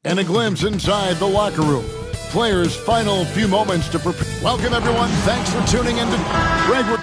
And a glimpse inside the locker room. Players' final few moments to prepare. Welcome, everyone. Thanks for tuning in to Greg.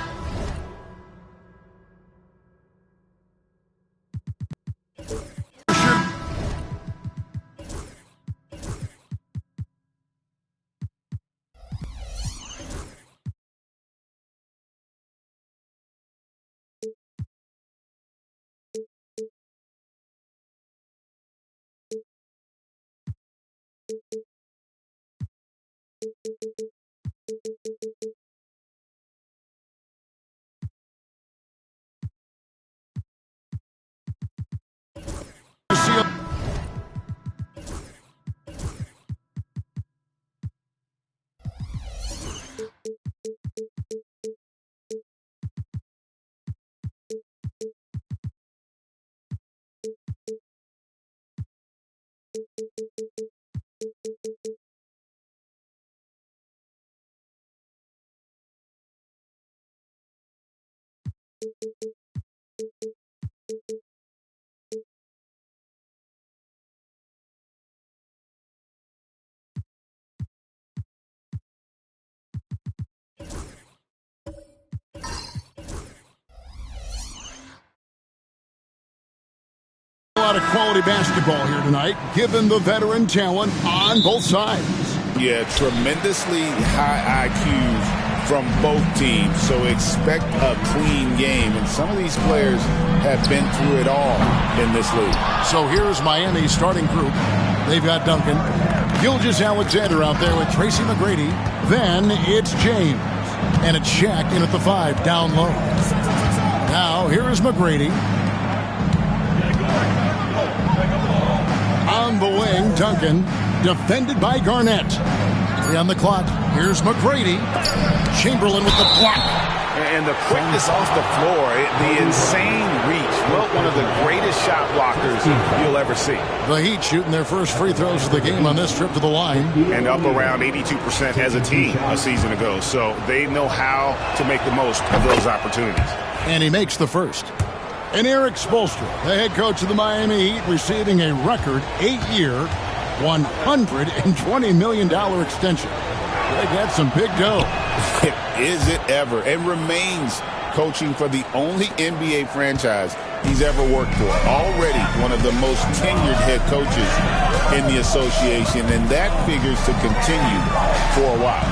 A lot of quality basketball here tonight, given the veteran talent on both sides. Yeah, tremendously high IQs from both teams, so expect a clean game. And some of these players have been through it all in this league. So here's Miami's starting group. They've got Duncan, Gilgeous-Alexander out there with Tracy McGrady. Then it's James, and it's Shaq in at the 5 down low. Now here is McGrady. On the wing, Duncan, defended by Garnett. 3 on the clock. Here's McGrady. Chamberlain with the block. And the quickness off the floor, the insane reach. Well, one of the greatest shot blockers you'll ever see. The Heat shooting their first free throws of the game on this trip to the line. And up around 82% as a team a season ago. So they know how to make the most of those opportunities. And he makes the first. And Eric Spoelstra, the head coach of the Miami Heat, receiving a record 8-year, $120 million extension. They got some big dough. Is it ever? And remains coaching for the only NBA franchise he's ever worked for. Already one of the most tenured head coaches in the association, and that figures to continue for a while.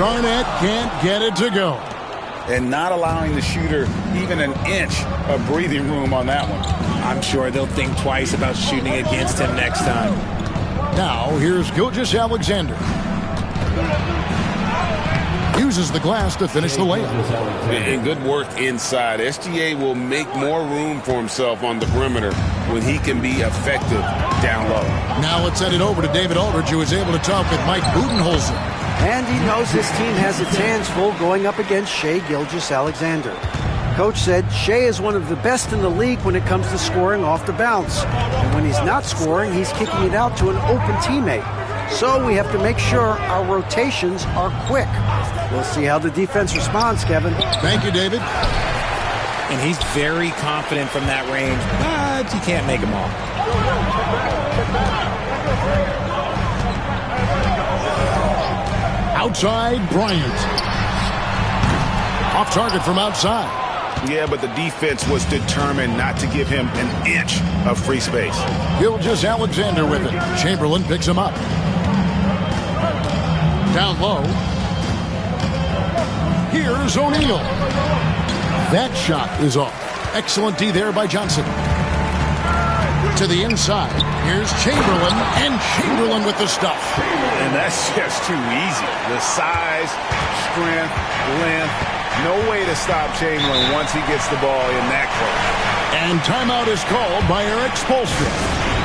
Garnett can't get it to go. And not allowing the shooter even an inch of breathing room on that one. I'm sure they'll think twice about shooting against him next time. Now, here's Gilgeous-Alexander. Uses the glass to finish the layup. And good work inside. SGA will make more room for himself on the perimeter when he can be effective down low. Now let's send it over to David Aldridge, who is able to talk with Mike Budenholzer. And he knows his team has its hands full going up against Shai Gilgeous-Alexander. Coach said Shai is one of the best in the league when it comes to scoring off the bounce. And when he's not scoring, he's kicking it out to an open teammate. So we have to make sure our rotations are quick. We'll see how the defense responds, Kevin. Thank you, David. And he's very confident from that range, but you can't make them all. Outside, Bryant. Off target from outside. Yeah, but the defense was determined not to give him an inch of free space. Gilgeous-Alexander with it. Chamberlain picks him up. Down low. Here's O'Neal. That shot is off. Excellent D there by Johnson. To the inside. Here's Chamberlain, and Chamberlain with the stuff. And that's just too easy. The size, strength, length, No way to stop Chamberlain once he gets the ball in that close. And timeout is called by Eric Spoelstra.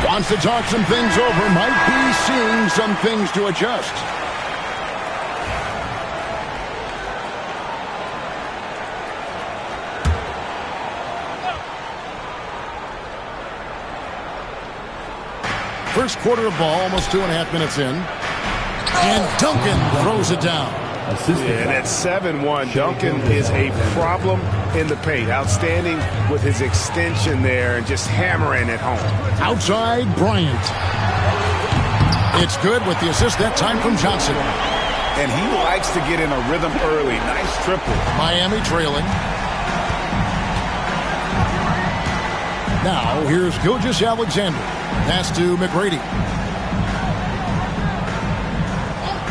Wants to talk some things over. Might be seeing some things to adjust. First quarter of ball, almost 2.5 minutes in. And Duncan throws it down. And at 7-1, Duncan is a problem in the paint. Outstanding with his extension there and just hammering it home. Outside, Bryant. It's good with the assist that time from Johnson. And he likes to get in a rhythm early. Nice triple. Miami trailing. Now, here's Gilgeous-Alexander. Pass to McGrady.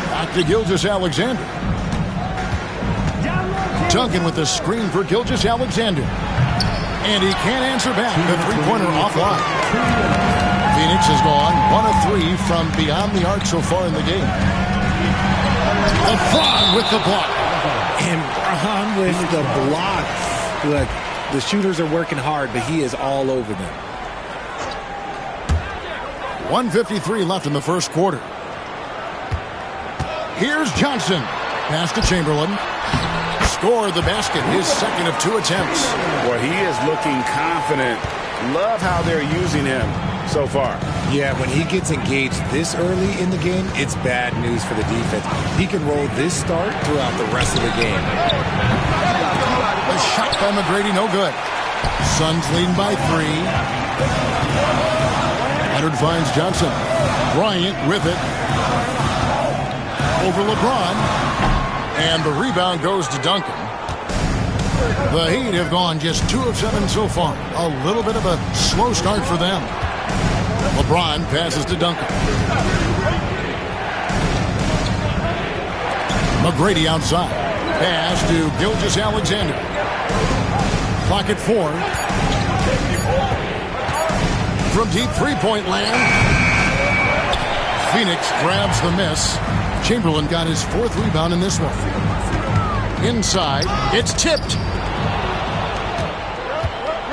Back to Gilgeous-Alexander. Duncan with the screen for Gilgeous-Alexander. And he can't answer back. The three-pointer offline. Phoenix has gone 1 of 3 from beyond the arc so far in the game. LeBron with the block. And Braun with the block. Look, the shooters are working hard, but he is all over them. 1:53 left in the first quarter. Here's Johnson. Pass to Chamberlain. Scored the basket, his second of 2 attempts. Well, he is looking confident. Love how they're using him so far. Yeah, when he gets engaged this early in the game, it's bad news for the defense. He can roll this start throughout the rest of the game. A shot by McGrady, no good. Suns leading by 3. Leonard finds Johnson. Bryant with it. Over LeBron. And the rebound goes to Duncan. The Heat have gone just 2 of 7 so far. A little bit of a slow start for them. LeBron passes to Duncan. McGrady outside. Pass to Gilgeous-Alexander. Clock at 4. From deep three-point land. Phoenix grabs the miss. Chamberlain got his 4th rebound in this one. Inside, it's tipped.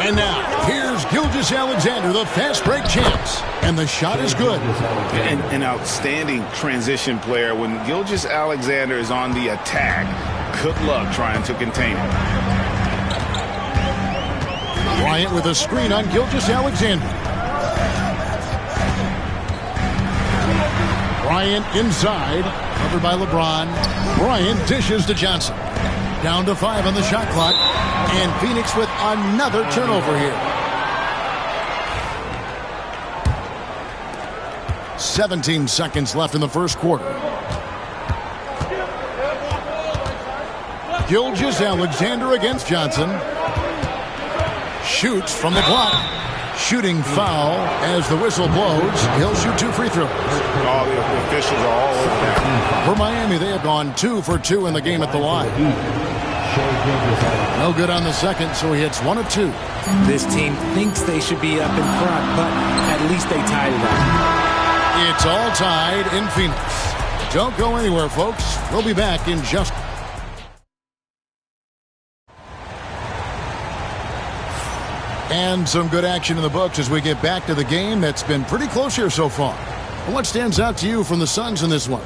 And now, here's Gilgeous-Alexander, the fast break champs. And the shot is good. And an outstanding transition player. When Gilgeous-Alexander is on the attack, good luck trying to contain him. Bryant with a screen on Gilgeous-Alexander. Bryant inside, covered by LeBron. Bryant dishes to Johnson. Down to 5 on the shot clock. And Phoenix with another turnover here. 17 seconds left in the first quarter. Gilgeous-Alexander against Johnson. Shoots from the block. Shooting foul as the whistle blows. He'll shoot 2 free throws. All the officials are all over that. For Miami, they have gone 2 for 2 in the game at the line. No good on the second, so he hits 1 of 2. This team thinks they should be up in front, but at least they tied it up. It's all tied in Phoenix. Don't go anywhere, folks. We'll be back in just... And some good action in the books as we get back to the game that's been pretty close here so far. What stands out to you from the Suns in this one?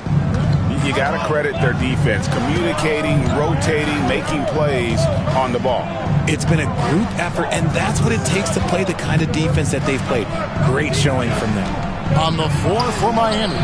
You got to credit their defense. Communicating, rotating, making plays on the ball. It's been a group effort, and that's what it takes to play the kind of defense that they've played. Great showing from them. On the floor for Miami,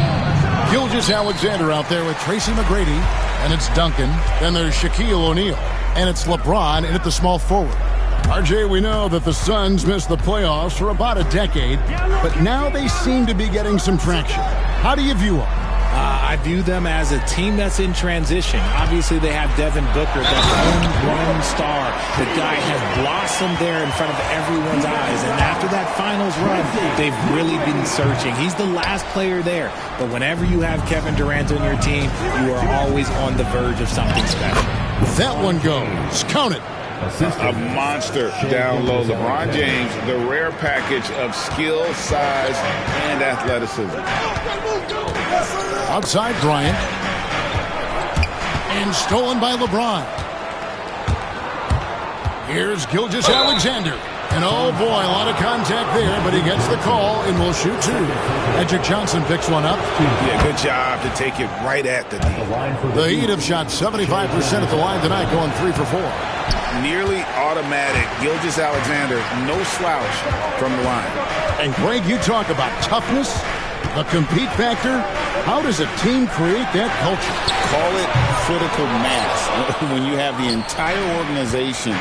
Gilgeous-Alexander out there with Tracy McGrady, and it's Duncan. Then there's Shaquille O'Neal, and it's LeBron in at the small forward. RJ, we know that the Suns missed the playoffs for about a decade, but now they seem to be getting some traction. How do you view them? I view them as a team that's in transition. Obviously, they have Devin Booker, that homegrown star. The guy has blossomed there in front of everyone's eyes. And after that finals run, they've really been searching. He's the last player there. But whenever you have Kevin Durant on your team, you are always on the verge of something special. That one goes. Count it. A monster down low. LeBron James, the rare package of skill, size, and athleticism. Outside Bryant. And stolen by LeBron. Here's Gilgeous-Alexander. And oh boy, a lot of contact there, but he gets the call and will shoot two. Edric Johnson picks one up. Yeah, good job to take it right at the D. The Heat have shot 75% at the line tonight, going 3 for 4. Nearly automatic. Gilgeous-Alexander, no slouch from the line. And Greg, you talk about toughness, the compete factor. How does a team create that culture? Call it critical mass. When you have the entire organization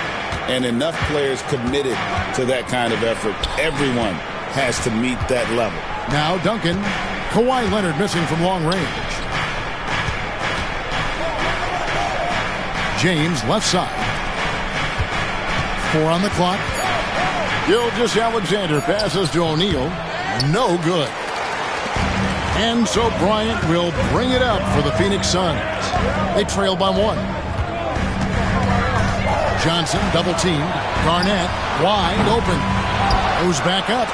and enough players committed to that kind of effort, everyone has to meet that level. Now Duncan. Kawhi Leonard missing from long range. James left side. 4 on the clock. Gilgeous-Alexander passes to O'Neal. No good. And so Bryant will bring it up for the Phoenix Suns. They trail by 1. Johnson double teamed. Garnett wide open. Goes back up.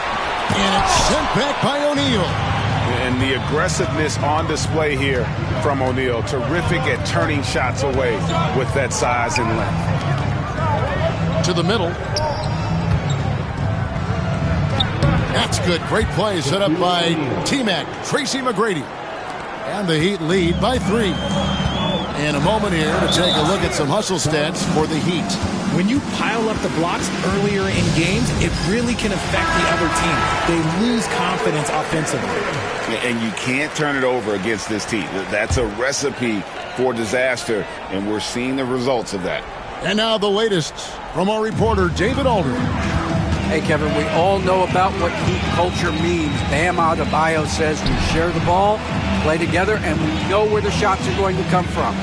And it's sent back by O'Neal. And the aggressiveness on display here from O'Neal. Terrific at turning shots away with that size and length. To the middle. That's good. Great play set up by T-Mac, Tracy McGrady. And the Heat lead by 3. In a moment here to take a look at some hustle stats for the Heat. When you pile up the blocks earlier in games, it really can affect the other team. They lose confidence offensively. And you can't turn it over against this team. That's a recipe for disaster, and we're seeing the results of that. And now the latest from our reporter, David Aldridge. Hey, Kevin, we all know about what Heat culture means. Bam Adebayo says we share the ball, play together, and we know where the shots are going to come from.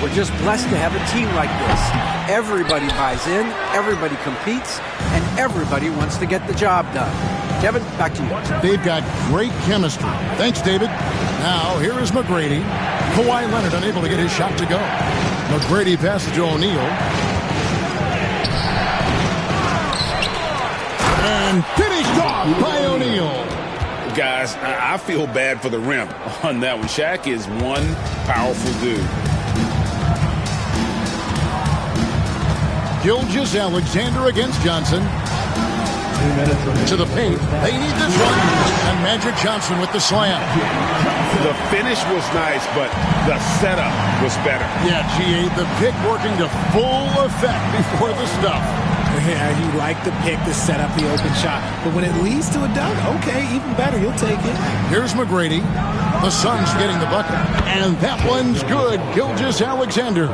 We're just blessed to have a team like this. Everybody buys in, everybody competes, and everybody wants to get the job done. Kevin, back to you. They've got great chemistry. Thanks, David. Now, here is McGrady. Kawhi Leonard unable to get his shot to go. McGrady passes to O'Neal. And finished off by O'Neal. Guys, I feel bad for the rim on that one. Shaq is one powerful dude. Gilgeous-Alexander against Johnson. 2 minutes to the paint. They need this one. And Magic Johnson with the slam. The finish was nice, but the setup was better. Yeah, GA, the pick working to full effect before the stuff. Yeah, you like the pick to set up the open shot. But when it leads to a dunk, okay, even better. You'll take it. Here's McGrady. The Suns getting the bucket. And that one's good. Gilgeous-Alexander.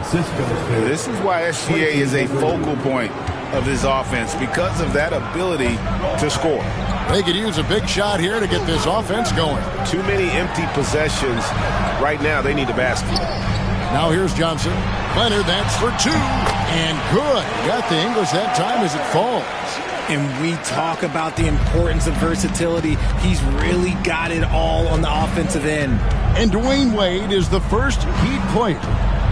This is why SGA is a focal point of this offense, because of that ability to score. They could use a big shot here to get this offense going. Too many empty possessions. Right now, they need a basket. Now here's Johnson. Leonard, that's for 2. And good. Got the English that time as it falls. And we talk about the importance of versatility. He's really got it all on the offensive end. And Dwayne Wade is the first Heat player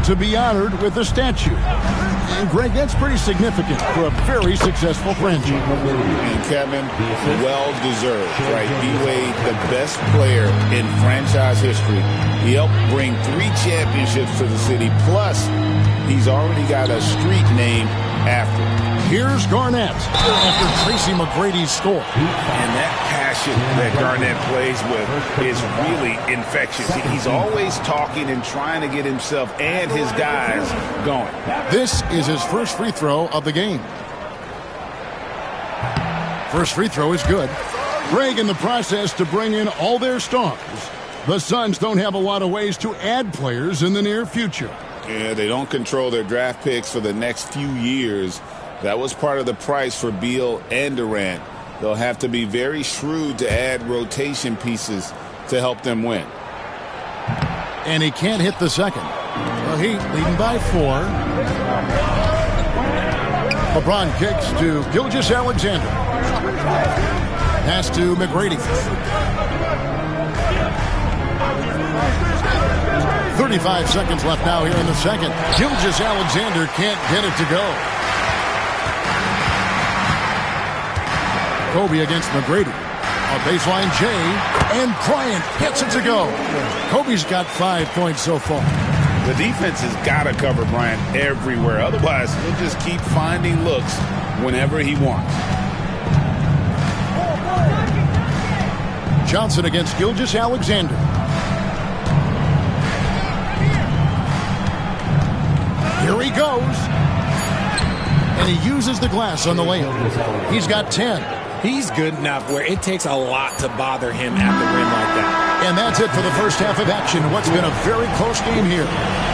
to be honored with a statue. And Greg, that's pretty significant for a very successful franchise. And Kevin, well-deserved, right? D-Wade, the best player in franchise history. He helped bring 3 championships to the city. Plus, he's already got a street named after him. Here's Garnett after Tracy McGrady's score. And that passion that Garnett plays with is really infectious. He's always talking and trying to get himself and his guys going. This is his first free throw of the game. First free throw is good. Greg in the process to bring in all their stars. The Suns don't have a lot of ways to add players in the near future. Yeah, they don't control their draft picks for the next few years. That was part of the price for Beal and Durant. They'll have to be very shrewd to add rotation pieces to help them win. And he can't hit the second. The Heat leading by 4. LeBron kicks to Gilgeous-Alexander. Pass to McGrady. 35 seconds left now here in the second. Gilgeous-Alexander can't get it to go. Kobe against McGrady. A baseline J, and Bryant gets it to go. Kobe's got 5 points so far. The defense has got to cover Bryant everywhere. Otherwise, he'll just keep finding looks whenever he wants. Johnson against Gilgeous-Alexander. Here he goes. And he uses the glass on the layup. He's got 10. He's good enough where it takes a lot to bother him at the rim like that. And that's it for the first half of action. What's been a very close game here.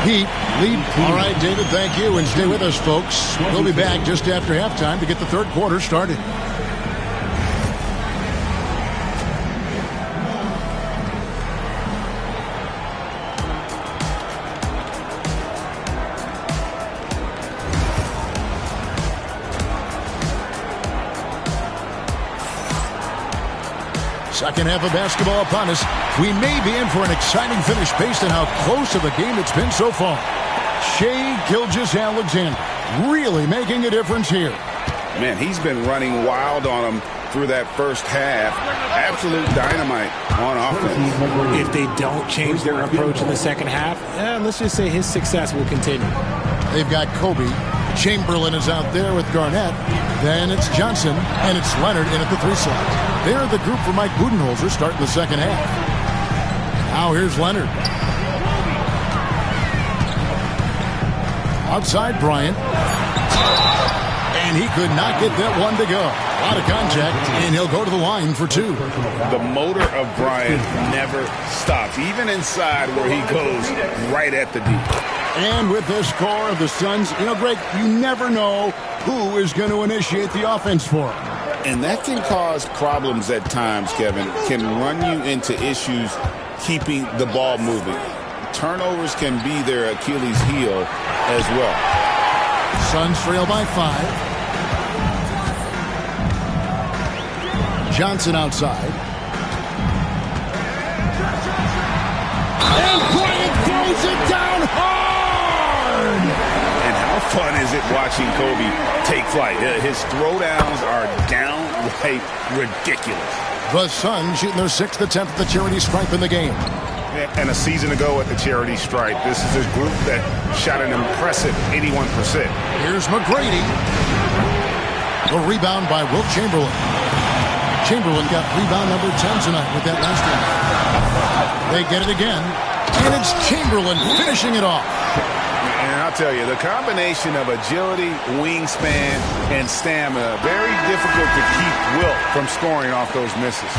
Heat lead. All right, David, thank you. And stay with us, folks. We'll be back just after halftime to get the third quarter started. Second half of basketball upon us. We may be in for an exciting finish based on how close of a game it's been so far. Shai Gilgeous-Alexander really making a difference here. Man, he's been running wild on him through that first half. Absolute dynamite on offense. If they don't change their approach in the second half, let's just say his success will continue. They've got Kobe. Chamberlain is out there with Garnett. Then it's Johnson, and it's Leonard in at the 3 slot. They're the group for Mike Budenholzer starting the second half. Now here's Leonard. Outside Bryant. And he could not get that one to go. A lot of contact, and he'll go to the line for 2. The motor of Bryant never stops, even inside where he goes right at the deep. And with the score of the Suns, Greg, you never know who is going to initiate the offense for him. And that can cause problems at times, Kevin. Can run you into issues keeping the ball moving. Turnovers can be their Achilles heel as well. Suns trail by 5. Johnson outside. And Bryant throws it down hard! And how fun is it watching Kobe take flight? His throwdowns are downright ridiculous. The Suns shooting their 6th attempt at the charity stripe in the game. And a season ago at the charity stripe, this is a group that shot an impressive 81%. Here's McGrady. The rebound by Wilt Chamberlain. Chamberlain got rebound number 10 tonight with that last one. They get it again, and it's Chamberlain finishing it off. And I'll tell you, the combination of agility, wingspan, and stamina, very difficult to keep Wilt from scoring off those misses.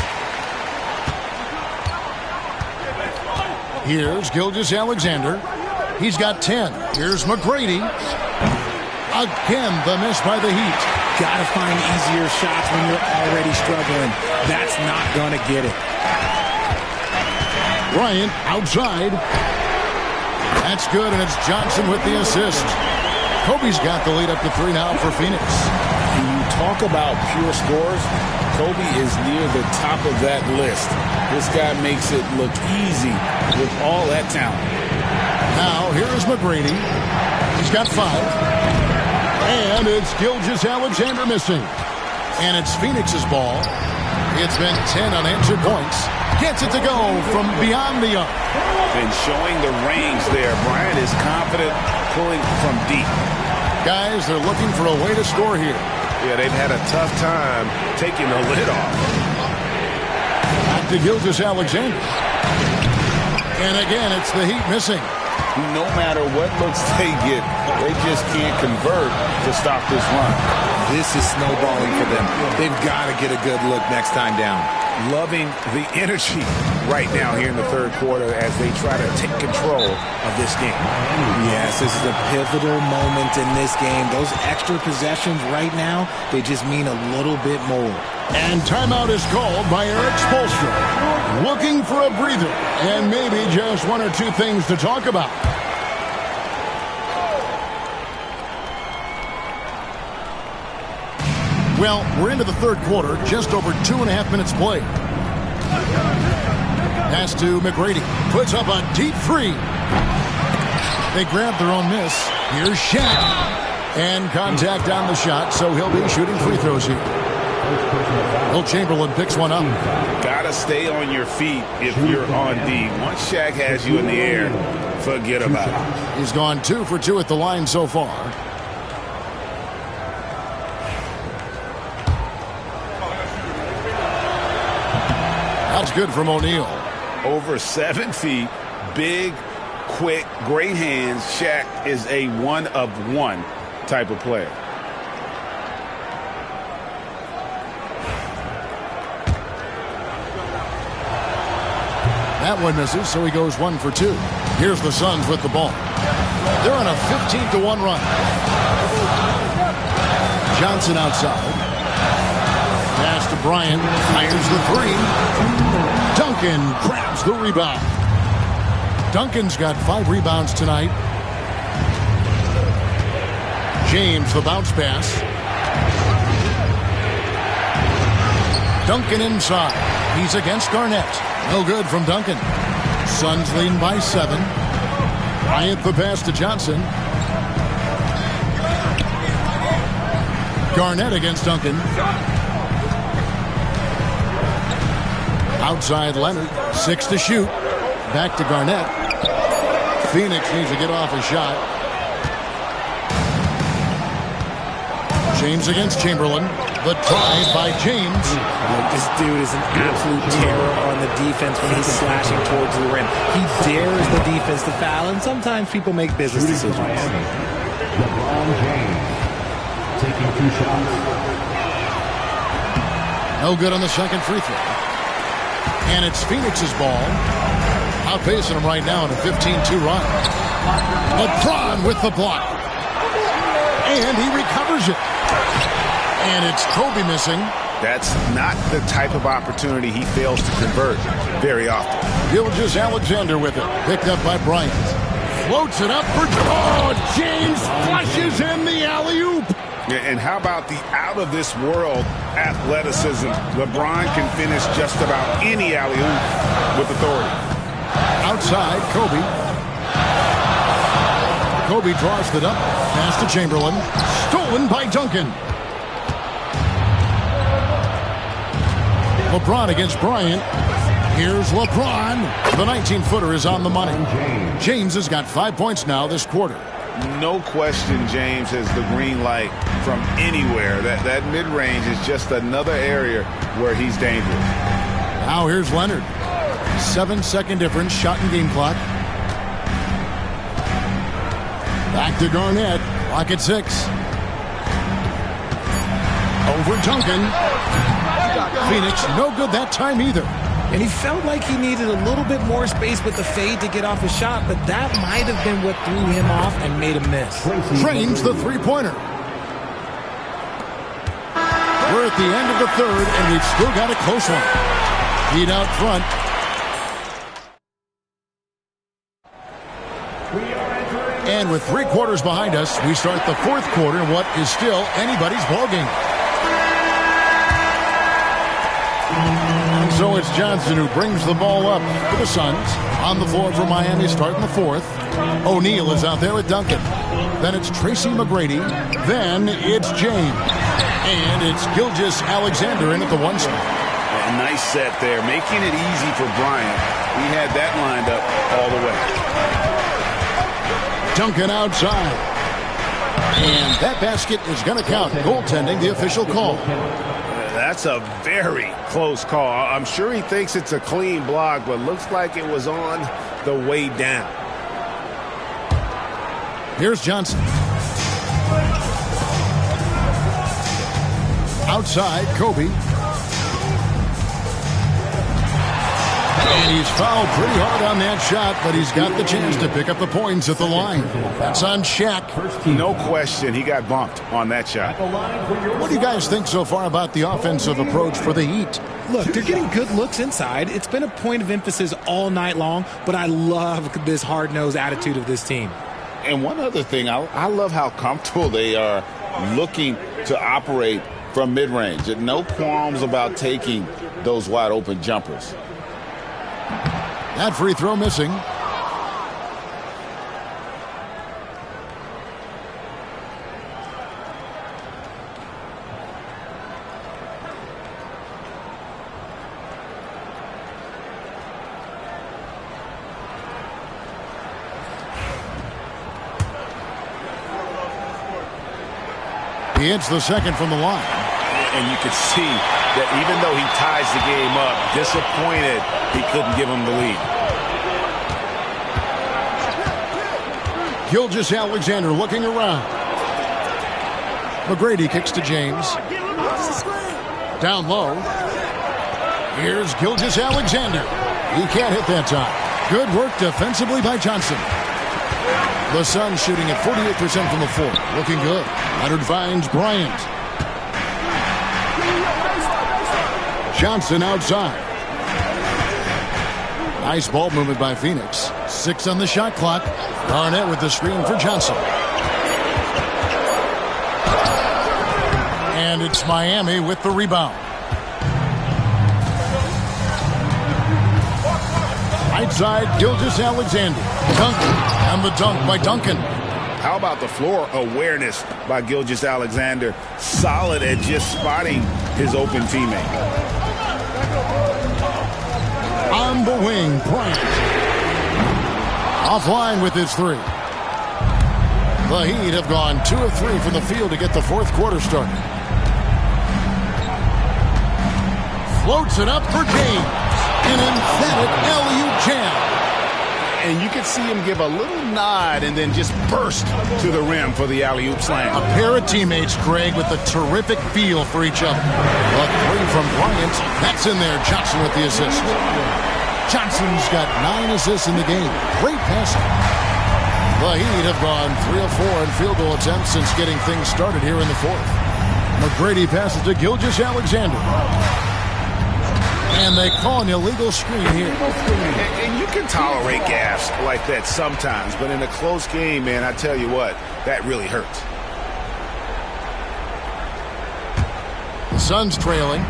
Here's Gilgeous-Alexander. He's got 10. Here's McGrady. Again, the miss by the Heat. Gotta find easier shots when you're already struggling. That's not gonna get it. Bryant outside. That's good, and it's Johnson with the assist. Kobe's got the lead up to 3 now for Phoenix. When you talk about pure scores, Kobe is near the top of that list. This guy makes it look easy with all that talent. Now, here is McGrady. He's got 5. And it's Gilgeous-Alexander missing. And it's Phoenix's ball. It's been 10 unanswered points. Gets it to go from beyond the arc. And showing the range there, Bryant is confident pulling from deep. Guys, they're looking for a way to score here. Yeah, they've had a tough time taking the lid off. Back to Gilgeous-Alexander. And again, it's the Heat missing. No matter what looks they get, they just can't convert to stop this run. This is snowballing for them. They've got to get a good look next time down. Loving the energy right now here in the third quarter as they try to take control of this game. Yes, this is a pivotal moment in this game. Those extra possessions right now, they just mean a little bit more. And timeout is called by Eric Spoelstra. Looking for a breather and maybe just 1 or 2 things to talk about. Well, we're into the third quarter, just over 2.5 minutes played. Pass to McGrady. Puts up a deep 3. They grab their own miss. Here's Shaq. And contact on the shot, so he'll be shooting free throws here. Will Chamberlain picks one up. Gotta stay on your feet if you're on D. Once Shaq has you in the air, forget about it. He's gone 2 for 2 at the line so far. That's good from O'Neal. Over 7 feet, big, quick, great hands. Shaq is a one-of-one type of player. That one misses, so he goes 1 for 2. Here's the Suns with the ball. They're on a 15-1 run. Johnson outside. Pass to Bryant. Fires the 3. Duncan grabs the rebound. Duncan's got 5 rebounds tonight. James, the bounce pass. Duncan inside. He's against Garnett. No good from Duncan. Suns leading by 7. Bryant the pass to Johnson. Garnett against Duncan. Outside Leonard. 6 to shoot. Back to Garnett. Phoenix needs to get off a shot. James against Chamberlain. The try by James. This dude is an absolute terror on the defense when he's slashing towards the rim. He dares the defense to foul, and sometimes people make business decisions. LeBron James taking 2 shots. No good on the second free throw. And it's Phoenix's ball. Outpacing him right now in a 15-2 run. LeBron with the block. And he recovers it. And it's Kobe missing. That's not the type of opportunity he fails to convert very often. Gilgeous Alexander with it. Picked up by Bryant. Floats it up for... Oh, James flushes in the alley-oop. Yeah, and how about the out-of-this-world athleticism? LeBron can finish just about any alley-oop with authority. Outside, Kobe. Kobe draws it up. Pass to Chamberlain. Stolen by Duncan. LeBron against Bryant. Here's LeBron. The 19-footer is on the money. James has got 5 points now this quarter. No question James has the green light from anywhere. That mid-range is just another area where he's dangerous. Now here's Leonard. 7-second difference, shot and game clock. Back to Garnett. Clock at 6. Over Duncan. Phoenix, no good that time either. And he felt like he needed a little bit more space with the fade to get off a shot, but that might have been what threw him off and made him miss. Trains the three-pointer. We're at the end of the third, and we've still got a close one. Heat out front. And with 3 quarters behind us, we start the fourth quarter in what is still anybody's ballgame. And so it's Johnson who brings the ball up for the Suns. On the floor for Miami starting the fourth. O'Neal is out there with Duncan. Then it's Tracy McGrady. Then it's James. And it's Gilgeous Alexander in at the 1 spot. A nice set there, making it easy for Bryant. He had that lined up all the way. Duncan outside. And that basket is going to count. Goaltending, the official call. That's a very close call. I'm sure he thinks it's a clean block, but looks like it was on the way down. Here's Johnson. Outside, Kobe. And he's fouled pretty hard on that shot, but he's got the chance to pick up the points at the line. That's on Shaq. No question, he got bumped on that shot. What do you guys think so far about the offensive approach for the Heat? Look, they're getting good looks inside. It's been a point of emphasis all night long, but I love this hard-nosed attitude of this team. And one other thing, I love how comfortable they are looking to operate from mid-range. No qualms about taking those wide-open jumpers. That free throw missing. He hits the second from the line. And you could see that even though he ties the game up, disappointed he couldn't give him the lead. Gilgeous-Alexander looking around. McGrady kicks to James. Down low. Here's Gilgeous-Alexander. He can't hit that time. Good work defensively by Johnson. The Suns shooting at 48% from the floor. Looking good. Leonard finds Bryant. Johnson outside. Nice ball movement by Phoenix. 6 on the shot clock. Garnett with the screen for Johnson. And it's Miami with the rebound. Right side, Gilgeous-Alexander. Duncan. And the dunk by Duncan. How about the floor awareness by Gilgeous-Alexander? Solid at just spotting his open teammate. On the wing, Bryant. Offline with his 3. The Heat have gone 2 of 3 from the field to get the fourth quarter started. Floats it up for James. An emphatic alley-oop jam. And you can see him give a little nod and then just burst to the rim for the alley-oop slam. A pair of teammates, Greg, with a terrific feel for each other. A 3 from Bryant. That's in there. Johnson with the assist. Johnson's got 9 assists in the game. Great passing. The Heat have gone 3 of 4 in field goal attempts since getting things started here in the fourth. McGrady passes to Gilgeous-Alexander. And they call an illegal screen here. And you can tolerate gas like that sometimes, but in a close game, man, I tell you what, that really hurts. The Suns trailing.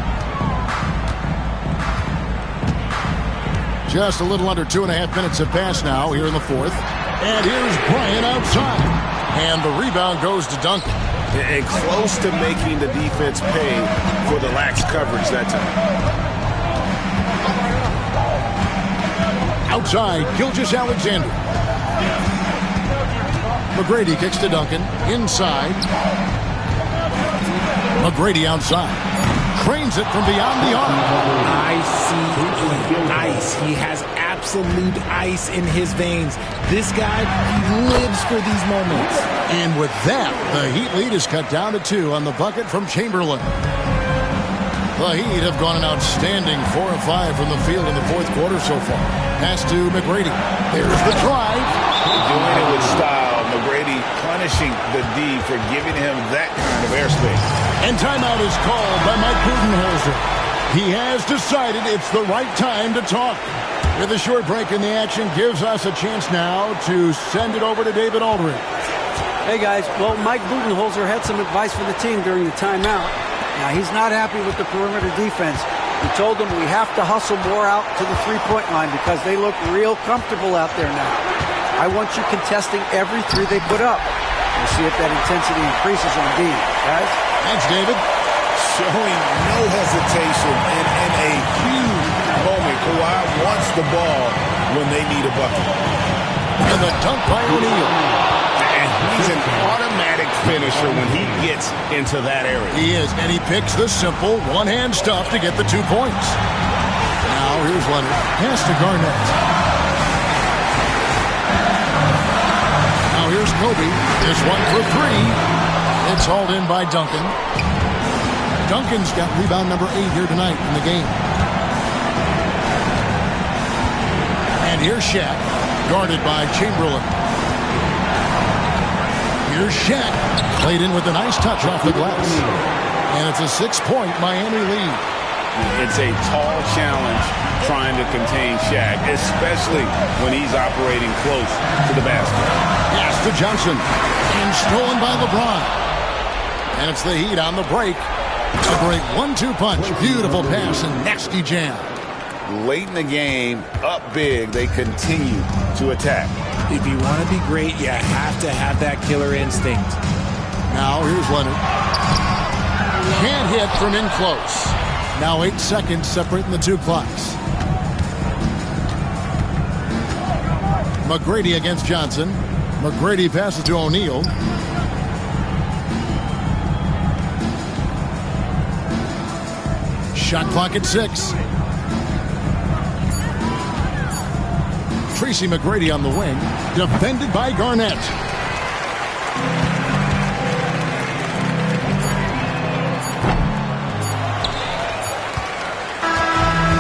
Just a little under 2.5 minutes have passed now here in the fourth. And here's Bryant outside. And the rebound goes to Duncan. And close to making the defense pay for the lax coverage that time. Outside, Gilgeous-Alexander. McGrady kicks to Duncan. Inside. McGrady outside. Cranes it from beyond the arc. I see ice. He has absolute ice in his veins. This guy, he lives for these moments. And with that, the Heat lead is cut down to 2 on the bucket from Chamberlain. The Heat have gone an outstanding 4 of 5 from the field in the fourth quarter so far. Pass to McGrady. There's the drive. Doing it with style. McGrady punishing the D for giving him that kind of airspace. And timeout is called by Mike Budenholzer. He has decided it's the right time to talk. With a short break in the action, gives us a chance now to send it over to David Aldridge. Hey, guys. Well, Mike Budenholzer had some advice for the team during the timeout. Now, he's not happy with the perimeter defense. He told them we have to hustle more out to the three-point line because they look real comfortable out there now. I want you contesting every 3 they put up. We'll see if that intensity increases on D. Guys? Thanks, David. Showing no hesitation and in a huge moment. Kawhi wants the ball when they need a bucket. And the dunk by O'Neal. And he's an automatic finisher when he gets into that area. He is, and he picks the simple one-hand stuff to get the 2 points. Now here's Leonard. Pass to Garnett. Now here's Kobe. This one for 3. It's hauled in by Duncan. Duncan's got rebound number 8 here tonight in the game. And here's Shaq, guarded by Chamberlain. Here's Shaq, played in with a nice touch off the glass. And it's a 6-point Miami lead. It's a tall challenge trying to contain Shaq, especially when he's operating close to the basket. Pass to Johnson. And stolen by LeBron. And it's the Heat on the break. A great 1-2 punch. Beautiful pass and nasty jam. Late in the game, up big, they continue to attack. If you want to be great, you have to have that killer instinct. Now here's Leonard. Can't hit from in close. Now 8 seconds separating the 2 clocks. McGrady against Johnson. McGrady passes to O'Neal. Shot clock at 6. Tracy McGrady on the wing, defended by Garnett.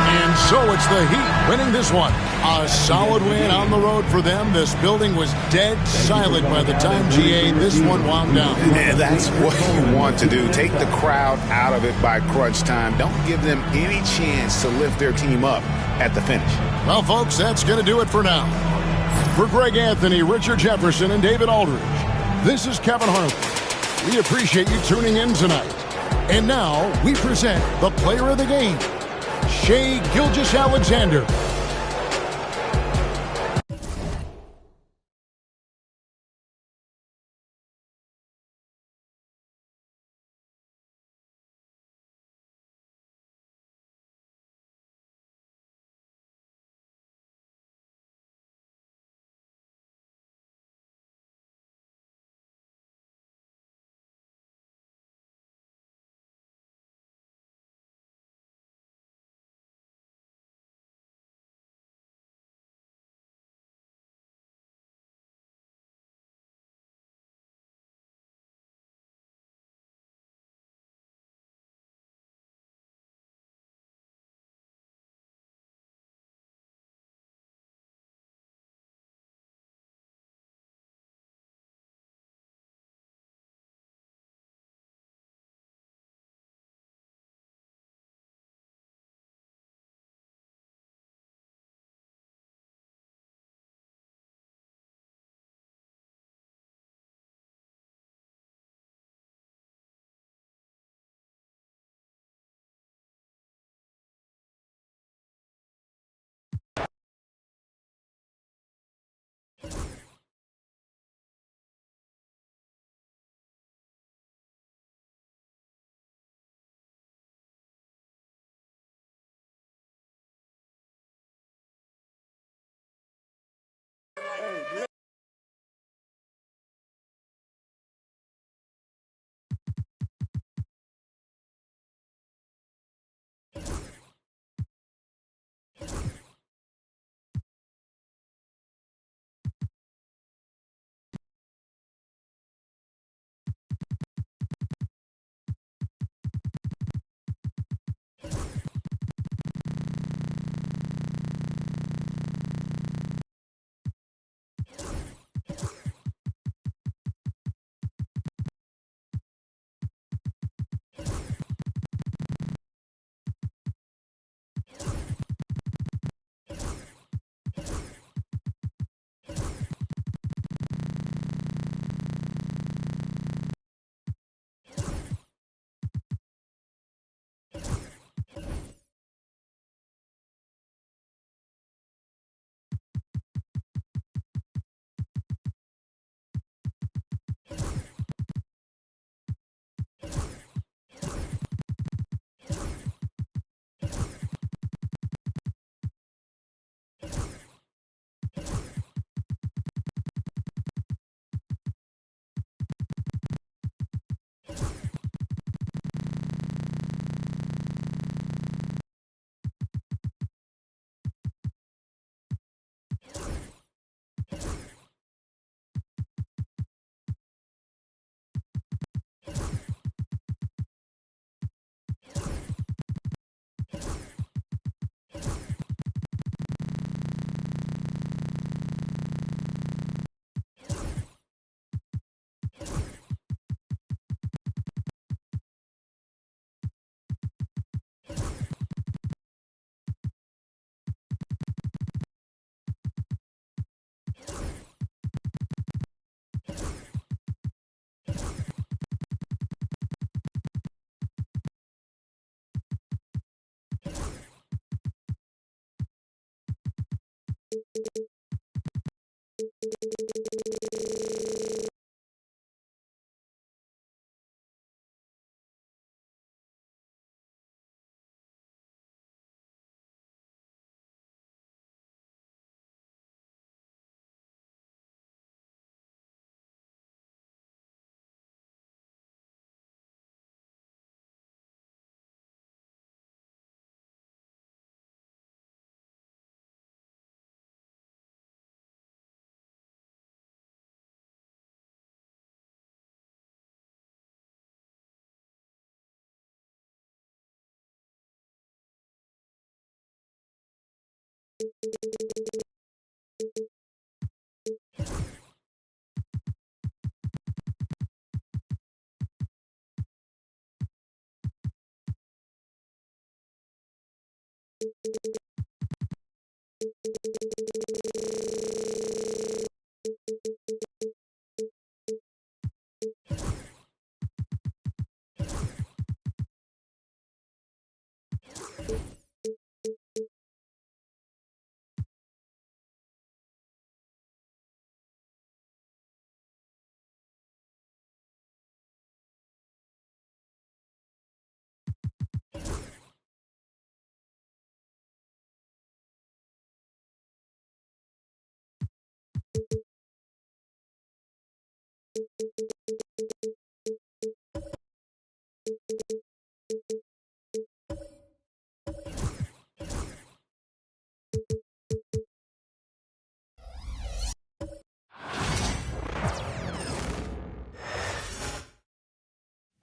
And so it's the Heat winning this one. A solid win on the road for them. This building was dead silent by the time, GA, this one wound down. And that's what you want to do. Take the crowd out of it by crunch time. Don't give them any chance to lift their team up at the finish. Well, folks, that's going to do it for now. For Greg Anthony, Richard Jefferson, and David Aldridge, this is Kevin Harlan. We appreciate you tuning in tonight. And now we present the player of the game, Shai Gilgeous-Alexander.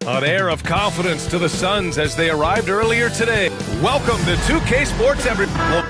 An air of confidence to the Suns as they arrived earlier today. Welcome to 2K Sports, everyone.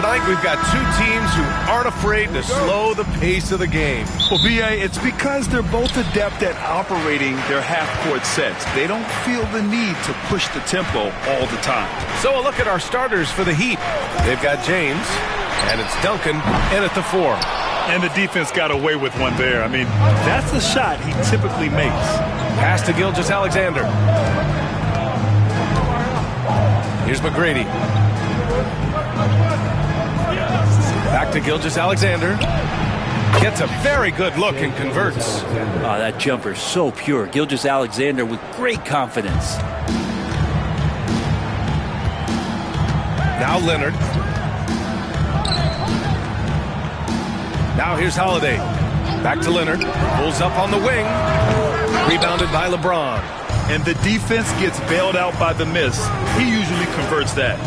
Tonight, we've got two teams who aren't afraid to slow the pace of the game. Well, B.A., it's because they're both adept at operating their half-court sets. They don't feel the need to push the tempo all the time. So a look at our starters for the Heat. They've got James, and it's Duncan in at the 4. And the defense got away with one there. I mean, that's the shot he typically makes. Pass to Gilgeous-Alexander. Here's McGrady. Back to Gilgeous-Alexander. Gets a very good look and converts. Oh, that jumper so pure. Gilgeous-Alexander with great confidence. Now Leonard. Now here's Holiday. Back to Leonard. Pulls up on the wing. Rebounded by LeBron. And the defense gets bailed out by the miss. He usually converts that.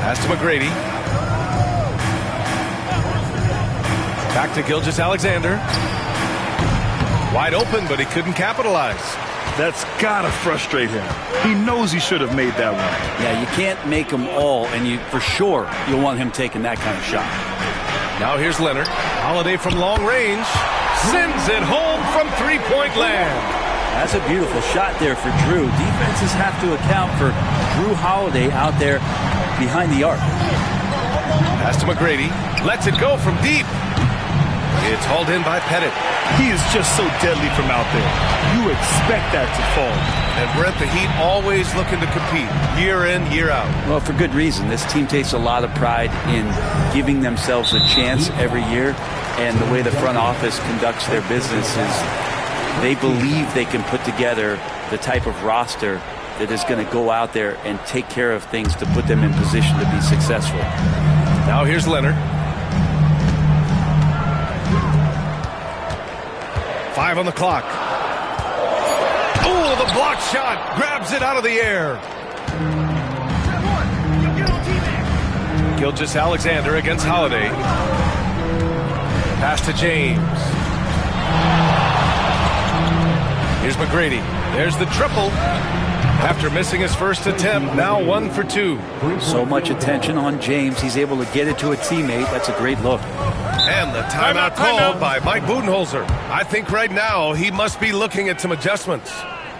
Pass to McGrady. Back to Gilgeous-Alexander. Wide open, but he couldn't capitalize. That's got to frustrate him. He knows he should have made that one. Yeah, you can't make them all, and for sure you'll want him taking that kind of shot. Now here's Leonard. Holiday from long range. Sends it home from three-point land. That's a beautiful shot there for Drew. Defenses have to account for Drew Holiday out there behind the arc. Pass to McGrady. Lets it go from deep. It's hauled in by Pettit. He is just so deadly from out there. You expect that to fall. And Brent, the Heat always looking to compete year in, year out. Well, for good reason. This team takes a lot of pride in giving themselves a chance every year. And the way the front office conducts their business is they believe they can put together the type of roster that is going to go out there and take care of things to put them in position to be successful. Now here's Leonard. 5 on the clock. Oh, the block shot. Grabs it out of the air. Gilgeous-Alexander against Holiday. Pass to James. Here's McGrady. There's the triple. After missing his first attempt, now 1 for 2. So much attention on James. He's able to get it to a teammate. That's a great look. And the timeout called by Mike Budenholzer. I think right now he must be looking at some adjustments.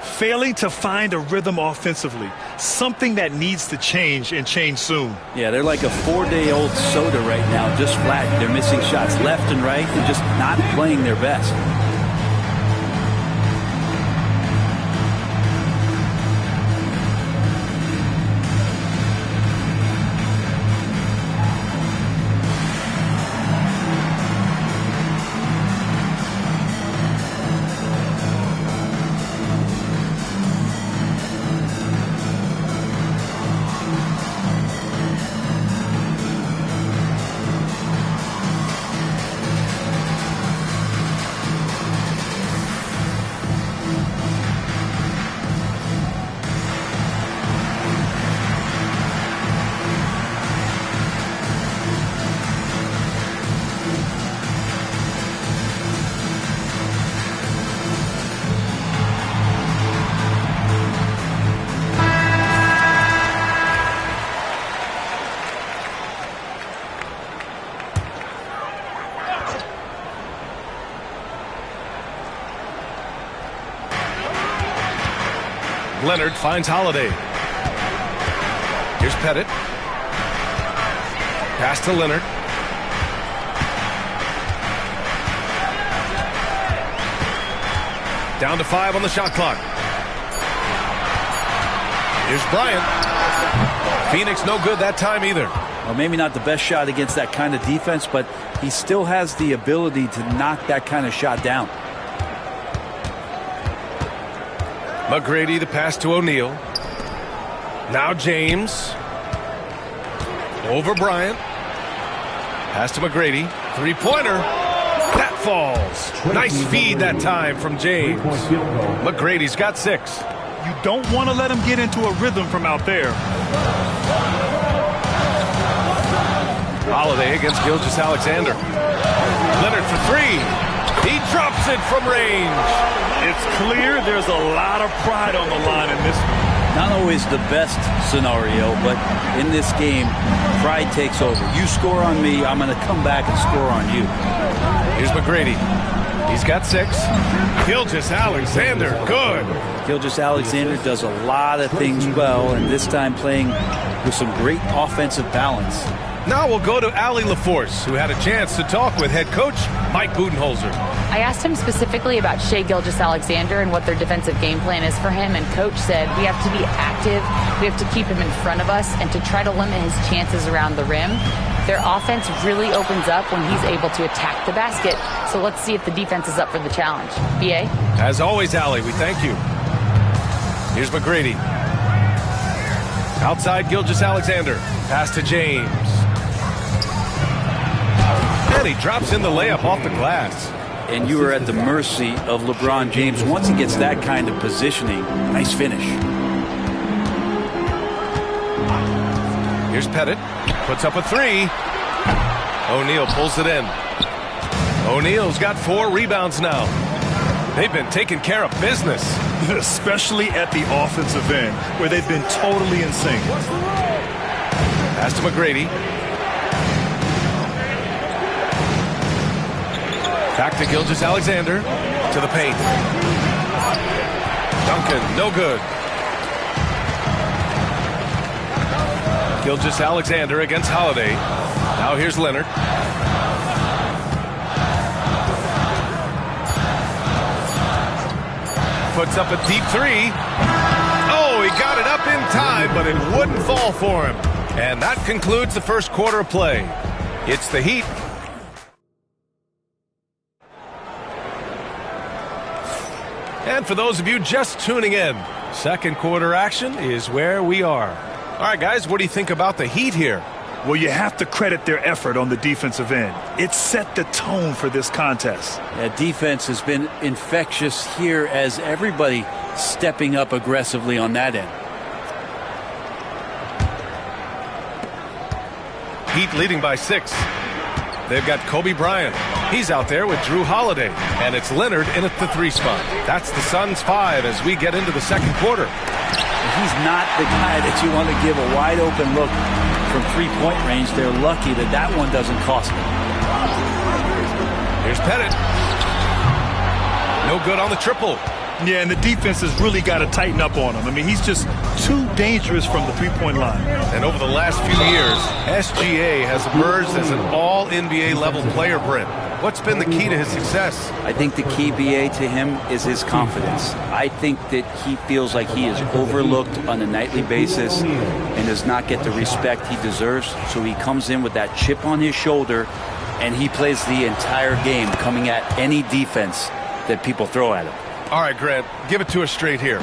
Failing to find a rhythm offensively. Something that needs to change and change soon. Yeah, they're like a 4-day-old soda right now, just flat. They're missing shots left and right and just not playing their best. Leonard finds Holiday. Here's Pettit. Pass to Leonard. Down to 5 on the shot clock. Here's Bryant. Phoenix no good that time either. Well, maybe not the best shot against that kind of defense, but he still has the ability to knock that kind of shot down. McGrady, the pass to O'Neal. Now James. Over Bryant. Pass to McGrady. Three-pointer. That falls. Nice feed that time from James. McGrady's got 6. You don't want to let him get into a rhythm from out there. Holiday against Gilgeous-Alexander. Leonard for 3. He drops it from range. It's clear there's a lot of pride on the line in this one. Not always the best scenario, but in this game, pride takes over. You score on me, I'm going to come back and score on you. Here's McGrady. He's got 6. Gilgeous-Alexander, good. Gilgeous-Alexander does a lot of things well, and this time playing with some great offensive balance. Now we'll go to Allie LaForce, who had a chance to talk with head coach Mike Budenholzer. I asked him specifically about Shai Gilgeous-Alexander and what their defensive game plan is for him, and coach said we have to be active, we have to keep him in front of us, and to try to limit his chances around the rim. Their offense really opens up when he's able to attack the basket, so let's see if the defense is up for the challenge. B.A.? As always, Allie, we thank you. Here's McGrady. Outside Gilgeous-Alexander. Pass to James. And he drops in the layup off the glass. And you are at the mercy of LeBron James. Once he gets that kind of positioning, nice finish. Here's Pettit. Puts up a 3. O'Neal pulls it in. O'Neal's got 4 rebounds now. They've been taking care of business. Especially at the offensive end, where they've been totally in sync. Pass to McGrady. Back to Gilgeous-Alexander. To the paint. Duncan, no good. Gilgeous-Alexander against Holiday. Now here's Leonard. Puts up a deep 3. Oh, he got it up in time, but it wouldn't fall for him. And that concludes the first quarter of play. It's the Heat. And for those of you just tuning in, second quarter action is where we are. All right, guys, what do you think about the Heat here? Well, you have to credit their effort on the defensive end. It set the tone for this contest. Yeah, defense has been infectious here as everybody stepping up aggressively on that end. Heat leading by 6. They've got Kobe Bryant. He's out there with Jrue Holiday. And it's Leonard in at the 3 spot. That's the Suns' 5 as we get into the second quarter. He's not the guy that you want to give a wide open look from 3-point range. They're lucky that that one doesn't cost them. Here's Pettit. No good on the triple. Yeah, and the defense has really got to tighten up on him. I mean, he's just too dangerous from the three-point line. And over the last few years, SGA has emerged as an all-NBA level player, Brent. What's been the key to his success? I think the key, BA, to him is his confidence. I think that he feels like he is overlooked on a nightly basis and does not get the respect he deserves. So he comes in with that chip on his shoulder, and he plays the entire game coming at any defense that people throw at him. All right, Grant, give it to us straight here.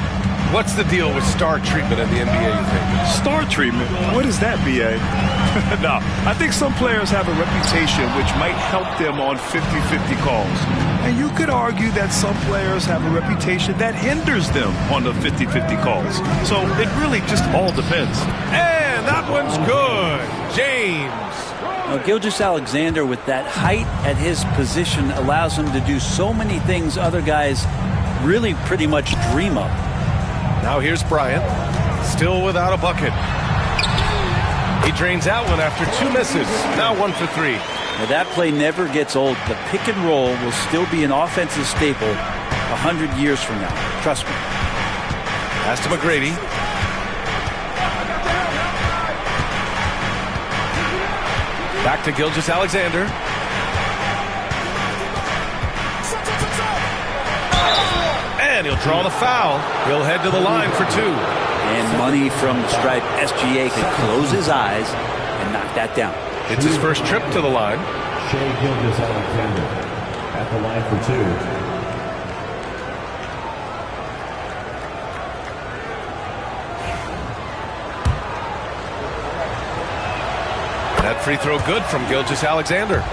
What's the deal with star treatment in the NBA, you think? Star treatment? What is that, BA? No, I think some players have a reputation which might help them on 50-50 calls. And you could argue that some players have a reputation that hinders them on the 50-50 calls. So it really just all depends. And that one's good. James. Now, Gilgeous-Alexander, with that height at his position, allows him to do so many things other guys really pretty much dream of. Now here's Bryant, still without a bucket. He drains that one after 2 misses. Now 1 for 3. Now that play never gets old. The pick and roll will still be an offensive staple 100 years from now. Trust me. Pass to McGrady. Back to Gilgeous-Alexander. And he'll draw the foul. He'll head to the line for 2. And money from the stripe. SGA can close his eyes and knock that down. It's his first trip to the line. Shai Gilgeous-Alexander at the line for 2. That free throw good from Gilgeous-Alexander.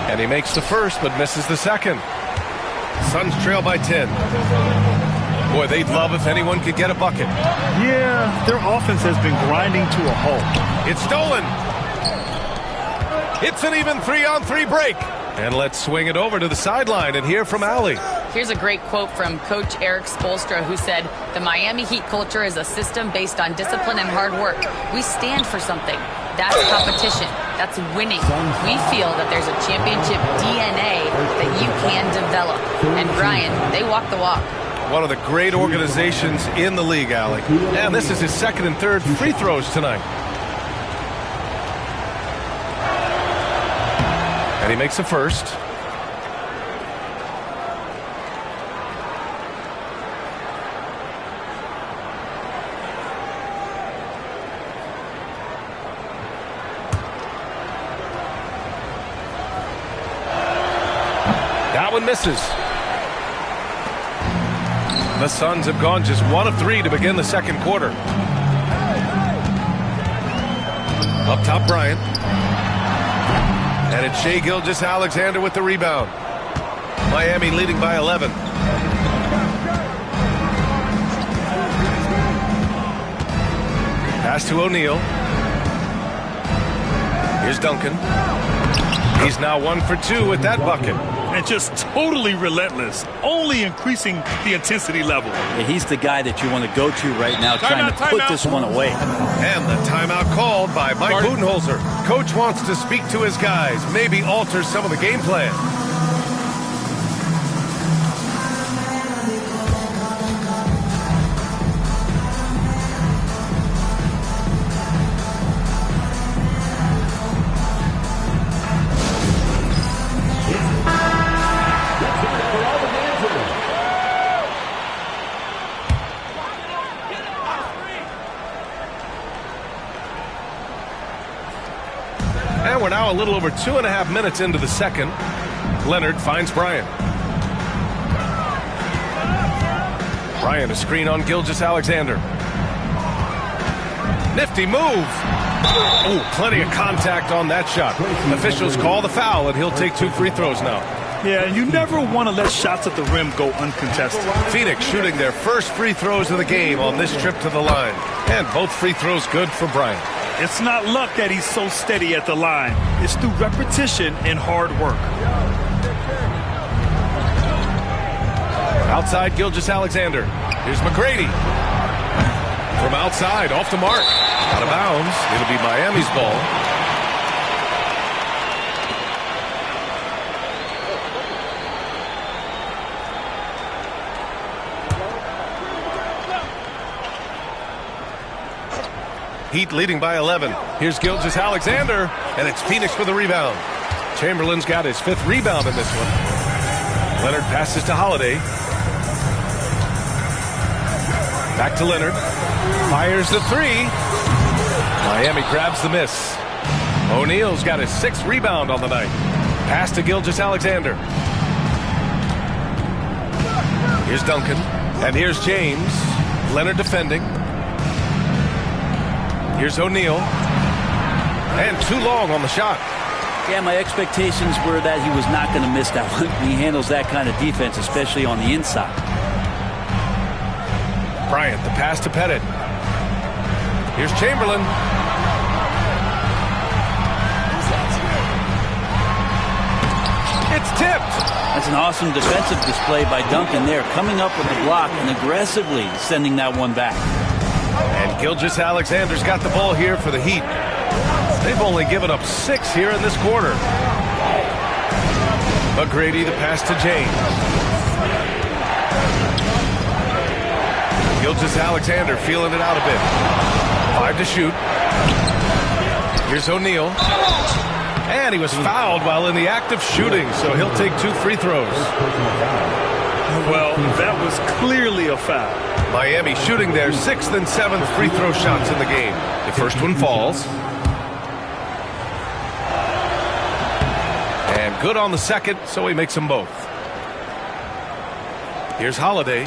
And he makes the first, but misses the second. Suns trail by 10. Boy, they'd love if anyone could get a bucket. Yeah, their offense has been grinding to a halt. It's stolen. It's an even 3-on-3 break. And let's swing it over to the sideline and hear from Allie. Here's a great quote from Coach Eric Spoelstra, who said, "The Miami Heat culture is a system based on discipline and hard work. We stand for something. That's competition. That's winning. We feel that there's a championship DNA that you can develop." And Brian, they walk the walk. One of the great organizations in the league, Allie. And this is his second and third free throws tonight. And he makes the first. That one misses. The Suns have gone just 1 of 3 to begin the second quarter. Up top, Bryant. And it's Shai Gilgeous-Alexander with the rebound. Miami leading by 11. Pass to O'Neal. Here's Duncan. He's now 1 for 2 with that bucket. And just totally relentless, only increasing the intensity level. Yeah, he's the guy that you want to go to right now, trying to put this one away. And the timeout called by Mike Budenholzer. Coach wants to speak to his guys, maybe alter some of the game plan. And we're now a little over 2.5 minutes into the second. Leonard finds Bryant. Bryant, a screen on Gilgeous-Alexander. Nifty move. Oh, plenty of contact on that shot. Officials call the foul, and he'll take 2 free throws now. Yeah, you never want to let shots at the rim go uncontested. Phoenix shooting their first free throws of the game on this trip to the line. And both free throws good for Bryant. It's not luck that he's so steady at the line. It's through repetition and hard work. Outside Gilgeous-Alexander. Here's McGrady. From outside, off the mark. Out of bounds. It'll be Miami's ball. Heat leading by 11. Here's Gilgeous-Alexander, and it's Phoenix with the rebound. Chamberlain's got his 5th rebound in this one. Leonard passes to Holiday. Back to Leonard. Fires the 3. Miami grabs the miss. O'Neal's got his 6th rebound on the night. Pass to Gilgeous-Alexander. Here's Duncan. And here's James. Leonard defending. Here's O'Neal. And too long on the shot. Yeah, my expectations were that he was not going to miss that one. He handles that kind of defense, especially on the inside. Bryant, the pass to Pettit. Here's Chamberlain. It's tipped. That's an awesome defensive display by Duncan there, coming up with the block and aggressively sending that one back. And Gilgeous-Alexander's got the ball here for the Heat. They've only given up 6 here in this quarter. McGrady, the pass to James. Gilgeous-Alexander feeling it out a bit. 5 to shoot. Here's O'Neal. And he was fouled while in the act of shooting, so he'll take 2 free throws. Well, that was clearly a foul. Miami shooting their 6th and 7th free throw shots in the game. The first one falls. And good on the second, so he makes them both. Here's Holiday.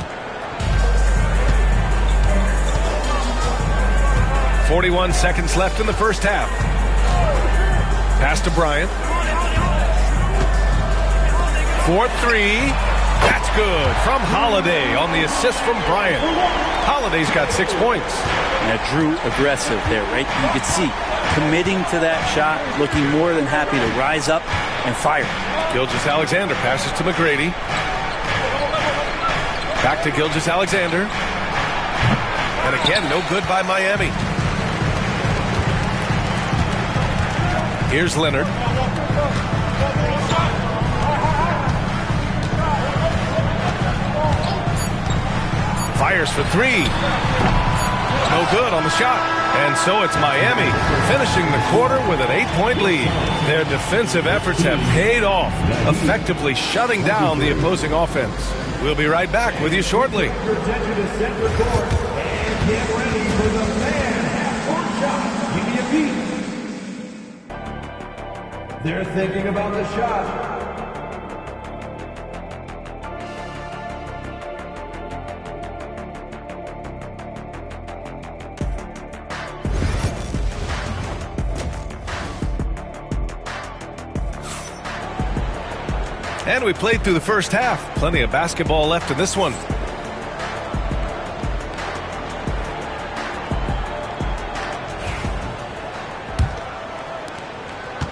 41 seconds left in the first half. Pass to Bryant. 4-3. That's good from Holiday on the assist from Bryant. Holiday's got 6 points. And Drew aggressive there, right? You could see committing to that shot, looking more than happy to rise up and fire. Gilgeous-Alexander passes to McGrady. Back to Gilgeous-Alexander. And again, no good by Miami. Here's Leonard. Fires for 3. No good on the shot. And so it's Miami finishing the quarter with an 8-point lead. Their defensive efforts have paid off, effectively shutting down the opposing offense. We'll be right back with you shortly. They're thinking about the shot. And we played through the first half. Plenty of basketball left in this one.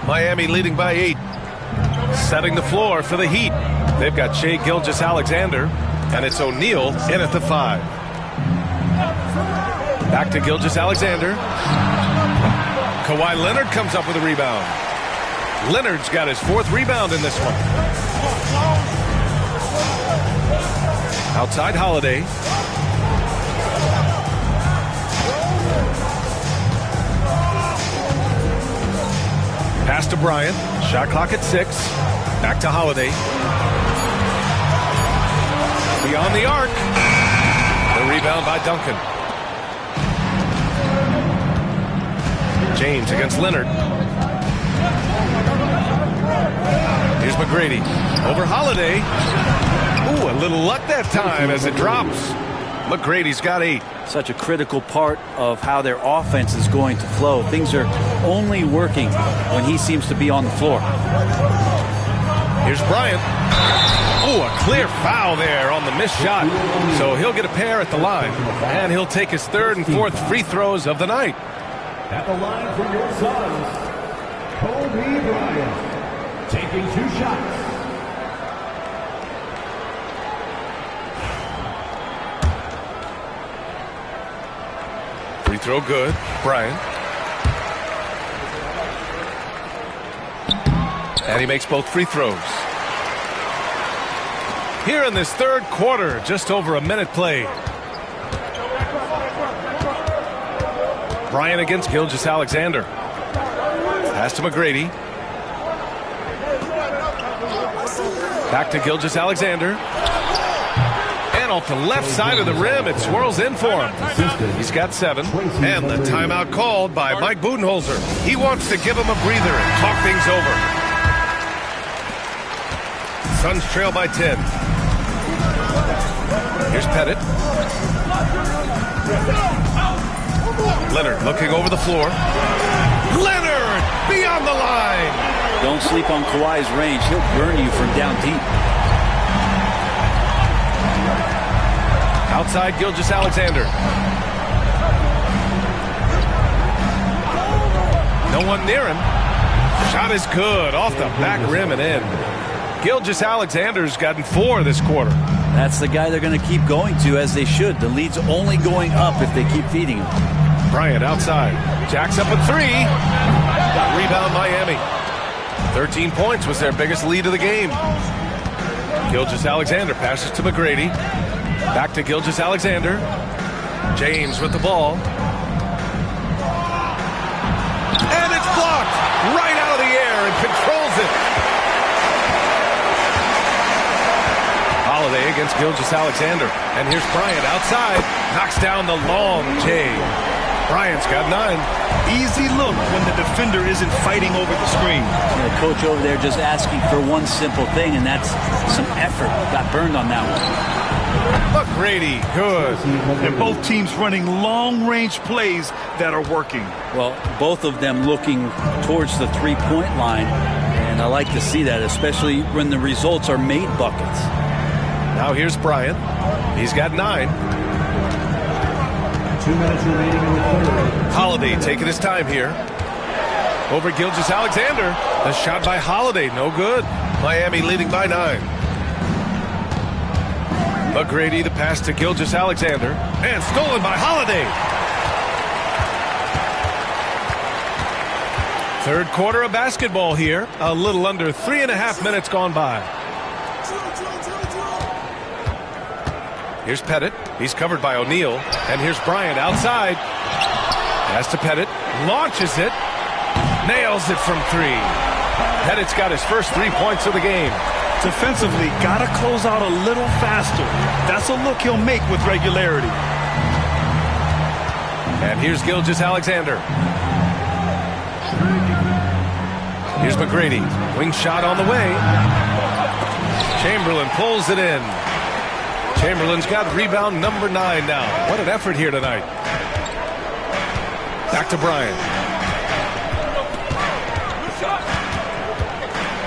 Miami leading by 8. Setting the floor for the Heat. They've got Shai Gilgeous-Alexander, and it's O'Neal in at the 5. Back to Gilgeous-Alexander. Kawhi Leonard comes up with a rebound. Leonard's got his 4th rebound in this one. Outside Holiday. Pass to Bryant. Shot clock at 6. Back to Holiday. Beyond the arc. The rebound by Duncan. James against Leonard. Here's McGrady. Over Holiday. Ooh, a little luck that time as it drops. McGrady's got 8. Such a critical part of how their offense is going to flow. Things are only working when he seems to be on the floor. Here's Bryant. Ooh, a clear foul there on the missed shot. So he'll get a pair at the line. And he'll take his 3rd and 4th free throws of the night. At the line for your Suns, Kobe Bryant, taking 2 shots. Free throw good. Bryant. And he makes both free throws. Here in this 3rd quarter, just over a minute played. Bryant against Gilgeous-Alexander. Pass to McGrady. Back to Gilgeous-Alexander. And off the left side of the rim, it swirls in for him. He's got 7. And the timeout called by Mike Budenholzer. He wants to give him a breather and talk things over. Suns trail by 10. Here's Pettit. Leonard looking over the floor. Leonard beyond the line. Don't sleep on Kawhi's range. He'll burn you from down deep. Outside Gilgeous-Alexander. No one near him. Shot is good. Off the back rim and in. Gilgeous-Alexander's gotten 4 this quarter. That's the guy they're going to keep going to, as they should. The lead's only going up if they keep feeding him. Bryant outside. Jacks up a 3. Rebound Miami. 13 points was their biggest lead of the game. Gilgeous-Alexander passes to McGrady. Back to Gilgeous-Alexander. James with the ball. And it's blocked right out of the air and controls it. Holiday against Gilgeous-Alexander. And here's Bryant outside. Knocks down the long J. Bryant's got 9. Easy look when the defender isn't fighting over the screen. The coach over there just asking for one simple thing, and that's some effort. Got burned on that one. McGrady, good. And both teams running long-range plays that are working. Well, both of them looking towards the three-point line, and I like to see that, especially when the results are made buckets. Now here's Bryant. He's got 9. 2 minutes remaining in the third. Holiday taking his time here. Over Gilgeous-Alexander. The shot by Holiday, no good. Miami leading by 9. McGrady, the pass to Gilgeous-Alexander. And stolen by Holiday. Third quarter of basketball here. A little under 3.5 minutes gone by. Here's Pettit. He's covered by O'Neal. And here's Bryant outside. Pass to Pettit. Launches it. Nails it from 3. Pettit's got his first 3 points of the game. Defensively, got to close out a little faster. That's a look he'll make with regularity. And here's Gilgeous-Alexander. Here's McGrady. Wing shot on the way. Chamberlain pulls it in. Chamberlain's got rebound number 9 now. What an effort here tonight. Back to Bryant.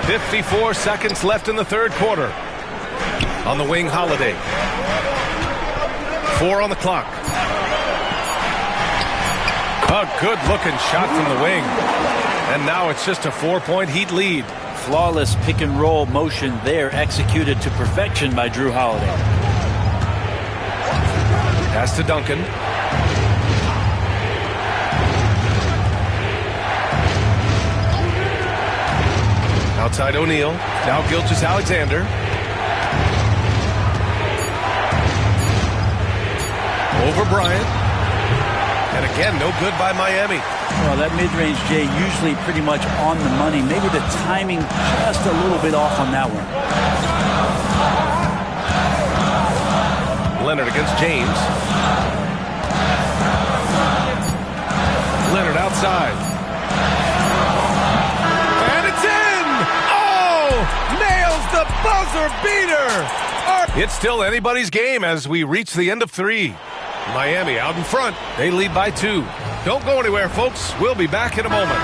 54 seconds left in the third quarter. On the wing, Holiday. 4 on the clock. A good-looking shot from the wing. And now it's just a 4-point Heat lead. Flawless pick-and-roll motion there, executed to perfection by Jrue Holiday. Pass to Duncan. Outside O'Neal. Now Gilgeous-Alexander. Over Bryant. And again, no good by Miami. Well, that mid-range, Jay, usually pretty much on the money. Maybe the timing just a little bit off on that one. Leonard against James. Leonard outside. And it's in! Oh! Nails the buzzer beater! It's still anybody's game as we reach the end of 3. Miami out in front. They lead by 2. Don't go anywhere, folks. We'll be back in a moment.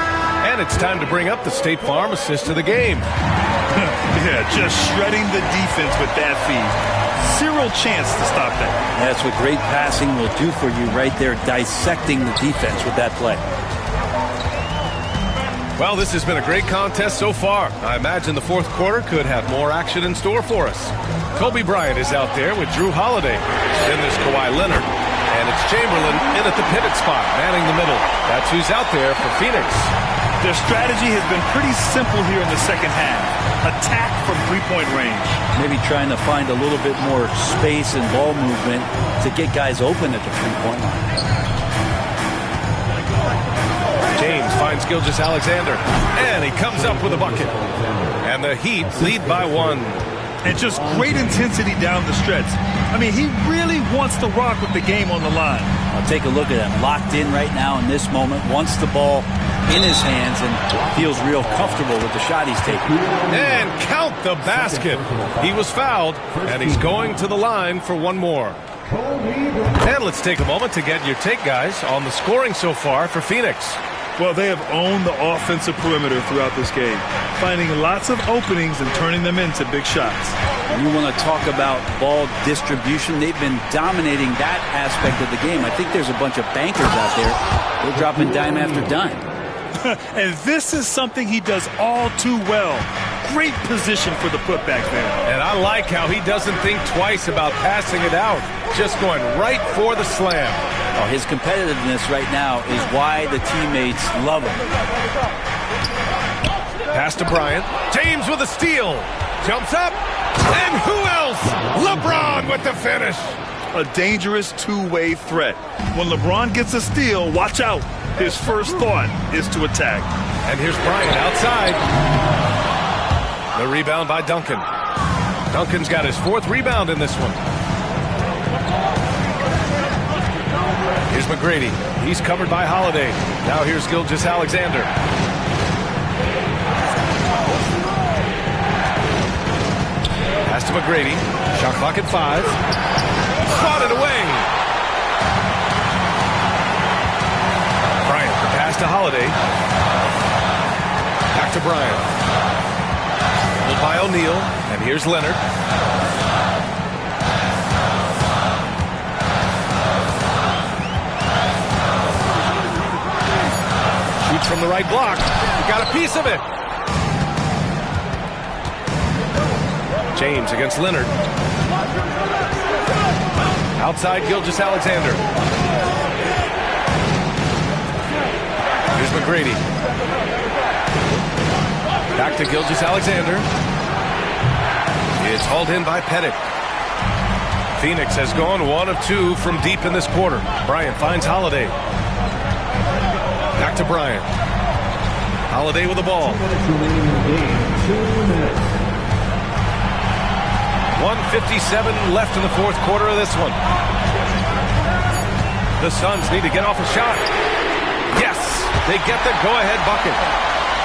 And it's time to bring up the State Farm assist of the game. Yeah, just shredding the defense with that feed. Zero chance to stop that. That's what great passing will do for you right there, dissecting the defense with that play. Well, this has been a great contest so far. I imagine the fourth quarter could have more action in store for us. Kobe Bryant is out there with Jrue Holiday. Then there's Kawhi Leonard. And it's Chamberlain in at the pivot spot, manning the middle. That's who's out there for Phoenix. Their strategy has been pretty simple here in the second half. Attack from three-point range. Maybe trying to find a little bit more space and ball movement to get guys open at the three-point line. finds Gilgeous-Alexander, and he comes up with a bucket. And the Heat lead by 1. And just great intensity down the stretch. I mean, he really wants to rock with the game on the line. I'll take a look at him. Locked in right now in this moment. Wants the ball in his hands and feels real comfortable with the shot he's taking. And count the basket. He was fouled, and he's going to the line for one more. And let's take a moment to get your take, guys, on the scoring so far for Phoenix. Well, they have owned the offensive perimeter throughout this game, finding lots of openings and turning them into big shots. You want to talk about ball distribution. They've been dominating that aspect of the game. I think there's a bunch of bankers out there. They're dropping dime after dime. And this is something he does all too well. Great position for the putback there. And I like how he doesn't think twice about passing it out, just going right for the slam. Oh, his competitiveness right now is why the teammates love him. Pass to Bryant. James with a steal. Jumps up. And who else? LeBron with the finish. A dangerous two-way threat. When LeBron gets a steal, watch out. His first thought is to attack. And here's Bryant outside. The rebound by Duncan. Duncan's got his 4th rebound in this one. Here's McGrady. He's covered by Holiday. Now here's Gilgeous-Alexander. Pass to McGrady. Shot clock at 5. Swatted away. Bryant, the pass to Holiday. Back to Bryant. Pulled by O'Neal. And here's Leonard. Shoots from the right block. He got a piece of it. James against Leonard. Outside Gilgeous-Alexander. Here's McGrady. Back to Gilgeous-Alexander. It's hauled in by Pettit. Phoenix has gone 1 of 2 from deep in this quarter. Bryant finds Holiday. Back to Bryant. Holiday with the ball. 1:57 left in the 4th quarter of this one. The Suns need to get off a shot. Yes, they get the go-ahead bucket.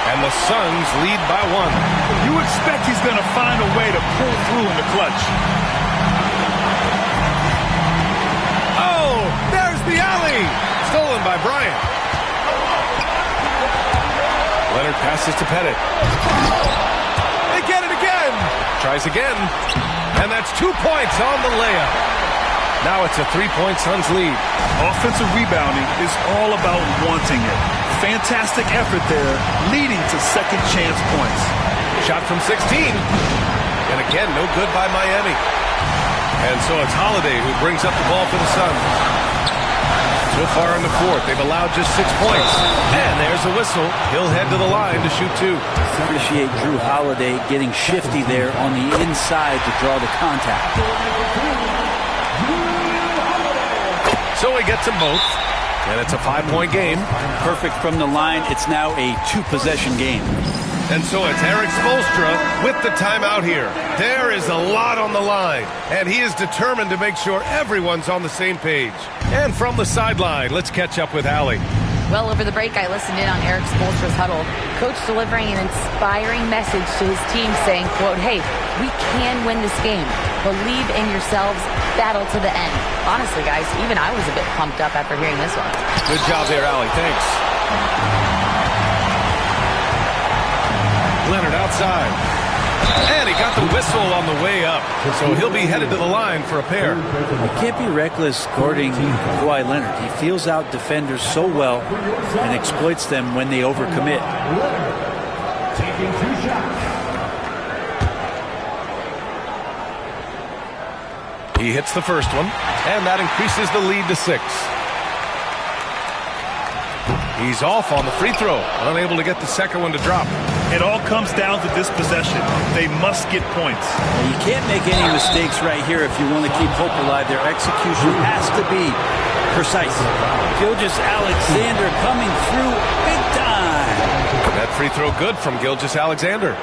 And the Suns lead by 1. You expect he's going to find a way to pull through in the clutch. Oh, there's the alley. Stolen by Bryant. Leonard passes to Pettit. They get it again. Tries again. And that's 2 points on the layup. Now it's a 3-point Suns lead. Offensive rebounding is all about wanting it. Fantastic effort there, leading to second chance points. Shot from 16. And again, no good by Miami. And so it's Holiday who brings up the ball for the Suns. So far in the 4th, they've allowed just 6 points. And there's a whistle. He'll head to the line to shoot 2. Appreciate Drew Holiday getting shifty there on the inside to draw the contact. So he gets them both. And it's a 5-point game. Perfect from the line. It's now a 2-possession game. And so it's Erik Spoelstra with the timeout here. There is a lot on the line, and he is determined to make sure everyone's on the same page. And from the sideline, let's catch up with Allie. Well, over the break, I listened in on Erik Spoelstra's huddle. Coach delivering an inspiring message to his team saying, quote, hey, we can win this game. Believe in yourselves. Battle to the end. Honestly, guys, even I was a bit pumped up after hearing this one. Good job there, Allie. Thanks. Leonard outside. And he got the whistle on the way up. So he'll be headed to the line for a pair. You can't be reckless guarding Kawhi Leonard. He feels out defenders so well and exploits them when they overcommit. Taking 2 shots. He hits the first one, and that increases the lead to 6. He's off on the free throw, unable to get the second one to drop. It all comes down to this possession. They must get points. Well, you can't make any mistakes right here if you want to keep hope alive. Their execution has to be precise. Gilgeous-Alexander coming through big time. That free throw good from Gilgeous-Alexander.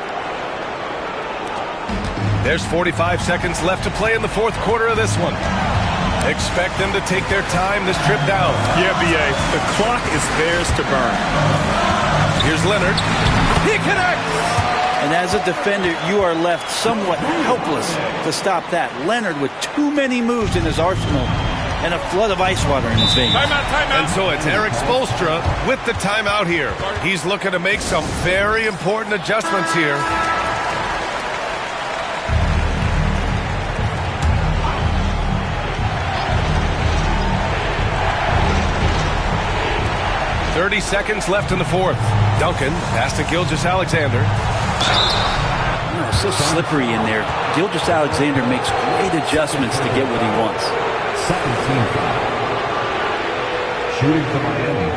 There's 45 seconds left to play in the fourth quarter of this one. Expect them to take their time this trip down. Yeah, B.A. The clock is theirs to burn. Here's Leonard. He connects! And as a defender, you are left somewhat helpless to stop that. Leonard with too many moves in his arsenal and a flood of ice water in his veins. Timeout. And so it's Eric Spoelstra with the timeout here. He's looking to make some very important adjustments here. "30 seconds left in the fourth. Duncan pass to Gilgeous-Alexander. So slippery in there. Gilgeous-Alexander makes great adjustments to get what he wants. Second team foul. Shooting for Miami,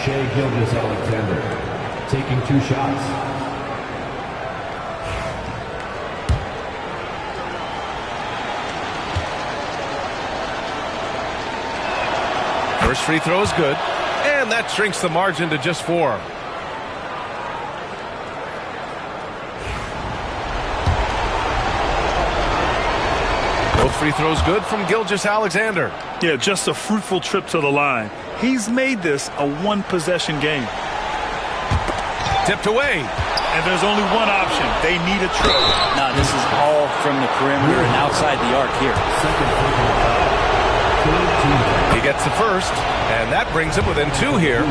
Shai Gilgeous-Alexander. Taking 2 shots. First free throw is good. And that shrinks the margin to just 4. Both free throws good from Gilgeous-Alexander. Yeah, just a fruitful trip to the line. He's made this a one-possession game. Tipped away. And there's only one option. They need a trip. No, this is all from the perimeter and outside the arc here. He gets the first, and that brings him within 2 here.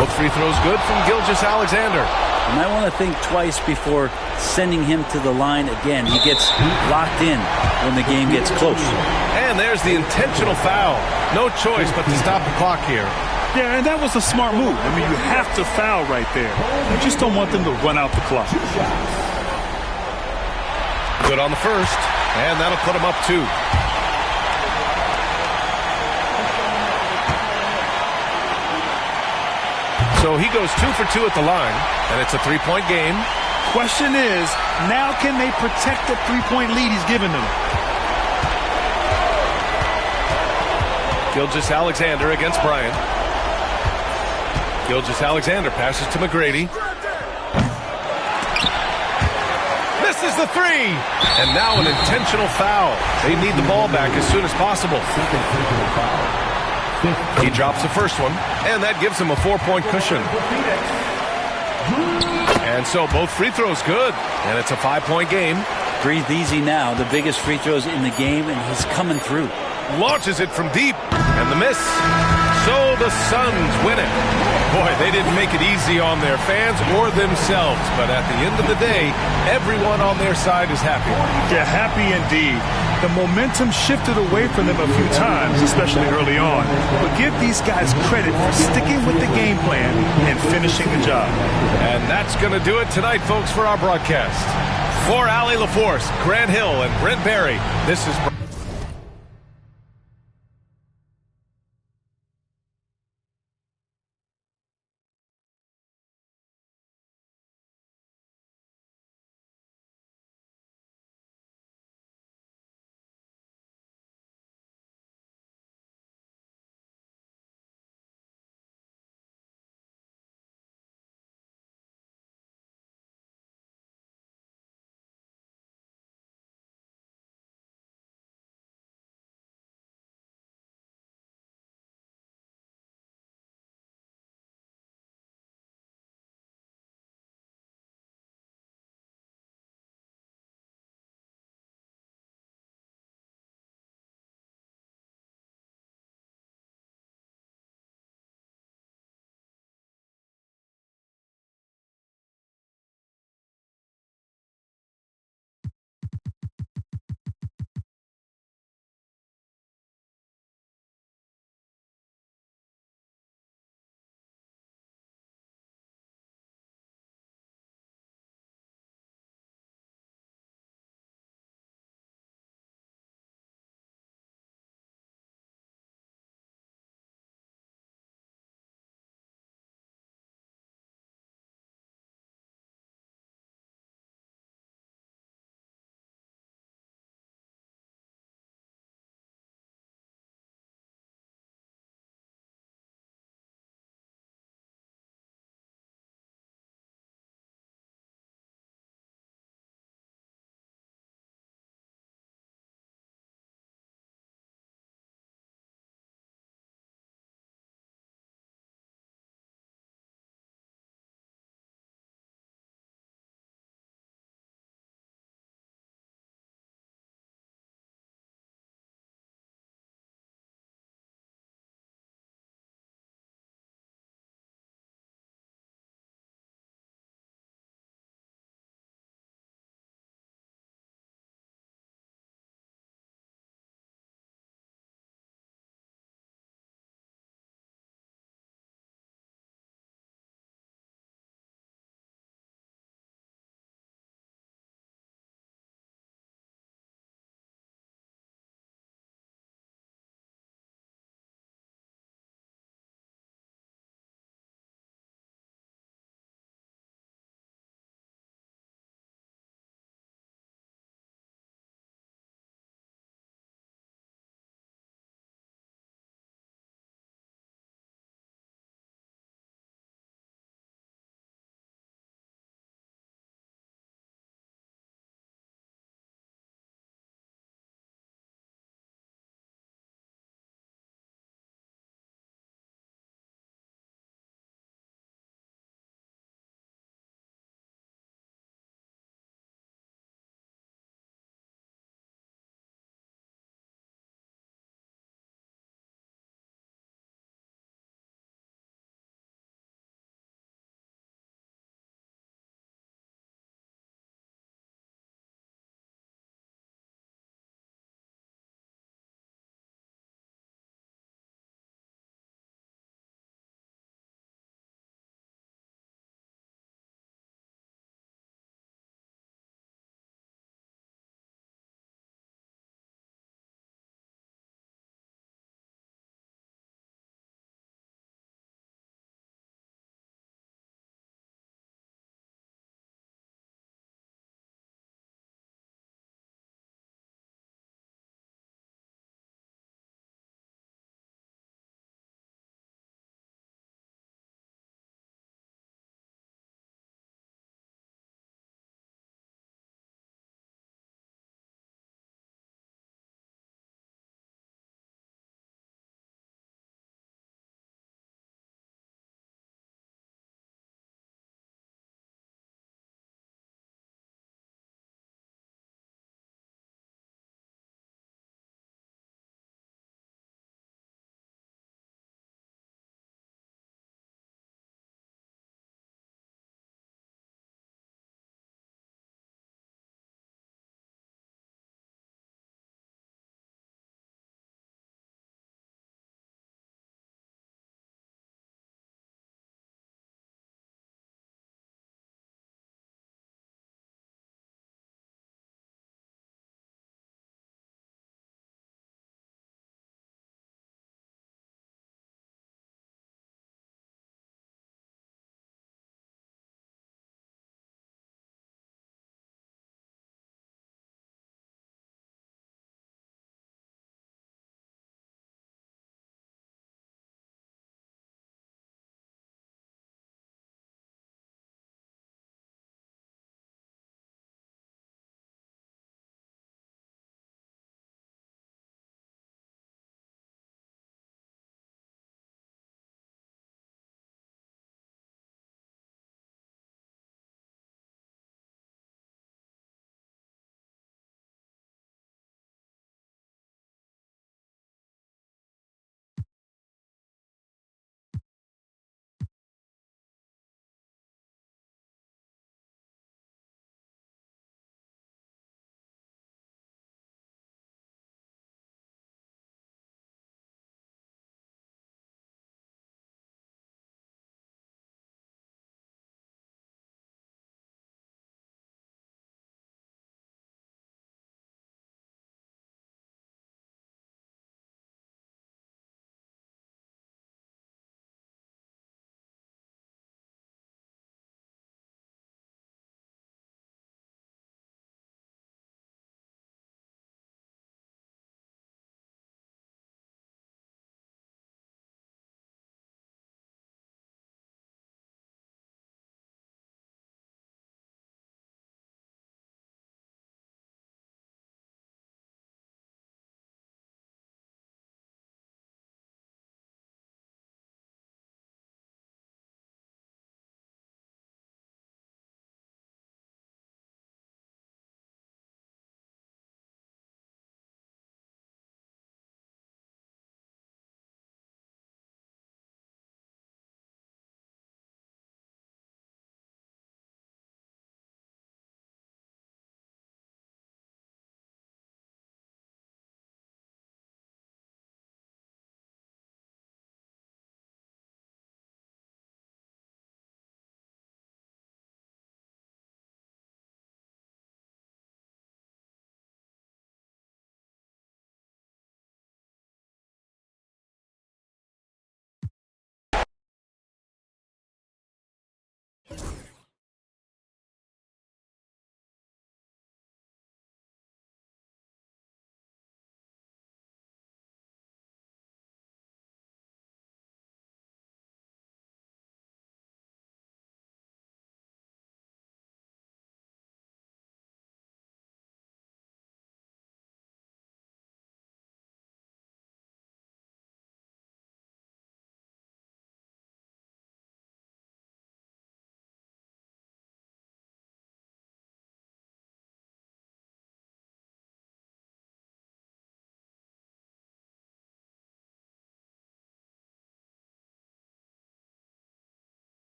Both free throws good from Gilgeous-Alexander. You might want to think twice before sending him to the line again. He gets locked in when the game gets close. And there's the intentional foul. No choice but to stop the clock here. Yeah, and that was a smart move. I mean, you have to foul right there. You just don't want them to run out the clock. Good on the first, and that'll put him up 2. So he goes 2 for 2 at the line, and it's a 3-point game. Question is, now can they protect the 3-point lead he's given them? Gilgeous-Alexander against Bryant. Gilgeous-Alexander passes to McGrady. Misses the 3! And now an intentional foul. They need the ball back as soon as possible. He drops the first one, and that gives him a 4-point cushion. And so both free throws good, and it's a 5-point game. Breathe easy now. The biggest free throws in the game, and he's coming through. Launches it from deep, and the miss. So the Suns win it. Boy, they didn't make it easy on their fans or themselves, but at the end of the day, everyone on their side is happy. Yeah, happy indeed. The momentum shifted away from them a few times, especially early on. But give these guys credit for sticking with the game plan and finishing the job. And that's going to do it tonight, folks, for our broadcast. For Allie LaForce, Grant Hill, and Brent Barry, this is...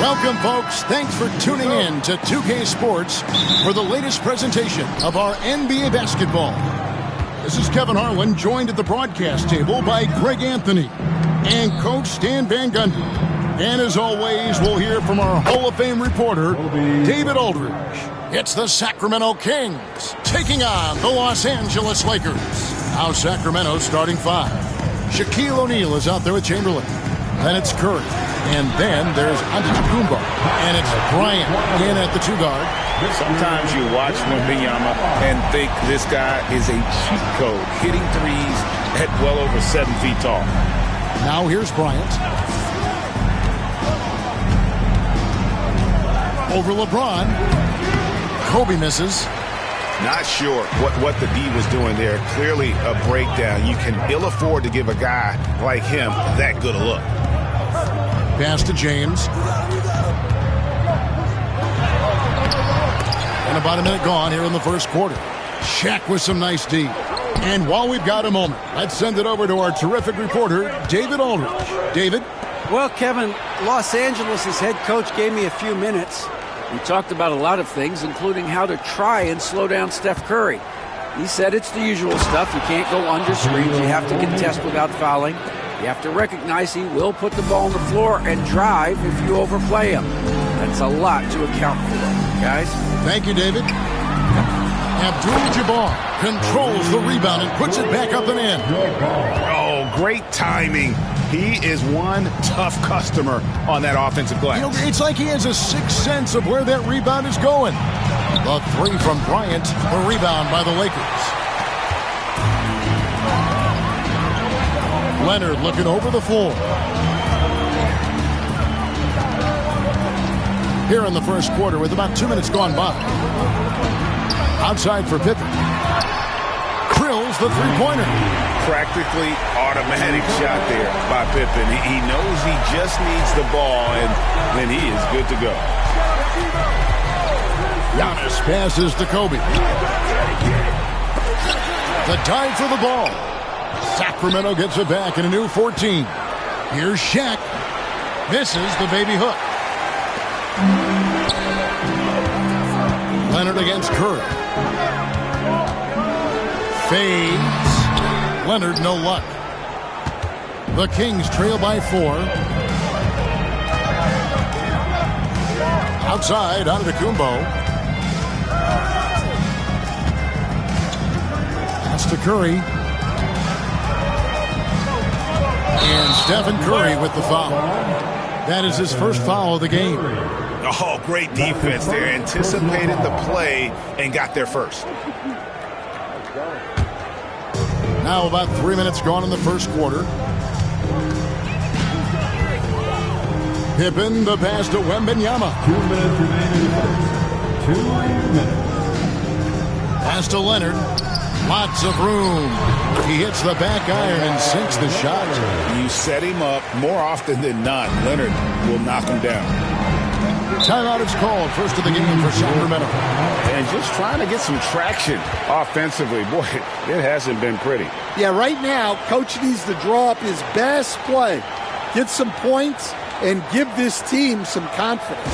Welcome, folks. Thanks for tuning in to 2K Sports for the latest presentation of our NBA basketball. This is Kevin Harlan, joined at the broadcast table by Greg Anthony and Coach Stan Van Gundy. And as always, we'll hear from our Hall of Fame reporter, David Aldridge. It's the Sacramento Kings taking on the Los Angeles Lakers. Now Sacramento starting five. Shaquille O'Neal is out there with Chamberlain. Then it's Curry. And then there's Antetokounmpo. And it's Bryant in at the two guard. Sometimes you watch Wembanyama and think this guy is a cheat code, hitting threes at well over 7 feet tall. Now here's Bryant. Over LeBron. Kobe misses. Not sure what the D was doing there. Clearly a breakdown. You can ill afford to give a guy like him that good a look. Pass to James. And about a minute gone here in the first quarter. Shaq with some nice D. And while we've got a moment, let's send it over to our terrific reporter, David Aldridge. David? Well, Kevin, Los Angeles' head coach gave me a few minutes. We talked about a lot of things, including how to try and slow down Steph Curry. He said it's the usual stuff. You can't go under screens. You have to contest without fouling. You have to recognize he will put the ball on the floor and drive if you overplay him. That's a lot to account for, guys. Thank you, David. Abdul-Jabbar controls the rebound and puts it back up and in. Oh, great timing. He is one tough customer on that offensive glass. You know, it's like he has a sixth sense of where that rebound is going. The three from Bryant, a rebound by the Lakers. Leonard looking over the floor. Here in the first quarter with about 2 minutes gone by. Outside for Pippen. Krills the three-pointer. Practically automatic shot there by Pippen. He knows he just needs the ball, and then he is good to go. Giannis passes to Kobe. The dive for the ball. Sacramento gets it back in a new 14. Here's Shaq. Misses the baby hook. Leonard against Curry. Fades. Leonard, no luck. The Kings trail by 4. Outside, Antetokounmpo. Pass to Curry. And Stephen Curry with the foul. That is his first foul of the game. Oh, great defense there. Anticipated the play and got there first. Now about 3 minutes gone in the first quarter. Pippen, the pass to Wembanyama. 2 minutes remaining in the first. 2 minutes. Pass to Leonard. Lots of room. He hits the back iron and sinks the shot. You set him up more often than not. Leonard will knock him down. Timeout is called. First of the game for Sacramento. And just trying to get some traction offensively. Boy, it hasn't been pretty. Yeah, right now, Coach needs to draw up his best play, get some points, and give this team some confidence.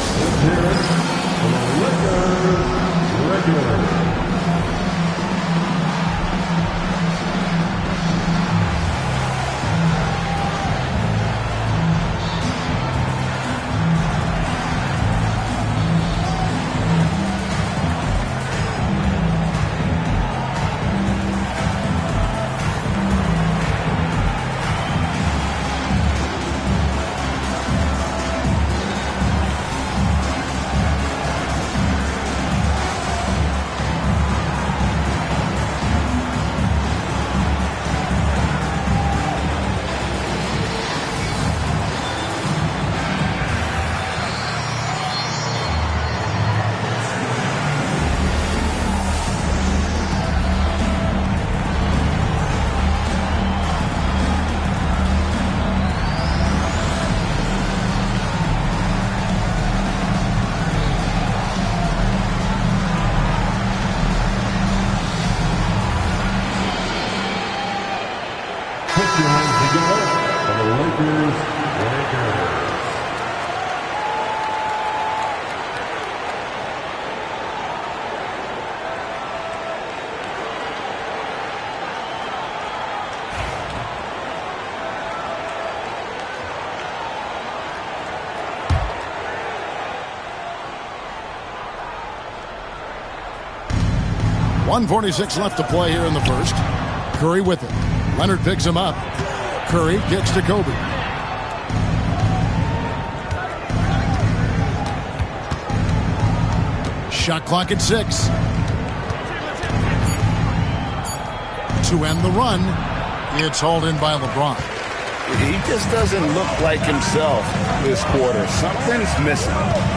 .146 left to play here in the first. Curry with it. Leonard picks him up. Curry kicks to Kobe. Shot clock at 6. To end the run, it's hauled in by LeBron. He just doesn't look like himself this quarter. Something's missing.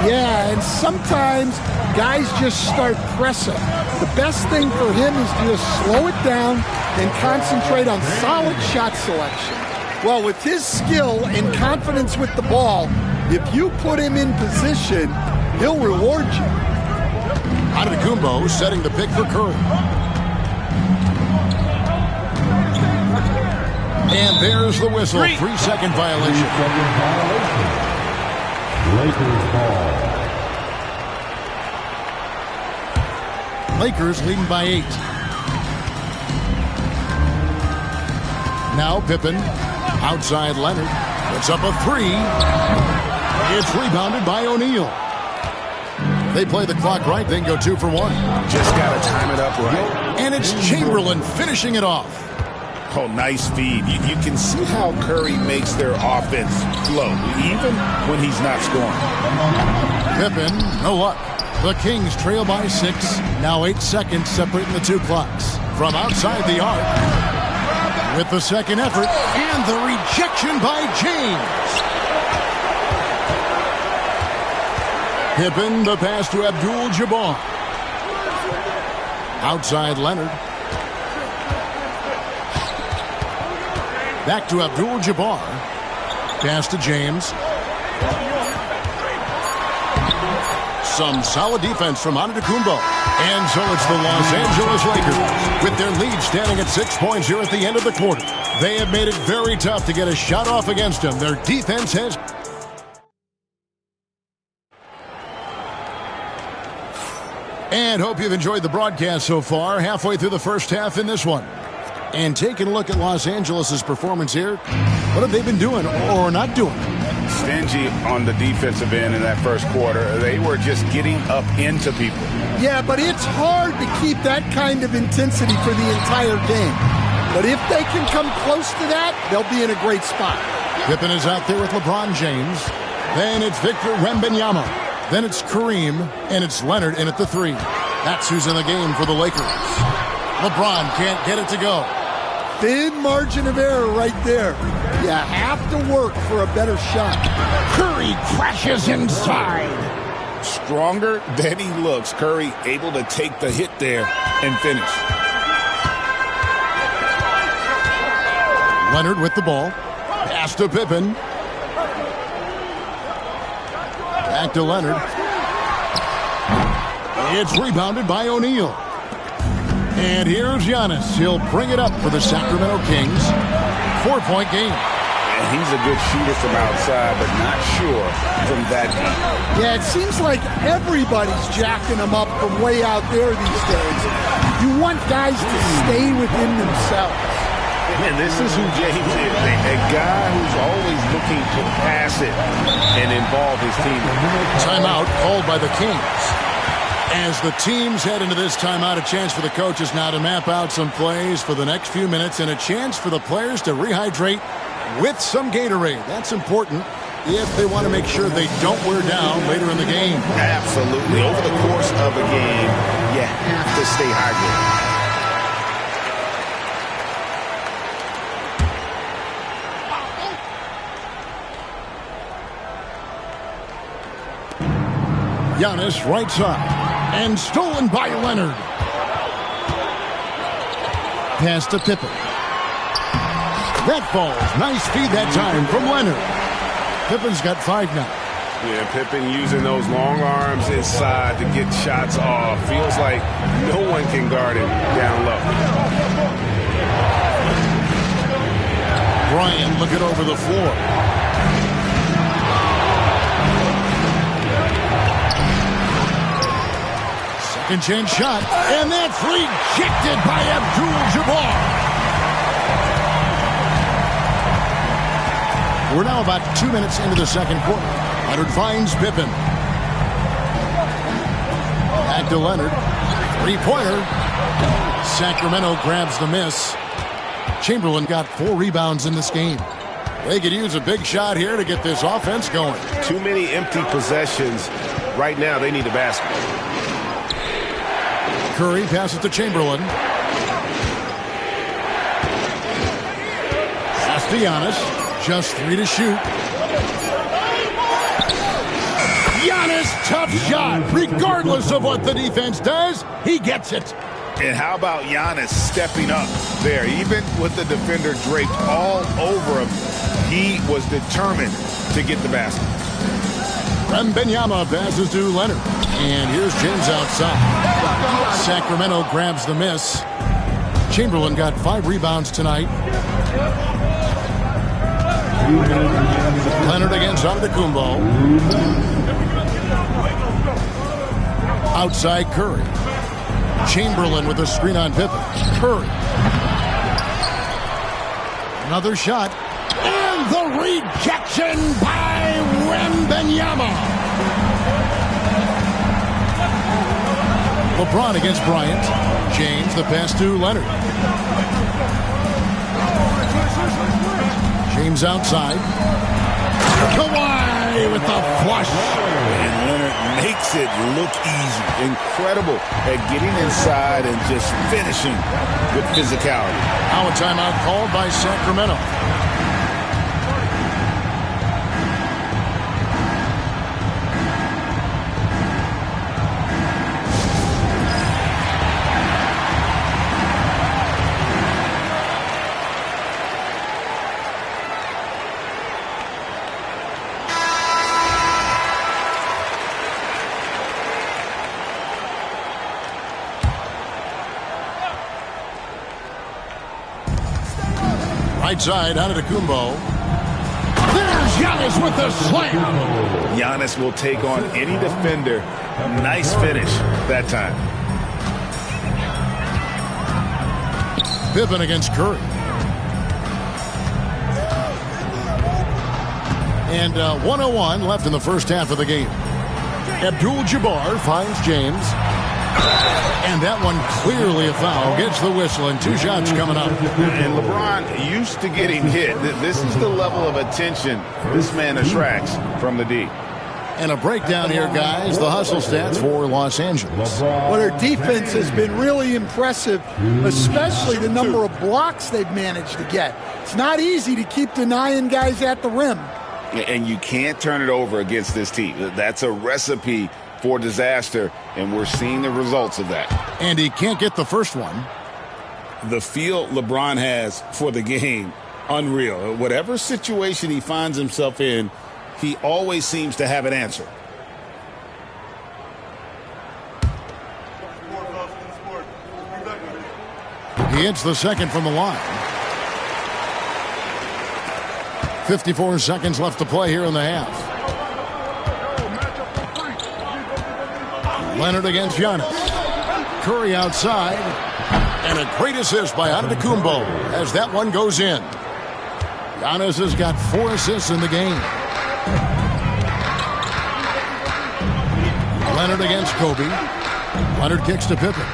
Yeah, and sometimes guys just start pressing. The best thing for him is to just slow it down and concentrate on solid shot selection. Well, with his skill and confidence with the ball, if you put him in position, he'll reward you. Antetokounmpo setting the pick for Curry. And there's the whistle. 3-second violation. Lakers ball. Lakers leading by 8. Now Pippen, outside Leonard, puts up a 3. It's rebounded by O'Neal. They play the clock right, then go 2 for 1. Just got to time it up right. And it's Chamberlain finishing it off. Oh, nice feed. You can see how Curry makes their offense flow, even when he's not scoring. Pippen, no luck. The Kings trail by 6. Now 8 seconds separating the 2 clocks. From outside the arc, with the second effort, and the rejection by James. Pippen, the pass to Abdul-Jabbar. Outside Leonard. Back to Abdul-Jabbar. Pass to James. Some solid defense from Antetokounmpo. And so it's the Los Angeles Lakers with their lead standing at 6 points here at the end of the quarter. They have made it very tough to get a shot off against them. Their defense has... And hope you've enjoyed the broadcast so far. Halfway through the first half in this one. And taking a look at Los Angeles' performance here, what have they been doing or not doing? Stingy on the defensive end in that first quarter. They were just getting up into people. Yeah, but it's hard to keep that kind of intensity for the entire game. But if they can come close to that, they'll be in a great spot. Pippen is out there with LeBron James. Then it's Victor Wembanyama. Then it's Kareem, and it's Leonard in at the 3. That's who's in the game for the Lakers. LeBron can't get it to go. Thin margin of error right there. You have to work for a better shot. Curry crashes inside. Stronger than he looks. Curry able to take the hit there and finish. Leonard with the ball. Pass to Pippen. Back to Leonard. It's rebounded by O'Neal. And here's Giannis. He'll bring it up for the Sacramento Kings. 4-point game. And he's a good shooter from outside, but not sure from that deep. Yeah, it seems like everybody's jacking him up from way out there these days. You want guys to stay within themselves. Man, this is who James is. A guy who's always looking to pass it and involve his team. Timeout called by the Kings. As the teams head into this timeout, a chance for the coaches now to map out some plays for the next few minutes and a chance for the players to rehydrate with some Gatorade. That's important if they want to make sure they don't wear down later in the game. Absolutely. Over the course of a game, you have to stay hydrated. Giannis right side. And stolen by Leonard. Pass to Pippen. That falls. Nice feed that time from Leonard. Pippen's got 5 now. Yeah, Pippen using those long arms inside to get shots off. Feels like no one can guard him down low. Bryant looking over the floor. Second chance shot, and that's rejected by Abdul-Jabbar. We're now about 2 minutes into the second quarter. Leonard finds Pippen. Back to Leonard. 3-pointer. Sacramento grabs the miss. Chamberlain got 4 rebounds in this game. They could use a big shot here to get this offense going. Too many empty possessions. Right now, they need a basket. Curry passes to Chamberlain. Pass to Giannis. Just 3 to shoot. Giannis, tough shot. Regardless of what the defense does, he gets it. And how about Giannis stepping up there? Even with the defender draped all over him, he was determined to get the basket. Wembanyama passes to Leonard. And here's James outside. Sacramento grabs the miss. Chamberlain got 5 rebounds tonight. Leonard against Antetokounmpo. Outside Curry. Chamberlain with a screen on Pippen. Curry. Another shot. And the rejection by Wembanyama. LeBron against Bryant. James, the pass to Leonard. James outside. Kawhi with the flush. And Leonard makes it look easy. Incredible at getting inside and just finishing with physicality. Now a timeout called by Sacramento. Right side, Antetokounmpo. There's Giannis with the slam. Giannis will take on any defender. Nice finish that time. Pippen against Curry. And 1:01 left in the first half of the game. Abdul-Jabbar finds James. And that one clearly a foul. Gets the whistle and 2 shots coming up. And LeBron used to getting hit. This is the level of attention this man attracts from the D. And a breakdown here, guys. The hustle stats for Los Angeles. Well, their defense has been really impressive, especially the number of blocks they've managed to get. It's not easy to keep denying guys at the rim. And you can't turn it over against this team. That's a recipe for disaster, and we're seeing the results of that. And he can't get the first one. The feel LeBron has for the game, unreal. Whatever situation he finds himself in, he always seems to have an answer. He hits the second from the line. 54 seconds left to play here in the half. Leonard against Giannis. Curry outside. And a great assist by Antetokounmpo as that one goes in. Giannis has got 4 assists in the game. Leonard against Kobe. Leonard kicks to Pippen.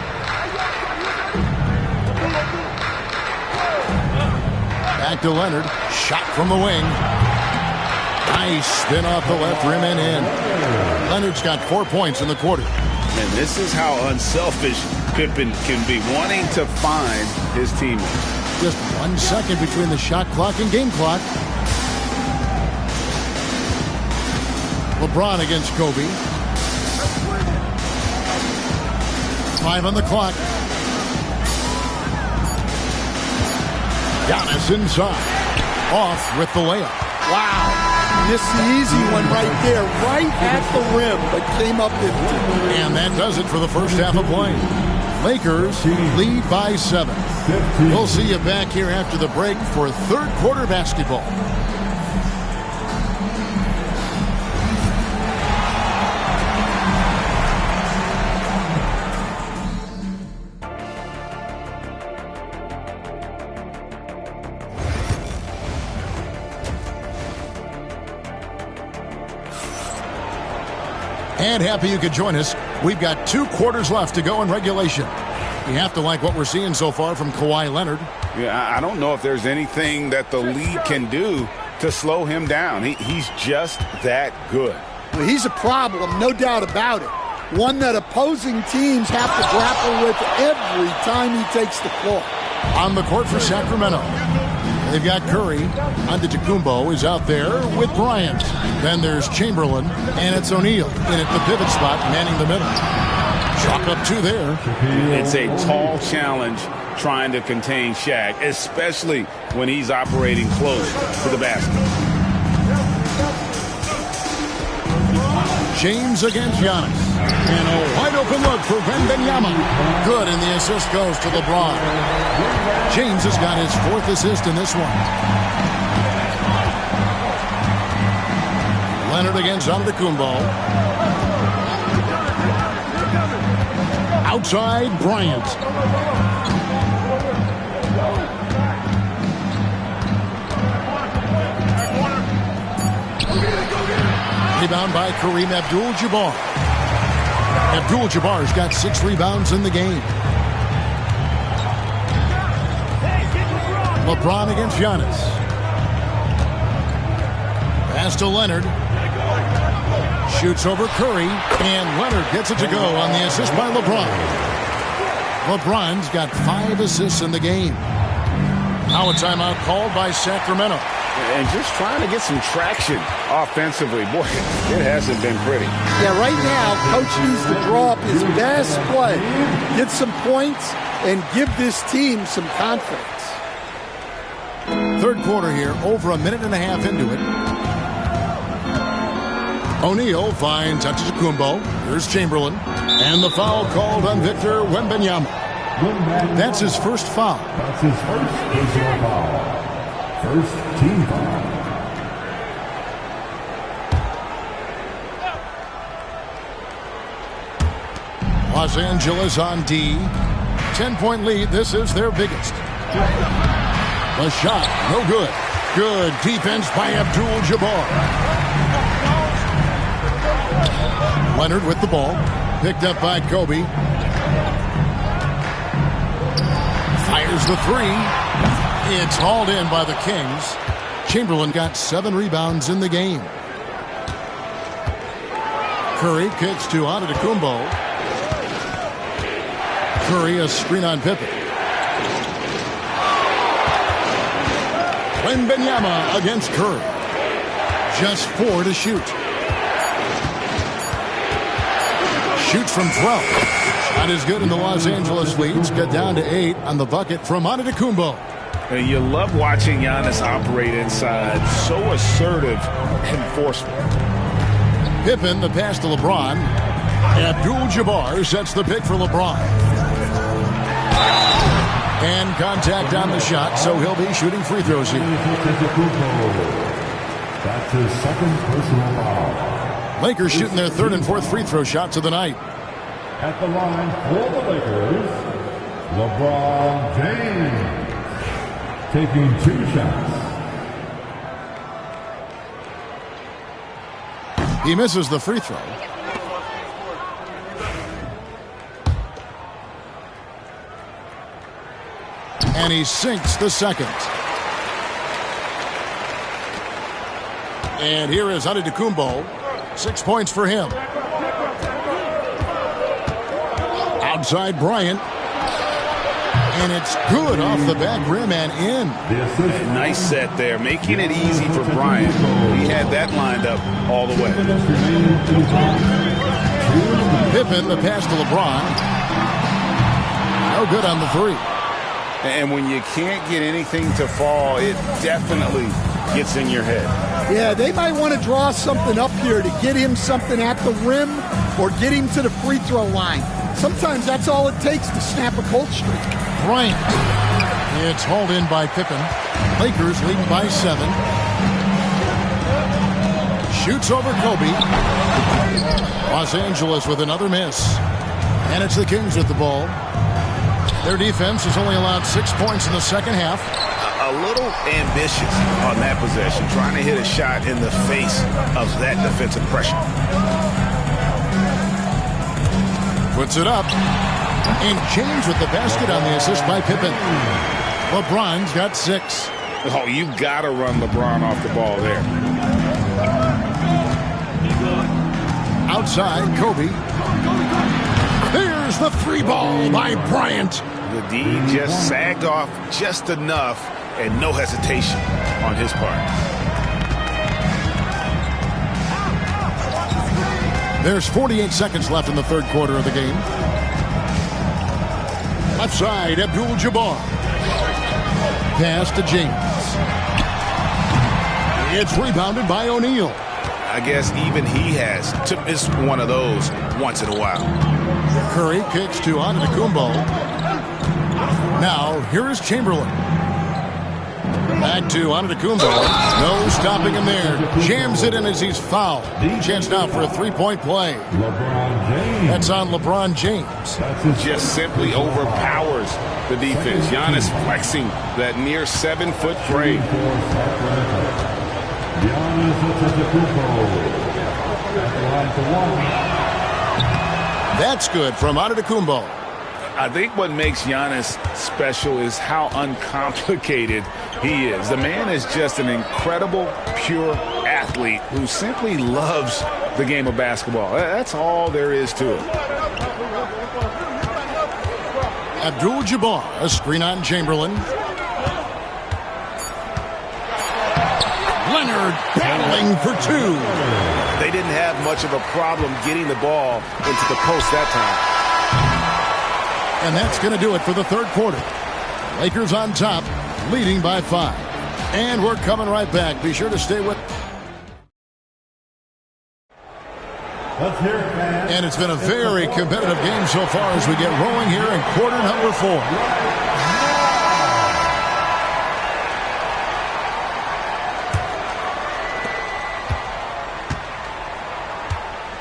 Back to Leonard. Shot from the wing. Nice spin off the left rim and in. Leonard's got 4 points in the quarter. And this is how unselfish Pippen can be, wanting to find his teammates. Just 1 second between the shot clock and game clock. LeBron against Kobe. 5 on the clock. Giannis inside. Off with the layup. Wow. Missed the easy one right there, right at the rim, but came up empty. And that does it for the first half of play. Lakers lead by 7. We'll see you back here after the break for third quarter basketball. And happy you could join us. We've got 2 quarters left to go in regulation. You have to like what we're seeing so far from Kawhi Leonard. Yeah, I don't know if there's anything that the league can do to slow him down. He's just that good. Well, he's a problem, no doubt about it. One that opposing teams have to grapple with every time he takes the floor. On the court for Sacramento, they've got Curry. Antetokounmpo is out there with Bryant. Then there's Chamberlain, and it's O'Neal in at the pivot spot, manning the middle. Chalk up 2 there. It's a tall challenge trying to contain Shaq, especially when he's operating close to the basket. James against Giannis. And a wide open look for Wembanyama. Good, and the assist goes to LeBron. James has got his 4th assist in this one. Leonard against Antetokounmpo. Outside Bryant. Rebound by Kareem Abdul-Jabbar. Abdul-Jabbar's got 6 rebounds in the game. LeBron against Giannis. Pass to Leonard. Shoots over Curry, and Leonard gets it to go on the assist by LeBron. LeBron's got 5 assists in the game. Now a timeout called by Sacramento. And just trying to get some traction offensively. Boy, it hasn't been pretty. Yeah, right now, Coach needs to draw up his best play, get some points, and give this team some confidence. Third quarter here, over a minute and a half into it. O'Neal finds Antetokounmpo. Here's Chamberlain. And the foul called on Victor Wembanyama. That's his first foul. That's his first personal foul. First team foul. Los Angeles on D. 10-point lead. This is their biggest. The shot, no good. Good defense by Abdul-Jabbar. Leonard with the ball. Picked up by Kobe. Fires the 3. It's hauled in by the Kings. Chamberlain got 7 rebounds in the game. Curry kicks to Antetokounmpo. Curry a screen on Pippen. Wembanyama against Curry. Just 4 to shoot. Shoots from 12. Shot is good, and the Los Angeles leads get down to 8 on the bucket from Antetokounmpo. And you love watching Giannis operate inside. So assertive and forceful. Pippen, the pass to LeBron. Abdul-Jabbar sets the pick for LeBron. And contact on the shot, so he'll be shooting free throws here. That's his second personal foul. Lakers shooting their 3rd and 4th free throw shots of the night. At the line for the Lakers, LeBron James. Taking 2 shots. He misses the free throw. And he sinks the second. And here is Antetokounmpo. 6 points for him. Outside Bryant. And it's good off the back rim and in. Nice set there, making it easy for Bryant. He had that lined up all the way. Pippen, the pass to LeBron. No good on the 3. And when you can't get anything to fall, it definitely gets in your head. Yeah, they might want to draw something up here to get him something at the rim or get him to the free throw line. Sometimes that's all it takes to snap a cold streak. Bryant. It's hauled in by Pippen. Lakers leading by 7. Shoots over Kobe. Los Angeles with another miss. And it's the Kings with the ball. Their defense has only allowed 6 points in the second half. A little ambitious on that possession, trying to hit a shot in the face of that defensive pressure. Puts it up. And James with the basket on the assist by Pippen. LeBron's got 6. Oh, you got to run LeBron off the ball there. Outside, Kobe. There's the 3 ball by Bryant. The D just sagged off just enough, and no hesitation on his part. There's 48 seconds left in the third quarter of the game. Left side, Abdul-Jabbar. Pass to James. It's rebounded by O'Neal. I guess even he has to miss one of those once in a while. Curry kicks to Antetokounmpo. Now, here is Chamberlain. Back to Antetokounmpo. No stopping him there. Jams it in as he's fouled. Chance now for a three-point play. That's on LeBron James. Just simply overpowers the defense. Giannis flexing that near 7-foot frame. That's good from Antetokounmpo. I think what makes Giannis special is how uncomplicated he is. The man is just an incredible, pure athlete who simply loves the game of basketball. That's all there is to it. Abdul-Jabbar, a screen on Chamberlain. Leonard battling for two. They didn't have much of a problem getting the ball into the post that time. And that's going to do it for the third quarter. Lakers on top, leading by 5. And we're coming right back. Be sure to stay with. And it's been a very competitive game so far as we get rolling here in quarter number 4.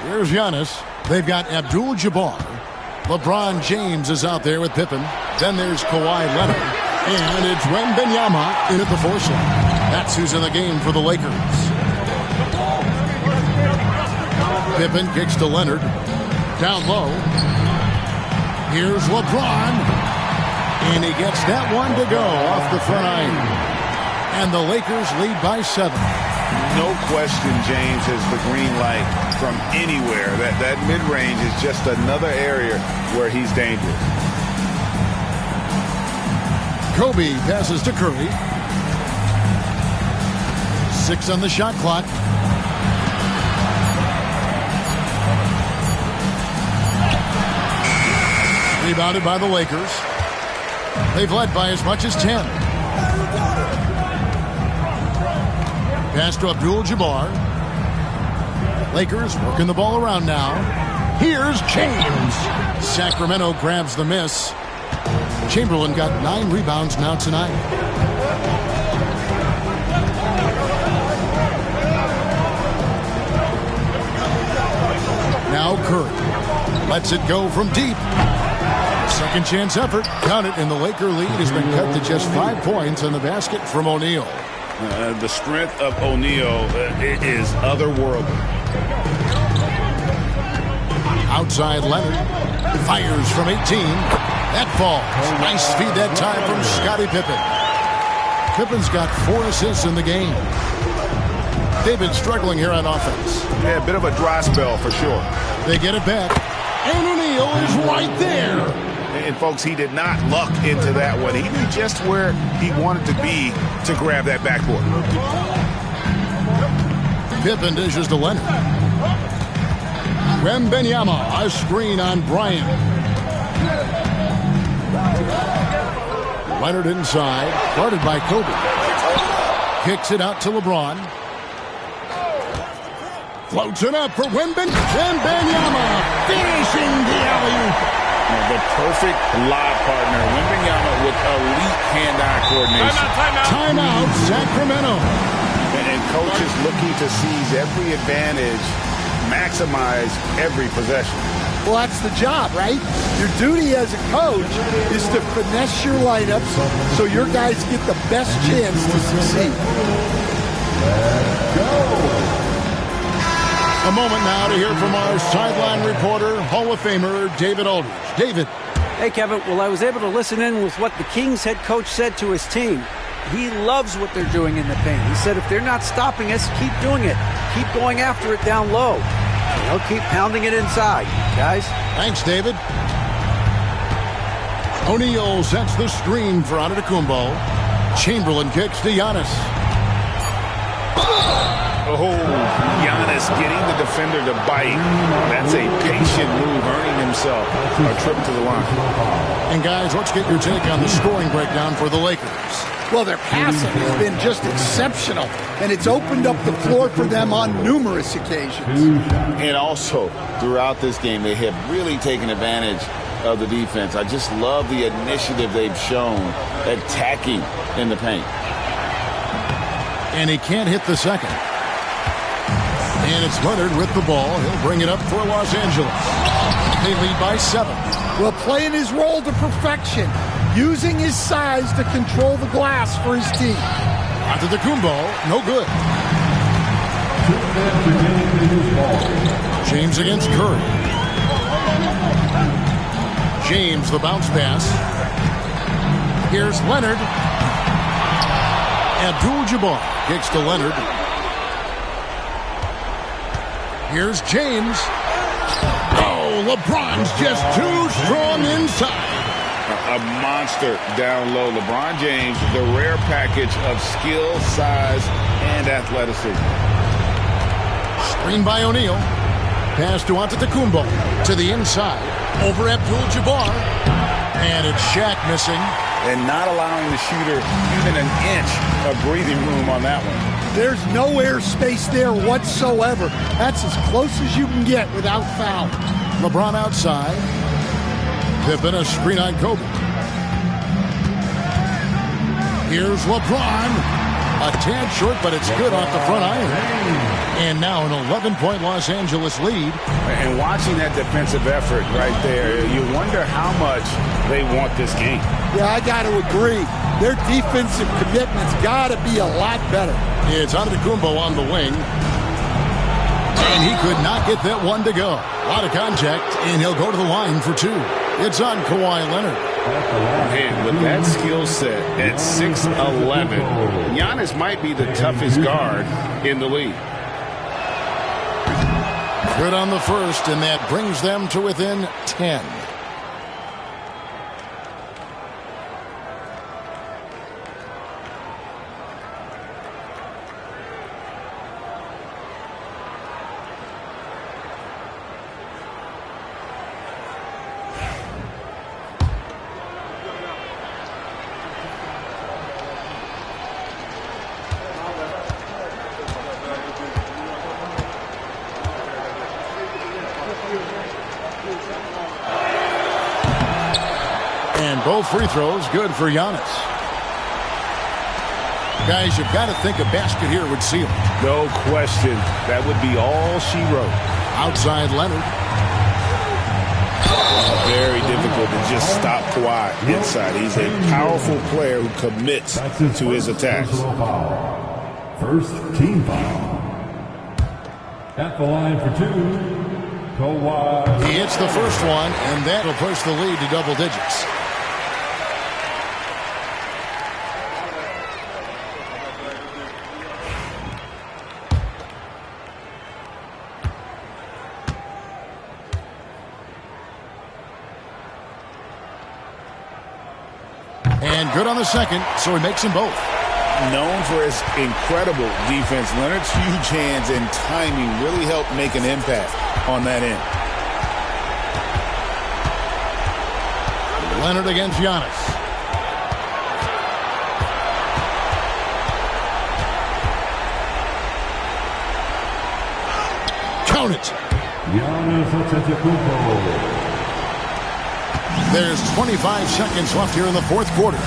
Here's Giannis. They've got Abdul-Jabbar. LeBron James is out there with Pippen. Then there's Kawhi Leonard. And it's Wembanyama in at the 4 slot. That's who's in the game for the Lakers. Pippen kicks to Leonard. Down low. Here's LeBron. And he gets that one to go off the front iron. And the Lakers lead by 7. No question James has the green light from anywhere. That mid-range is just another area where he's dangerous. Kobe passes to Curry. 6 on the shot clock. Rebounded by the Lakers. They've led by as much as 10. Pass to Abdul-Jabbar. Lakers working the ball around now. Here's James. Sacramento grabs the miss. Chamberlain got 9 rebounds now tonight. Now Curry lets it go from deep. Second chance effort. Count it, and the Laker lead has been cut to just 5 points on the basket from O'Neal. The strength of O'Neal is otherworldly. Outside Leonard. Fires from 18. That falls. Nice feed that time from Scottie Pippen. Pippen's got 4 assists in the game. They've been struggling here on offense. Yeah, a bit of a dry spell for sure. They get it back. And O'Neal is right there. And folks, he did not luck into that one. He knew just where he wanted to be to grab that backboard. Pippen dishes to Leonard. Wembanyama, a screen on Bryant. Leonard inside, guarded by Kobe. Kicks it out to LeBron. Floats it up for Wembanyama, finishing the alley-oop. The perfect lob partner. Wembanyama with elite hand-eye coordination. Timeout, Sacramento. And coaches looking to seize every advantage, maximize every possession. Well, that's the job, right? Your duty as a coach is to finesse your lineups so your guys get the best chance to succeed. Let's go. A moment now to hear from our sideline reporter, Hall of Famer David Aldridge. David. Hey, Kevin. Well, I was able to listen in with what the Kings head coach said to his team. He loves what they're doing in the paint. He said, if they're not stopping us, keep doing it. Keep going after it down low. They'll keep pounding it inside, guys. Thanks, David. O'Neal sets the screen for Antetokounmpo. Chamberlain kicks to Giannis. Oh, Giannis getting the defender to bite. That's a patient move, earning himself a trip to the line. And guys, let's get your take on the scoring breakdown for the Lakers. Well, their passing has been just exceptional, and it's opened up the floor for them on numerous occasions. And also, throughout this game, they have really taken advantage of the defense. I just love the initiative they've shown attacking in the paint. And he can't hit the second. And it's Leonard with the ball. He'll bring it up for Los Angeles. They lead by 7. Well, playing his role to perfection, using his size to control the glass for his team. Antetokounmpo, no good. James against Curry. James, the bounce pass. Here's Leonard. Abdul-Jabbar kicks to Leonard. Here's James. Oh, LeBron's just too strong inside. A monster down low. LeBron James, the rare package of skill, size, and athleticism. Screen by O'Neal. Pass to Antetokounmpo. To the inside. Over Abdul-Jabbar. And it's Shaq missing. And not allowing the shooter even an inch of breathing room on that one. There's no air space there whatsoever. That's as close as you can get without foul. LeBron outside. Pippen a screen on Kobe. Here's LeBron. A tad short, but it's good off the front iron. And now an 11-point Los Angeles lead. And watching that defensive effort right there, you wonder how much they want this game. Yeah, I got to agree. Their defensive commitment's got to be a lot better. It's Antetokounmpo on the wing. And he could not get that one to go. A lot of contact, and he'll go to the line for 2. It's on Kawhi Leonard. Man, with that skill set at 6'11", Giannis might be the toughest guard in the league. Good on the first, and that brings them to within 10. And both free throws good for Giannis. Guys, you've got to think a basket here would seal it. No question. That would be all she wrote. Outside Leonard. Very difficult to just stop Kawhi inside. He's a powerful player who commits to his attacks. First team foul. At the line for 2, Kawhi. He hits the first one, and that'll push the lead to double digits. And good on the second, so he makes them both. Known for his incredible defense, Leonard's huge hands and timing really helped make an impact on that end. Leonard against Giannis. Count it. Giannis Antetokounmpo. There's 25 seconds left here in the fourth quarter.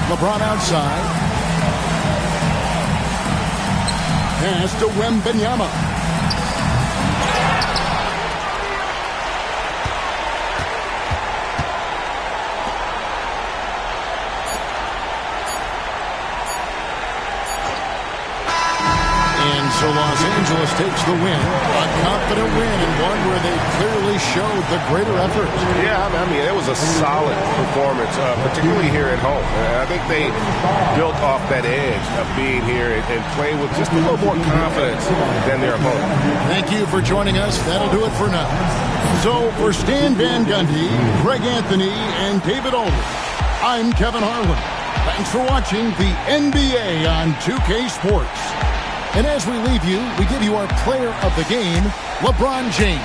LeBron outside. Pass to Wembanyama. And so Los Angeles takes the win. A confident win and one where they clearly showed the greater effort. Yeah, I mean, it was a solid performance, particularly here at home. I think they built off that edge of being here and playing with just a little more confidence than their opponent. Thank you for joining us. That'll do it for now. So for Stan Van Gundy, Greg Anthony, and David Aldridge, I'm Kevin Harlan. Thanks for watching the NBA on 2K Sports. And as we leave you, we give you our player of the game, LeBron James.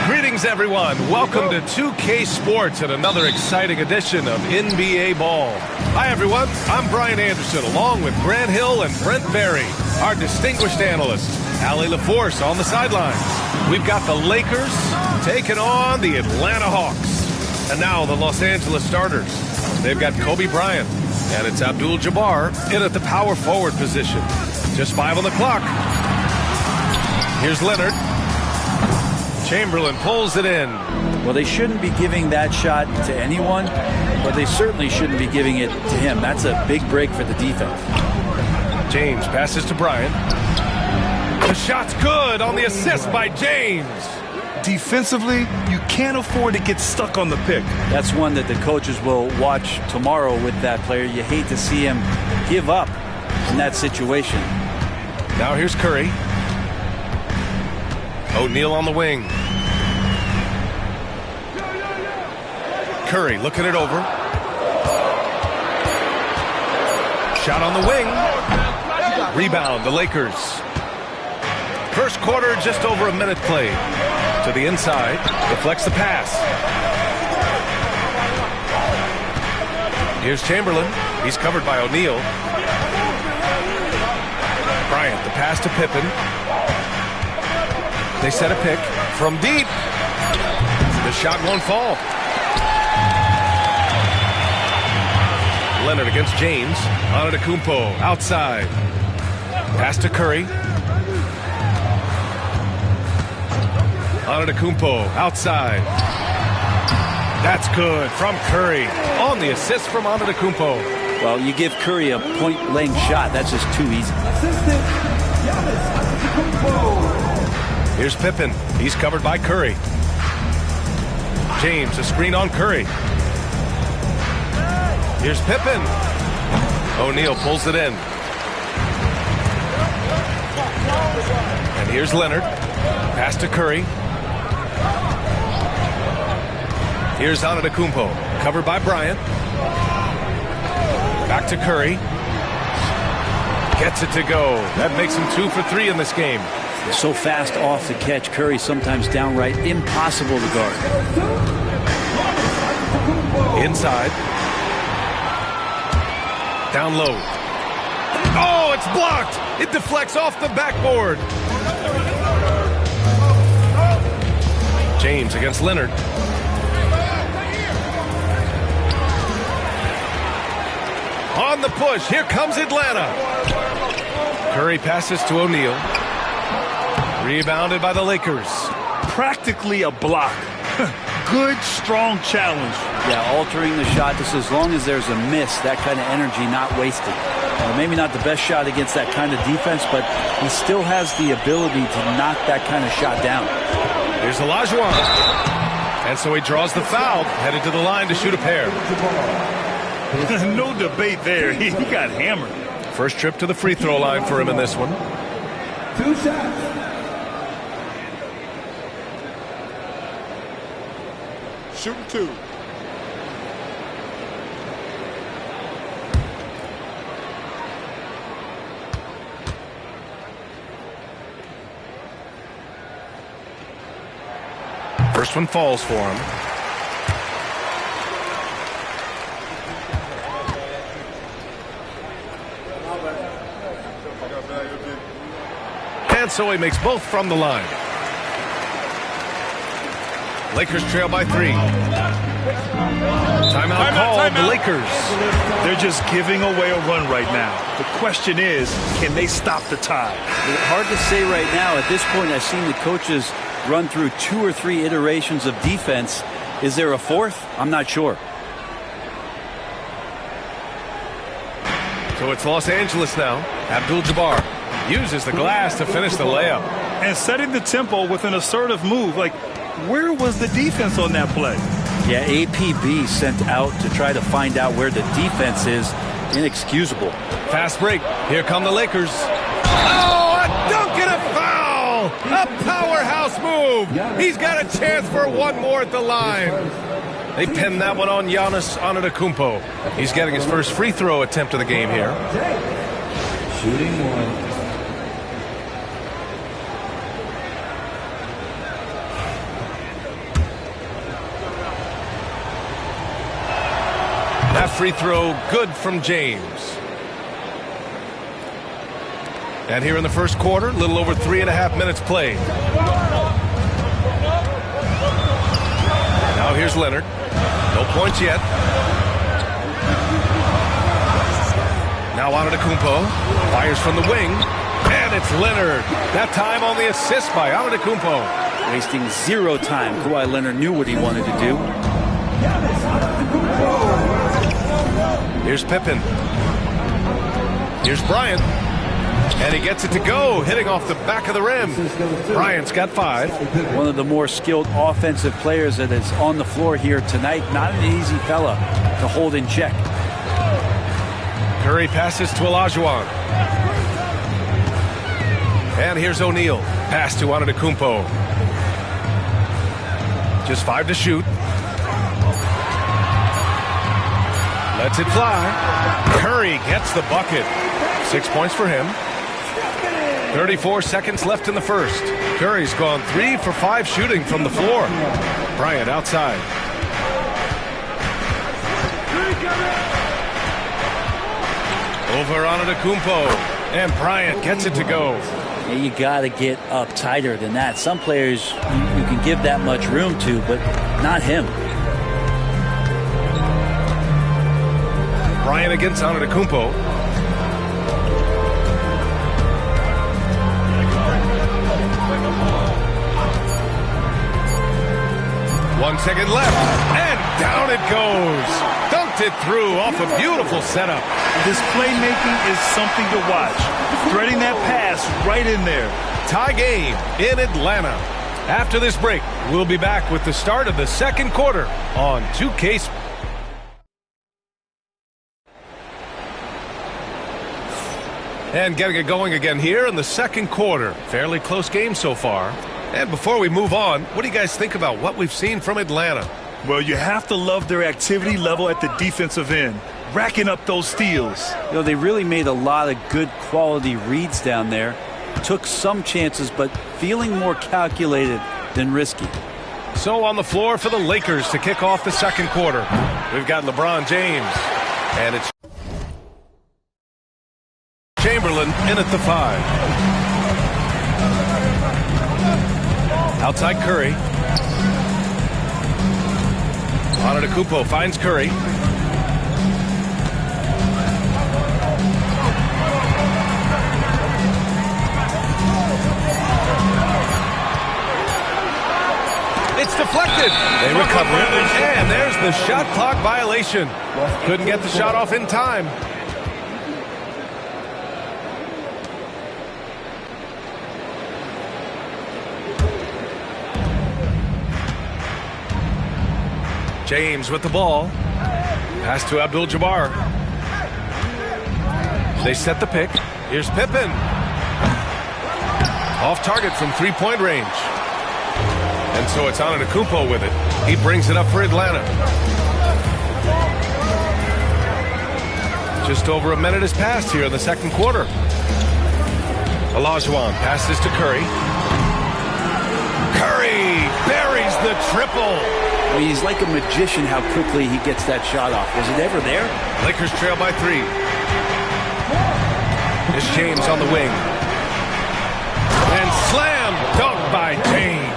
Greetings, everyone. Welcome to 2K Sports and another exciting edition of NBA Ball. Hi, everyone. I'm Brian Anderson, along with Grant Hill and Brent Barry, our distinguished analysts. Allie LaForce on the sidelines. We've got the Lakers taking on the Atlanta Hawks. And now the Los Angeles starters. They've got Kobe Bryant, and it's Abdul-Jabbar in at the power forward position. Just 5 on the clock. Here's Leonard. Chamberlain pulls it in. Well, they shouldn't be giving that shot to anyone, but they certainly shouldn't be giving it to him. That's a big break for the defense. James passes to Bryant. The shot's good on the assist by James. Defensively, you can't afford to get stuck on the pick. That's one that the coaches will watch tomorrow with that player. You hate to see him give up in that situation. Now here's Curry. O'Neal on the wing. Curry looking it over. Shot on the wing. Rebound, the Lakers. First quarter, just over a minute played. To the inside, deflects the pass. Here's Chamberlain. He's covered by O'Neal. Bryant, the pass to Pippen. They set a pick from deep. The shot won't fall. Leonard against James. Antetokounmpo outside. Pass to Curry. Antetokounmpo outside. That's good from Curry on the assist from Antetokounmpo. Well, you give Curry a point-blank shot. That's just too easy. Here's Pippen. He's covered by Curry. James, a screen on Curry. Here's Pippen. O'Neal pulls it in. And Here's Leonard. Pass to Curry. Here's Antetokounmpo. Covered by Bryant. Back to Curry. Gets it to go. That makes him 2 for 3 in this game. So fast off the catch. Curry sometimes downright impossible to guard. Inside. Down low. Oh, it's blocked. It deflects off the backboard. James against Leonard. On the push. Here comes Atlanta. Curry passes to O'Neal. Rebounded by the Lakers. Practically a block. Good, strong challenge. Yeah, altering the shot just as long as there's a miss, that kind of energy not wasted. Maybe not the best shot against that kind of defense, but he still has the ability to knock that kind of shot down. Here's Olajuwon. And so he draws the foul, headed to the line to shoot a pair. No debate there. He got hammered. First trip to the free throw line for him in this one. 2 shots. Shooting 2. First one falls for him. And so he makes both from the line. Lakers trail by 3. Timeout called. The Lakers. They're just giving away a run right now. The question is, can they stop the tide? Hard to say right now. At this point, I've seen the coaches run through 2 or 3 iterations of defense. Is there a fourth? I'm not sure. So it's Los Angeles now. Abdul-Jabbar uses the glass to finish the layup. And setting the tempo with an assertive move. Like, where was the defense on that play? Yeah, APB sent out to try to find out where the defense is. Inexcusable. Fast break. Here come the Lakers. Oh, a dunk and a foul! A powerhouse move. He's got a chance for one more at the line. They pinned that one on Giannis Antetokounmpo. He's getting his first free throw attempt of the game here. Shooting 1. That free throw good from James. And here in the first quarter, a little over 3.5 minutes played. Now here's Leonard. No points yet. Now Antetokounmpo fires from the wing. And it's Leonard. That time on the assist by Antetokounmpo. Wasting 0 time. Kawhi Leonard knew what he wanted to do. Here's Pippen. Here's Bryant. And he gets it to go, hitting off the back of the rim. Bryant's got 5. One of the more skilled offensive players that is on the floor here tonight. Not an easy fella to hold in check. Curry passes to Olajuwon. And here's O'Neal. Pass to Antetokounmpo. Just 5 to shoot. Lets it fly. Curry gets the bucket. 6 points for him. 34 seconds left in the first. Curry's gone 3 for 5 shooting from the floor. Bryant outside. Over Antetokounmpo. And Bryant gets it to go. Yeah, you got to get up tighter than that. Some players you can give that much room to, but not him. Bryant against Antetokounmpo. One second left, and down it goes. Dunked it through off a beautiful setup. This playmaking is something to watch. Threading that pass right in there. Tie game in Atlanta. After this break, we'll be back with the start of the second quarter on 2K Sports. And getting it going again here in the second quarter. Fairly close game so far. And before we move on, what do you guys think about what we've seen from Atlanta? Well, you have to love their activity level at the defensive end, racking up those steals. You know, they really made a lot of good quality reads down there. Took some chances, but feeling more calculated than risky. So on the floor for the Lakers to kick off the second quarter. We've got LeBron James. And it's Chamberlain in at the 5. Outside Curry. Antetokounmpo finds Curry. It's deflected. They recover it. And there's the shot clock violation. Couldn't get the shot off in time. James with the ball. Pass to Abdul-Jabbar. They set the pick. Here's Pippen. Off target from three-point range. And so it's Antetokounmpo with it. He brings it up for Atlanta. Just over a minute has passed here in the second quarter. Olajuwon passes to Curry. Curry buries the triple. I mean, he's like a magician how quickly he gets that shot off. Was it ever there? Lakers trail by 3. Here's James on the wing. And slam dunk by James.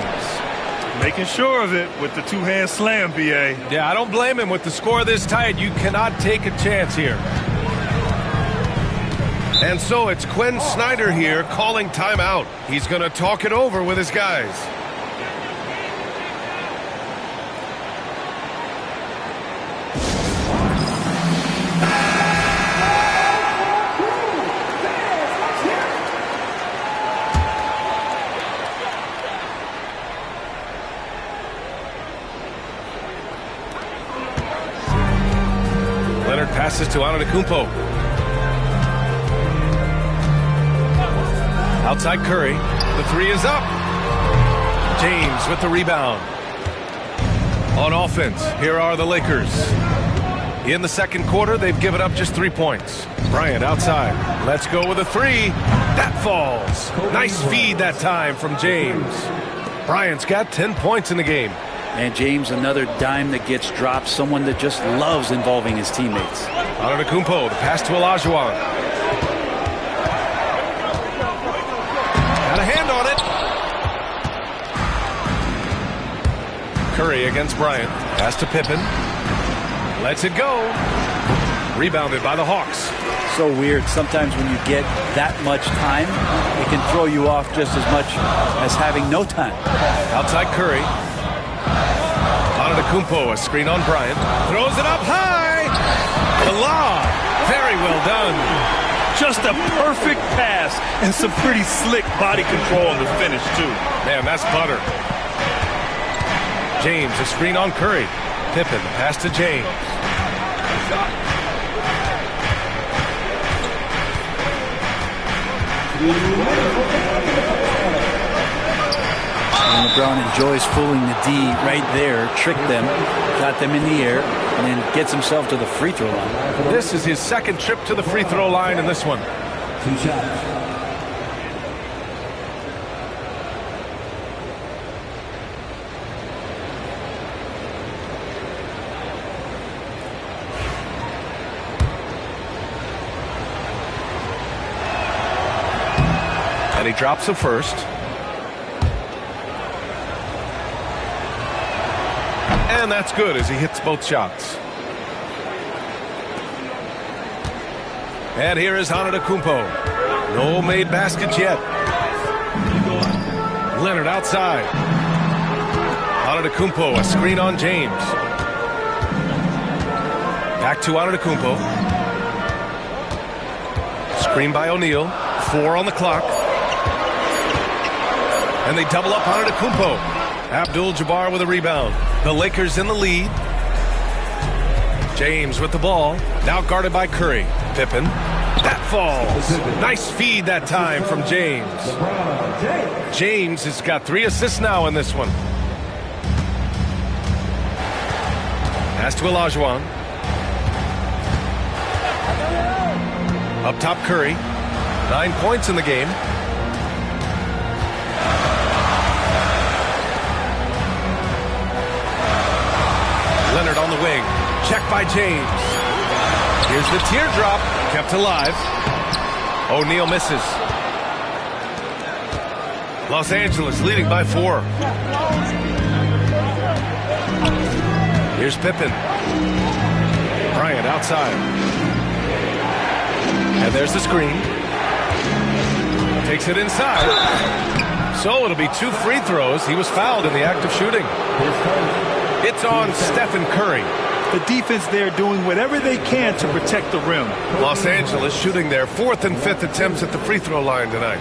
Making sure of it with the two-hand slam, B.A. Yeah, I don't blame him. With the score this tight, you cannot take a chance here. And so it's Quinn Snyder here calling timeout. He's going to talk it over with his guys. Passes to Antetokounmpo. Outside Curry. The 3 is up. James with the rebound. On offense, here are the Lakers. In the second quarter, they've given up just 3 points. Bryant outside. Let's go with a 3. That falls. Nice feed that time from James. Bryant's got 10 points in the game. And James, another dime that gets dropped, someone that just loves involving his teammates. Antetokounmpo, the pass to Olajuwon. Got a hand on it. Curry against Bryant. Pass to Pippen. Lets it go. Rebounded by the Hawks. So weird. Sometimes when you get that much time, it can throw you off just as much as having no time. Outside Curry. Antetokounmpo, a screen on Bryant. Throws it up high. The lob. Very well done. Just a perfect pass and some pretty slick body control on the finish, too. Man, that's butter. James, a screen on Curry. Pippen, the pass to James. And LeBron enjoys fooling the D right there, tricked them, got them in the air, and then gets himself to the free throw line. This is his second trip to the free throw line in this one. 2 shots. And he drops the first. And that's good as he hits both shots. And here is Antetokounmpo. No made baskets yet. Leonard outside. Antetokounmpo, a screen on James. Back to Antetokounmpo. Screen by O'Neal. 4 on the clock. And they double up Antetokounmpo. Abdul-Jabbar with a rebound. The Lakers in the lead. James with the ball. Now guarded by Curry. Pippen. That falls. Nice feed that time from James. James has got 3 assists now in this one. Pass to Olajuwon. Up top, Curry. 9 points in the game. Leonard on the wing. Check by James. Here's the teardrop. Kept alive. O'Neal misses. Los Angeles leading by 4. Here's Pippen. Bryant outside. And there's the screen. Takes it inside. So it'll be 2 free throws. He was fouled in the act of shooting. It's on Stephen Curry. The defense there doing whatever they can to protect the rim. Los Angeles shooting their 4th and 5th attempts at the free throw line tonight.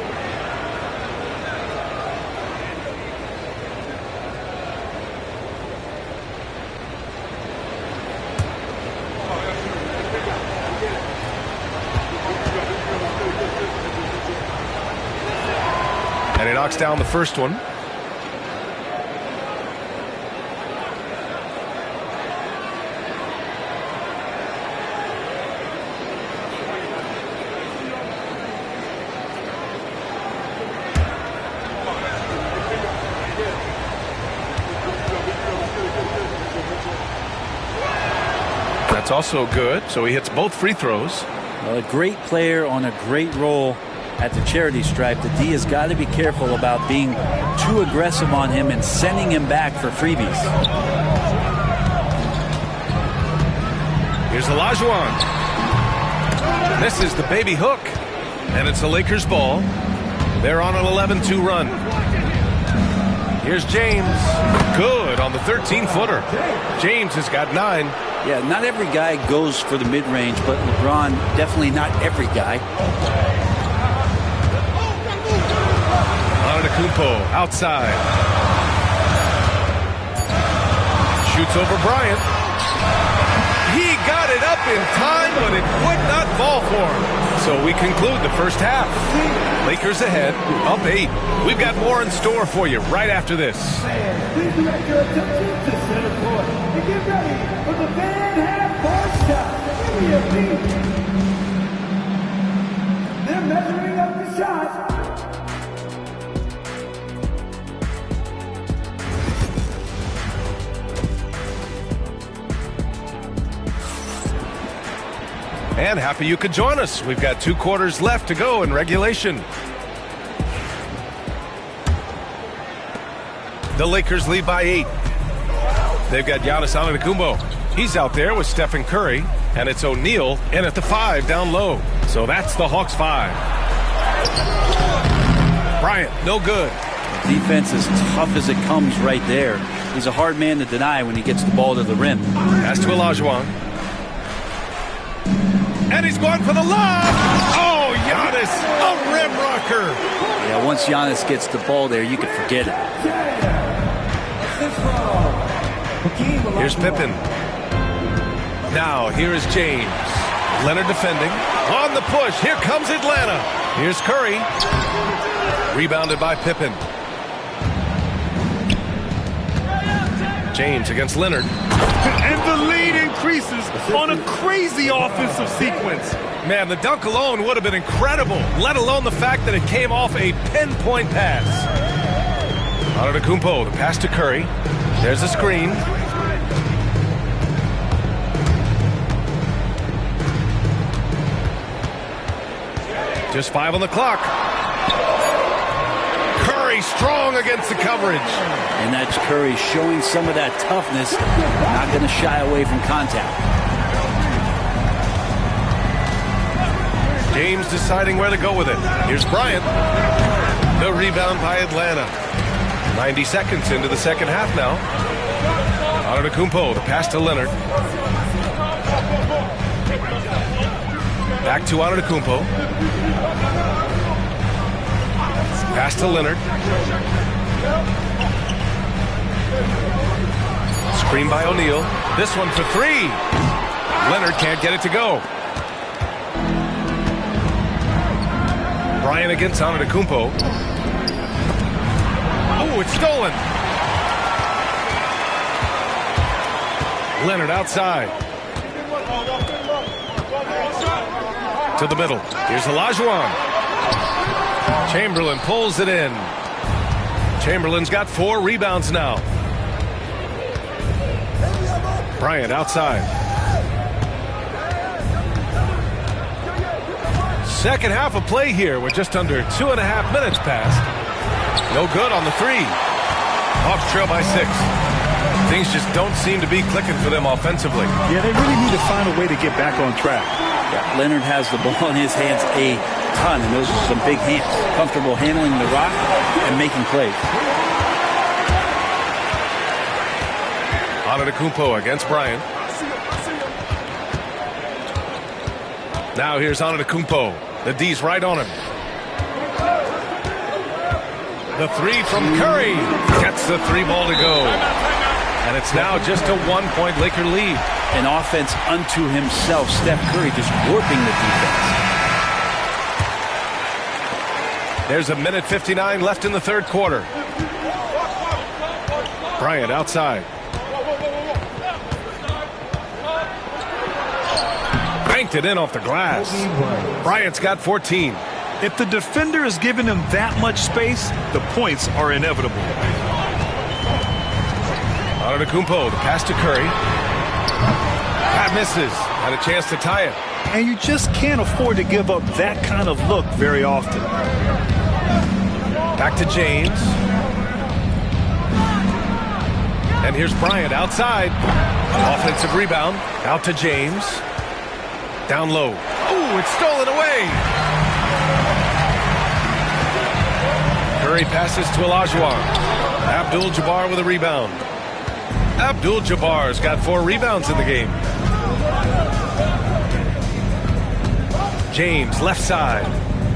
And he knocks down the first one. That's also good, so he hits both free throws. Well, a great player on a great roll at the charity stripe. The D has got to be careful about being too aggressive on him and sending him back for freebies. Here's Olajuwon. This is the baby hook, and it's the Lakers ball. They're on an 11-2 run. Here's James. Good on the 13-footer. James has got 9. Yeah, not every guy goes for the mid-range, but LeBron, definitely not every guy. Antetokounmpo outside. Shoots over Bryant. He got it up in time, but it would not fall for him. So we conclude the first half. Lakers ahead, up 8. We've got more in store for you right after this. Please direct your attention to center court and get ready for the Van half-court shot. Give me a beat. They're measuring up the shot. And happy you could join us. We've got 2 quarters left to go in regulation. The Lakers lead by 8. They've got Giannis Antetokounmpo. He's out there with Stephen Curry, and it's O'Neal in at the 5 down low. So that's the Hawks 5. Bryant, no good. Defense as tough as it comes right there. He's a hard man to deny when he gets the ball to the rim. Pass to Olajuwon. And he's going for the lob. Oh, Giannis, a rim rocker. Yeah, once Giannis gets the ball there, you can forget it. Here's Pippen. Now, here is James. Leonard defending. On the push. Here comes Atlanta. Here's Curry. Rebounded by Pippen. James against Leonard. And the lead increases on a crazy offensive sequence. Man, the dunk alone would have been incredible, let alone the fact that it came off a pinpoint pass. Antetokounmpo, the pass to Curry. There's the screen. Just 5 on the clock. Curry strong against the coverage. And that's Curry showing some of that toughness, not going to shy away from contact. James deciding where to go with it. Here's Bryant. The rebound by Atlanta. 90 seconds into the second half now. Antetokounmpo, the pass to Leonard. Back to Antetokounmpo. Pass to Leonard. Screen by O'Neal. This one for 3. Leonard can't get it to go. Bryant against Antetokounmpo. Oh, it's stolen. Leonard outside. To the middle. Here's Olajuwon. Chamberlain pulls it in. Chamberlain's got 4 rebounds now. Bryant outside. Second half of play here with just under 2.5 minutes passed. No good on the 3. Hawks trail by 6. Things just don't seem to be clicking for them offensively. Yeah, they really need to find a way to get back on track. Yeah, Leonard has the ball in his hands a ton, and those are some big hands. Comfortable handling the rock and making plays. Antetokounmpo against Bryant. Now here's Antetokounmpo. The D's right on him. The 3 from Curry. Gets the 3 ball to go. And it's now just a 1-point Laker lead. An offense unto himself. Steph Curry just warping the defense. There's 1:59 left in the third quarter. Bryant outside. Banked it in off the glass. Bryant's got 14. If the defender is giving him that much space, the points are inevitable. Antetokounmpo, the pass to Curry. That misses. Had a chance to tie it. And you just can't afford to give up that kind of look very often. Back to James. And here's Bryant outside. Offensive rebound. Out to James. Down low. Oh, it's stolen away. Curry passes to Olajuwon. Abdul-Jabbar with a rebound. Abdul-Jabbar's got 4 rebounds in the game. James left side.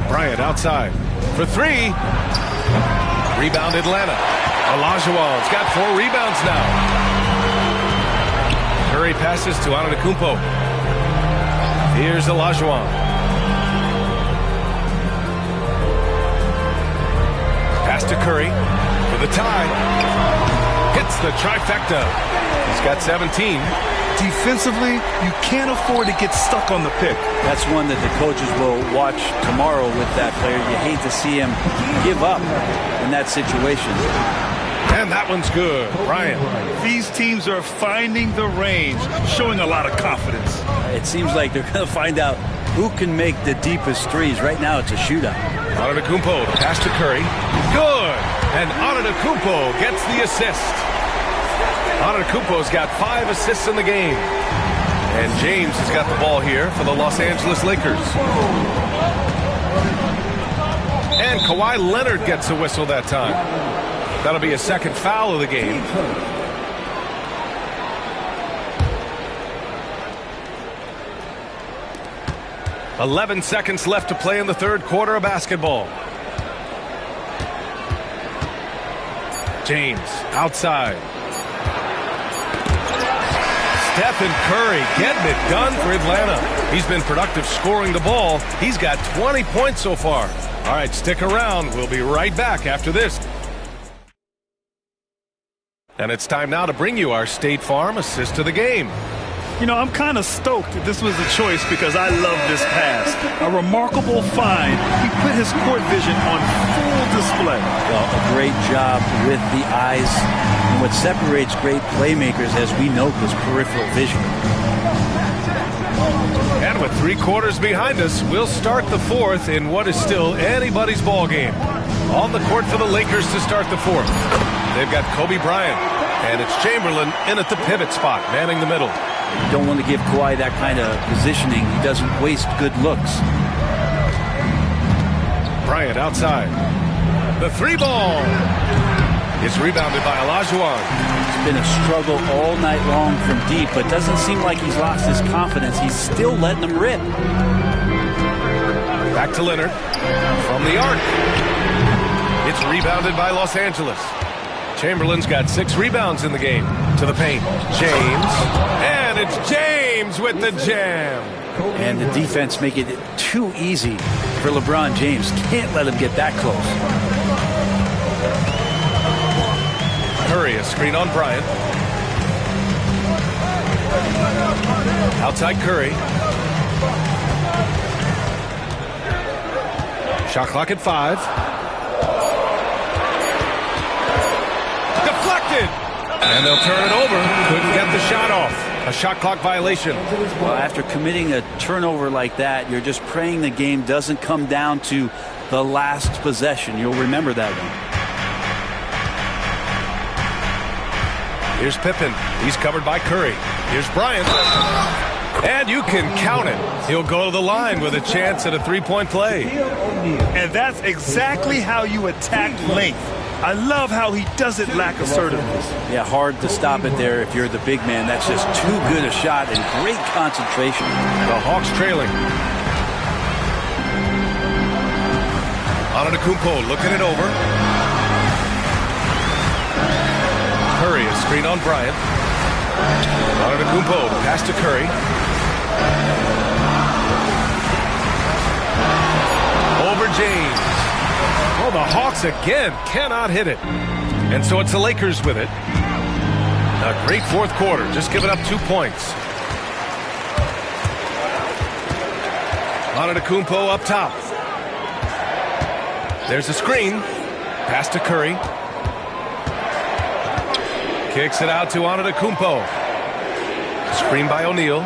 Bryant outside for 3. Rebound Atlanta. Olajuwon's got 4 rebounds now. Curry passes to Antetokounmpo. Here's Olajuwon. Pass to Curry for the tie. Hits the trifecta. He's got 17. Defensively, you can't afford to get stuck on the pick. That's one that the coaches will watch tomorrow with that player. You hate to see him give up in that situation. And that one's good. Bryant. These teams are finding the range, showing a lot of confidence. It seems like they're going to find out who can make the deepest threes. Right now, it's a shootout. Antetokounmpo, the pass to Curry. Good. And Antetokounmpo gets the assist. Antetokounmpo's got 5 assists in the game. And James has got the ball here for the Los Angeles Lakers. And Kawhi Leonard gets a whistle that time. That'll be a second foul of the game. "11 seconds left to play in the third quarter of basketball. James outside. Stephen Curry getting it done for Atlanta. He's been productive scoring the ball. He's got 20 points so far. All right, stick around. We'll be right back after this. And it's time now to bring you our State Farm assist of the game. You know, I'm kind of stoked that this was a choice because I love this pass. A remarkable find. He put his court vision on full display. Well, a great job with the eyes. And what separates great playmakers, as we know, is peripheral vision. And with 3 quarters behind us, we'll start the fourth in what is still anybody's ball game. On the court for the Lakers to start the fourth. They've got Kobe Bryant, and it's Chamberlain in at the pivot spot, manning the middle. You don't want to give Kawhi that kind of positioning. He doesn't waste good looks. Bryant outside. The 3 ball is rebounded by Olajuwon. It's been a struggle all night long from deep, but doesn't seem like he's lost his confidence. He's still letting them rip. Back to Leonard. From the arc. It's rebounded by Los Angeles. Chamberlain's got 6 rebounds in the game. To the paint. James. And it's James with the jam. And the defense making it too easy for LeBron James. Can't let him get that close. Curry, a screen on Bryant. Outside Curry. Shot clock at 5. Deflected! And they'll turn it over. Couldn't get the shot off. A shot clock violation. Well, after committing a turnover like that, you're just praying the game doesn't come down to the last possession. You'll remember that one. Here's Pippen. He's covered by Curry. Here's Bryant. And you can count it. He'll go to the line with a chance at a three-point play. And that's exactly how you attack length. I love how he doesn't lack assertiveness. Yeah, hard to stop it there if you're the big man. That's just too good a shot and great concentration. The Hawks trailing. Antetokounmpo looking it over. Curry, a screen on Bryant. Antetokounmpo, pass to Curry. Over James. Oh, the Hawks again cannot hit it. And so it's the Lakers with it. A great fourth quarter, just giving up 2 points. Antetokounmpo up top. There's a screen. Pass to Curry. Kicks it out to Antetokounmpo. Screen by O'Neal.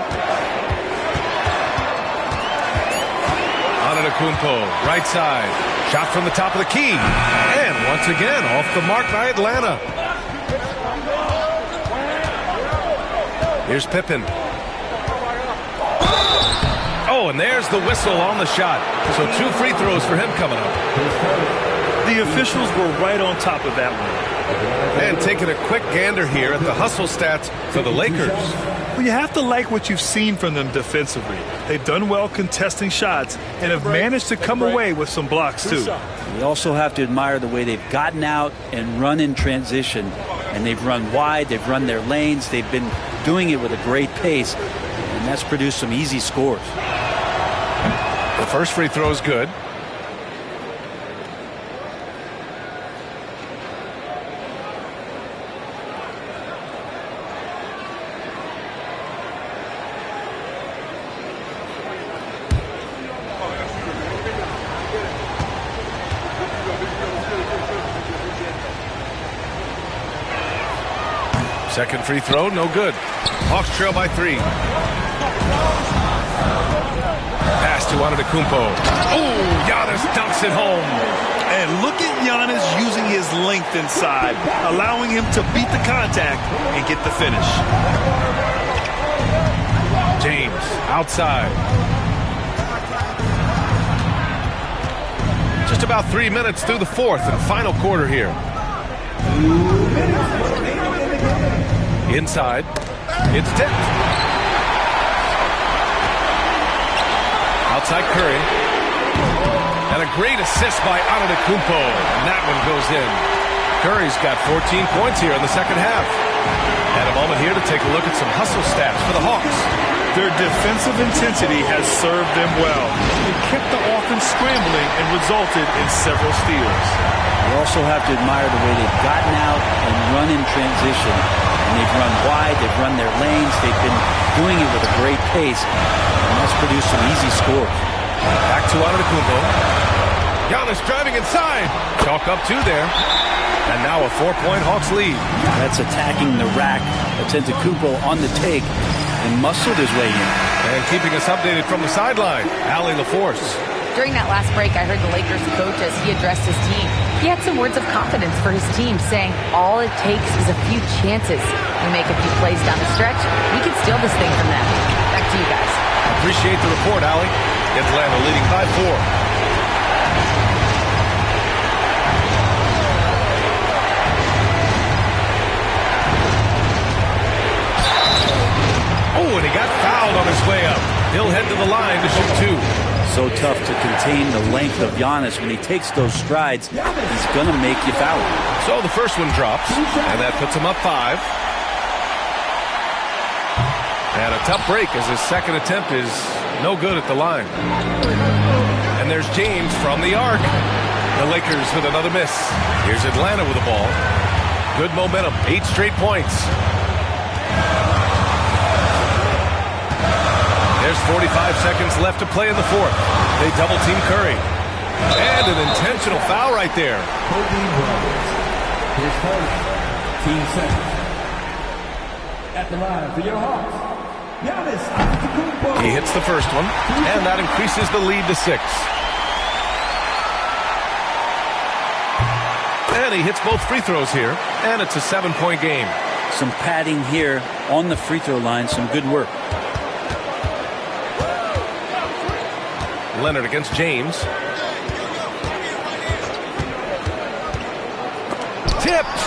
Antetokounmpo, right side. Shot from the top of the key. And once again, off the mark by Atlanta. Here's Pippen. Oh, and there's the whistle on the shot. So 2 free throws for him coming up. The officials were right on top of that one. And taking a quick gander here at the hustle stats for the Lakers. Well, you have to like what you've seen from them defensively. They've done well contesting shots and have managed to come away with some blocks, too. You also have to admire the way they've gotten out and run in transition. And they've run wide, they've run their lanes, they've been doing it with a great pace. And that's produced some easy scores. The first free throw is good. Second free throw, no good. Hawks trail by 3. Pass to Antetokounmpo. Oh, Giannis dunks it home. And look at Giannis using his length inside, allowing him to beat the contact and get the finish. James outside. Just about 3 minutes through the fourth and final quarter here. Inside, it's tipped. Outside Curry. And a great assist by Antetokounmpo. And that one goes in. Curry's got 14 points here in the second half. And a moment here to take a look at some hustle stats for the Hawks. Their defensive intensity has served them well. It kept the offense scrambling and resulted in several steals. You also have to admire the way they've gotten out and run in transition. And they've run wide, they've run their lanes, they've been doing it with a great pace, and that's produced some easy scores. Back to Antetokounmpo. Giannis driving inside. Chalk up 2 there. And now a 4-point Hawks lead. That's attacking the rack. Antetokounmpo on the take and muscled his way in. And keeping us updated from the sideline, Allie LaForce. During that last break, I heard the Lakers coach as he addressed his team. He had some words of confidence for his team, saying all it takes is a few chances. We make a few plays down the stretch, we can steal this thing from them. Back to you guys. Appreciate the report, Allie. Atlanta leading by 4. Oh, and he got fouled on his way up. He'll head to the line to shoot 2. So tough to contain the length of Giannis. When he takes those strides, he's going to make you foul. So the first one drops, and that puts him up 5. And a tough break as his second attempt is no good at the line. And there's James from the arc. The Lakers with another miss. Here's Atlanta with the ball. Good momentum, 8 straight points. There's 45 seconds left to play in the fourth. They double team Curry. And an intentional foul right there. His first team second. At the line for your Hawks, Giannis Antetokounmpo. He hits the first one, and that increases the lead to 6. And he hits both free throws here, and it's a 7-point game. Some padding here on the free throw line, some good work. Leonard against James. Tipped.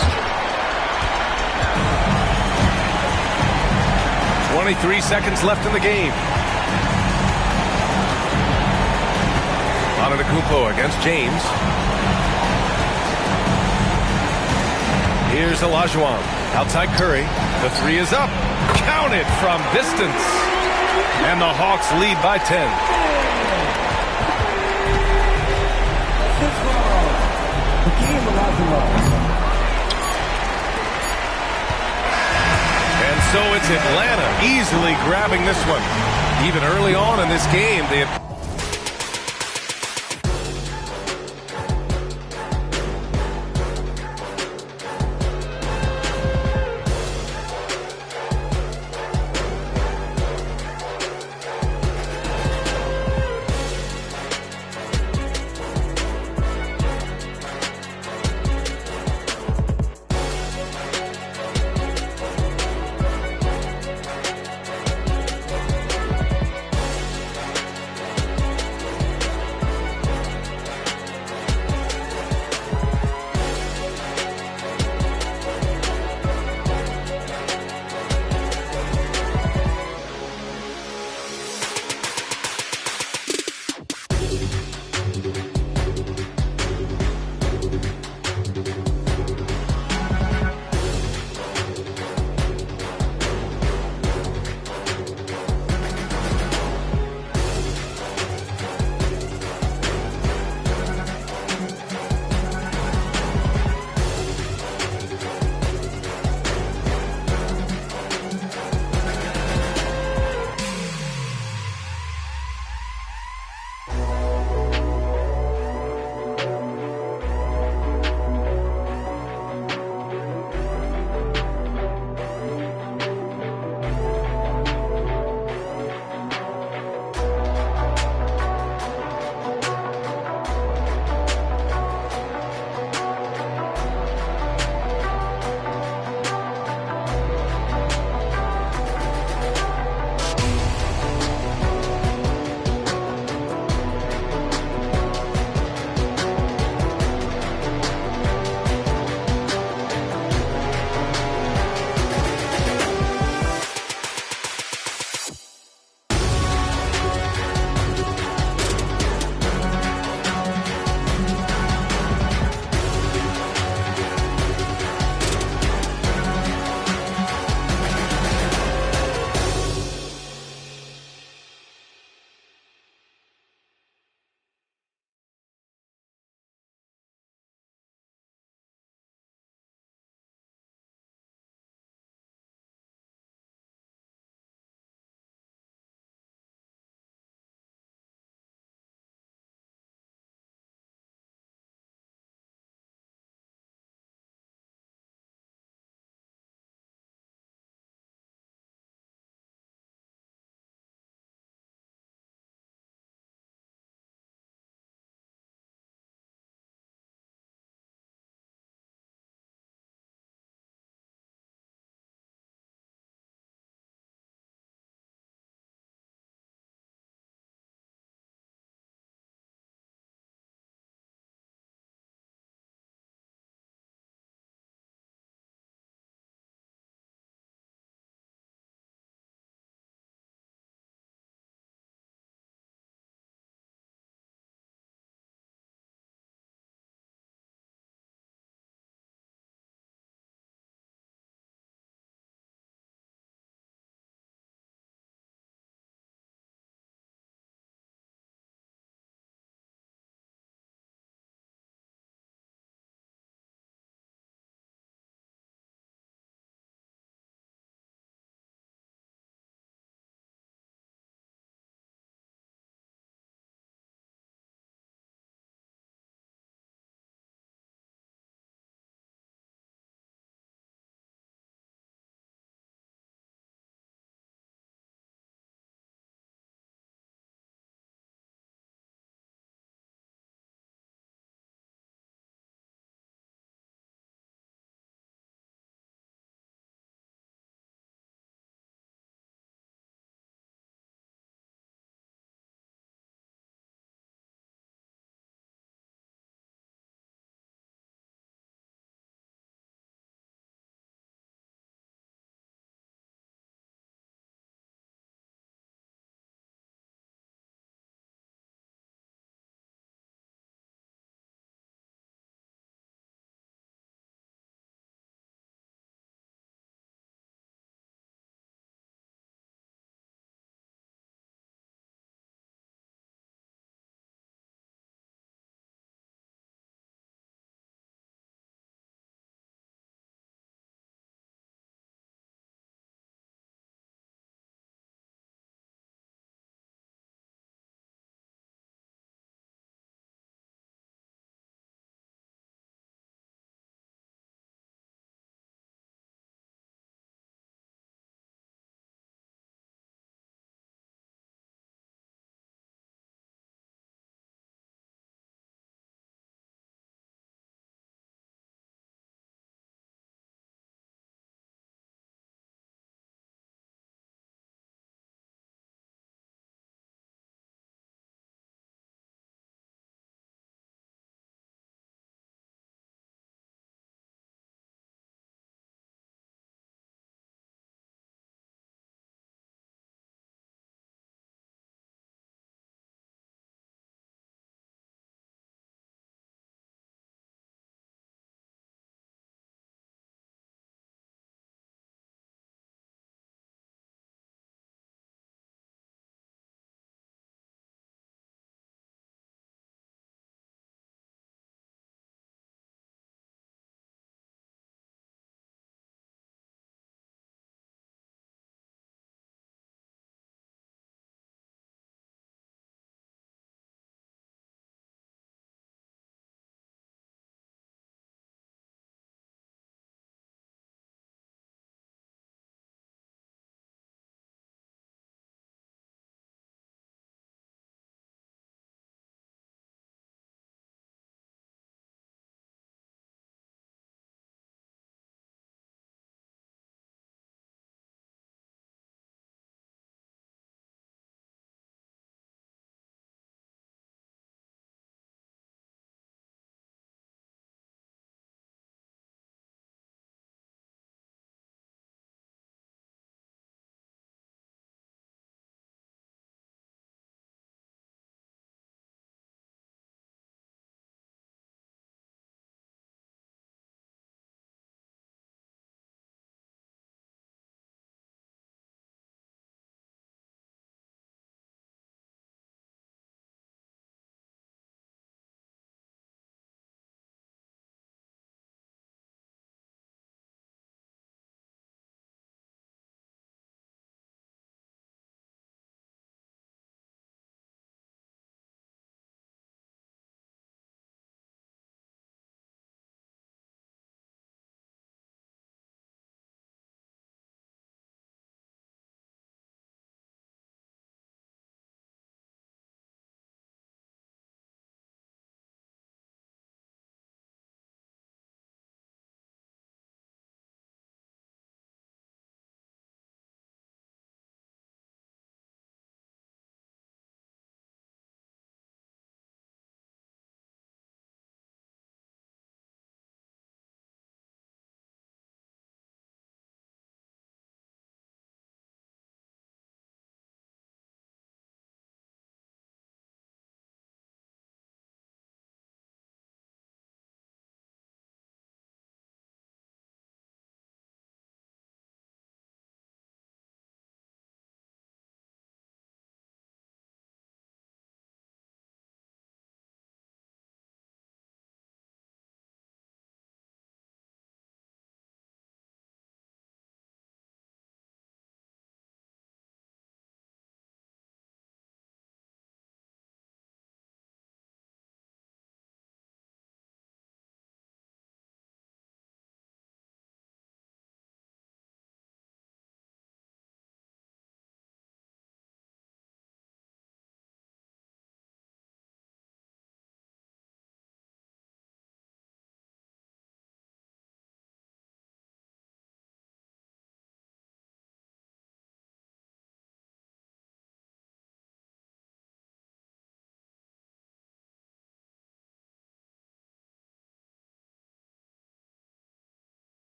23 seconds left in the game. Antetokounmpo against James. Here's Olajuwon. Outside Curry. The 3 is up. Counted from distance. And the Hawks lead by 10. And so it's Atlanta easily grabbing this one. Even early on in this game, they had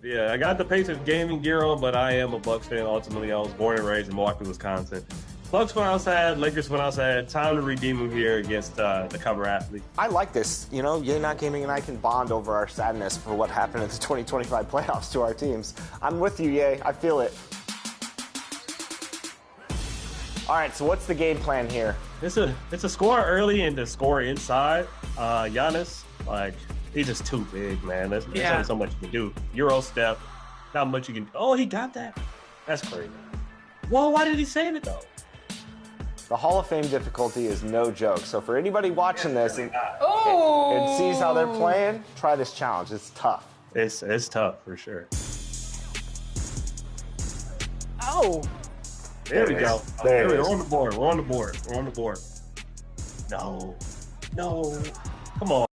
Yeah, I got the Pacers gaming gear on, but I am a Bucks fan. Ultimately, I was born and raised in Milwaukee, Wisconsin. Bucks went outside, Lakers went outside. Time to redeem them here against the cover athlete. I like this. You know, Yay Not Gaming and I can bond over our sadness for what happened at the 2025 playoffs to our teams. I'm with you, Yay. I feel it. All right, so what's the game plan here? It's a score early and to score inside. Giannis, he's just too big, man. There's only so much you can do. Euro step, not much you can. Oh, he got that. That's crazy. Well, why did he say it though? The Hall of Fame difficulty is no joke. So for anybody watching this and sees how they're playing, try this challenge. It's tough. It's tough for sure. Oh. There we go. There We're on the board. We're on the board. We're on the board. No. Come on.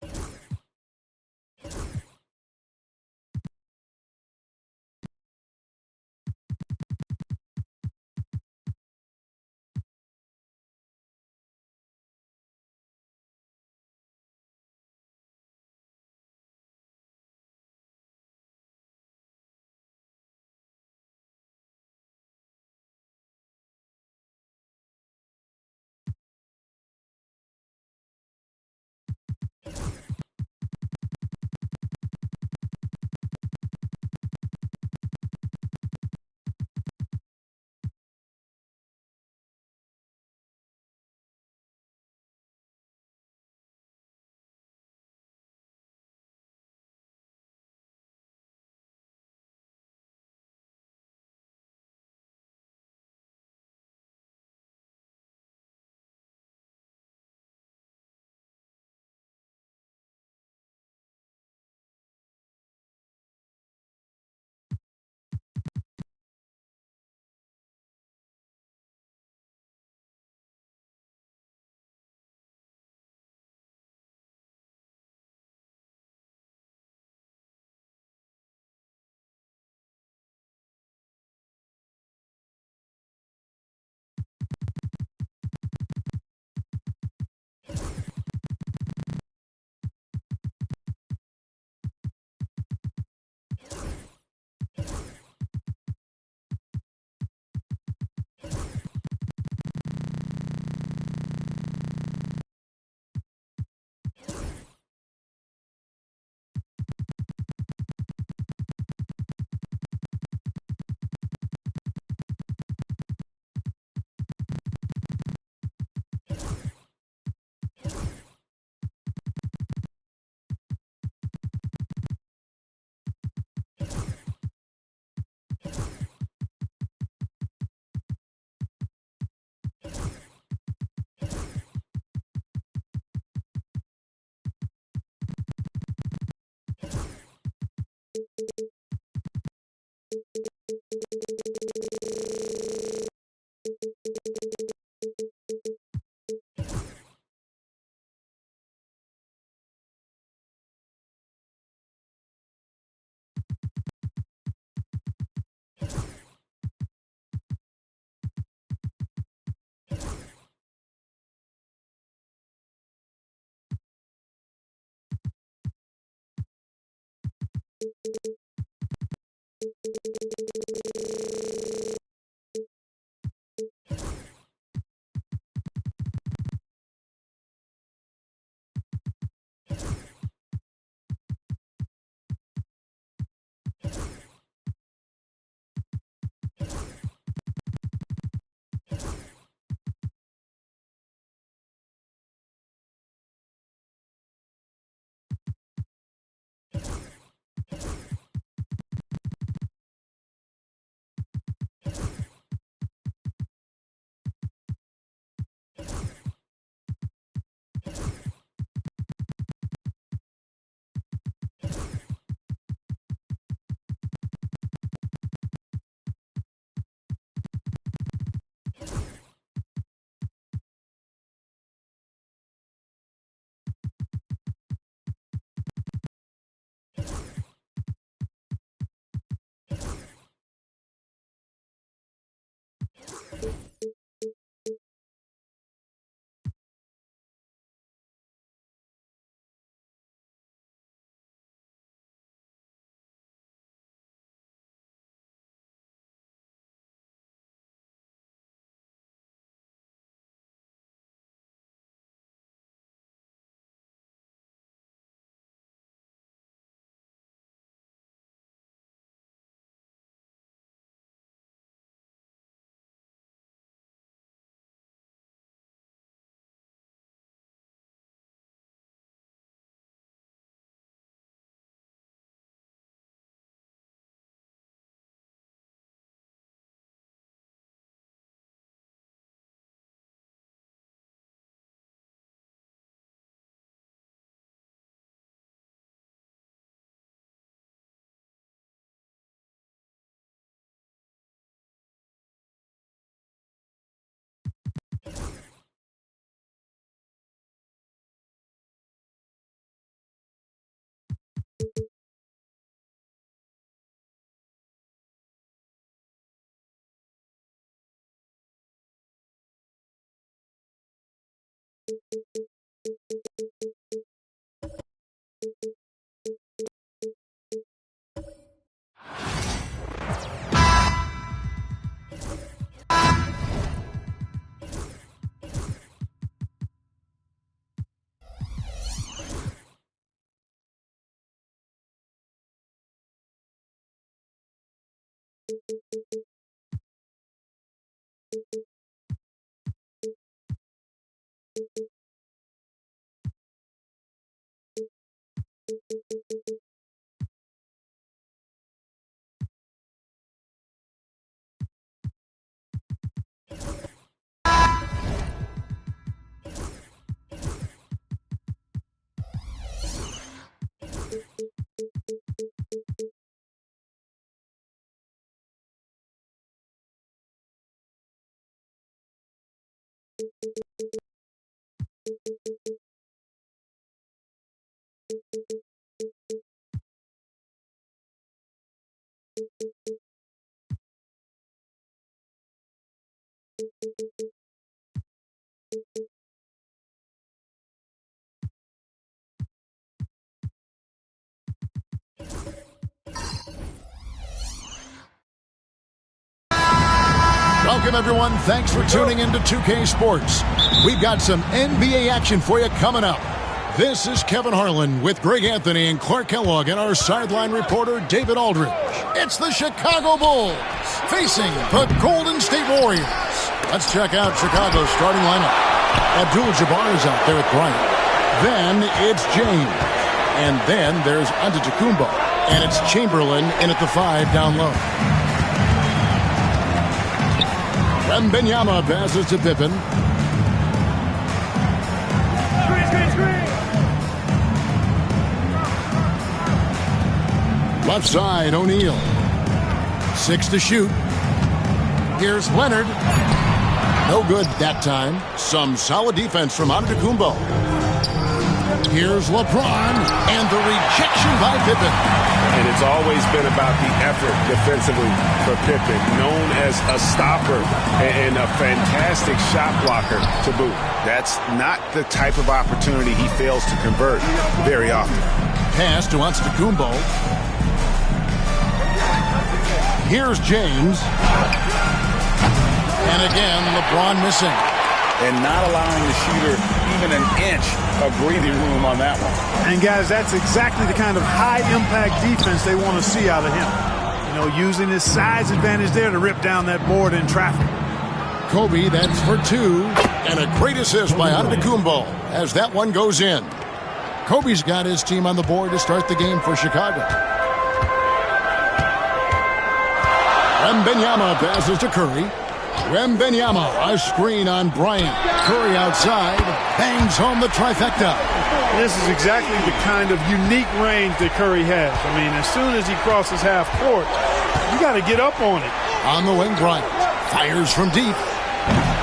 Welcome, everyone. Thanks for tuning into 2K Sports. We've got some NBA action for you coming up. This is Kevin Harlan with Greg Anthony and Clark Kellogg and our sideline reporter, David Aldridge. It's the Chicago Bulls facing the Golden State Warriors. Let's check out Chicago's starting lineup. Abdul-Jabbar is out there with Bryant. Then it's James. And then there's Antetokounmpo. And it's Chamberlain in at the 5 down low. Wembanyama passes to Pippen. Left side, O'Neal. 6 to shoot. Here's Leonard. No good that time. Some solid defense from Antetokounmpo. Here's LeBron, and the rejection by Pippen. And it's always been about the effort defensively for Pippen, known as a stopper and a fantastic shot blocker to boot. That's not the type of opportunity he fails to convert very often. Pass to Antetokounmpo. Here's James. And again, LeBron missing. And not allowing the shooter even an inch of breathing room on that one. And, guys, that's exactly the kind of high-impact defense they want to see out of him. You know, using his size advantage there to rip down that board in traffic. Kobe, that's for 2. And a great assist by Antetokounmpo as that one goes in. Kobe's got his team on the board to start the game for Chicago. Wembanyama passes to Curry. Wembanyama, a screen on Bryant. Curry outside, bangs home the trifecta. This is exactly the kind of unique range that Curry has. I mean, as soon as he crosses half court, you got to get up on it. On the wing, Bryant fires from deep.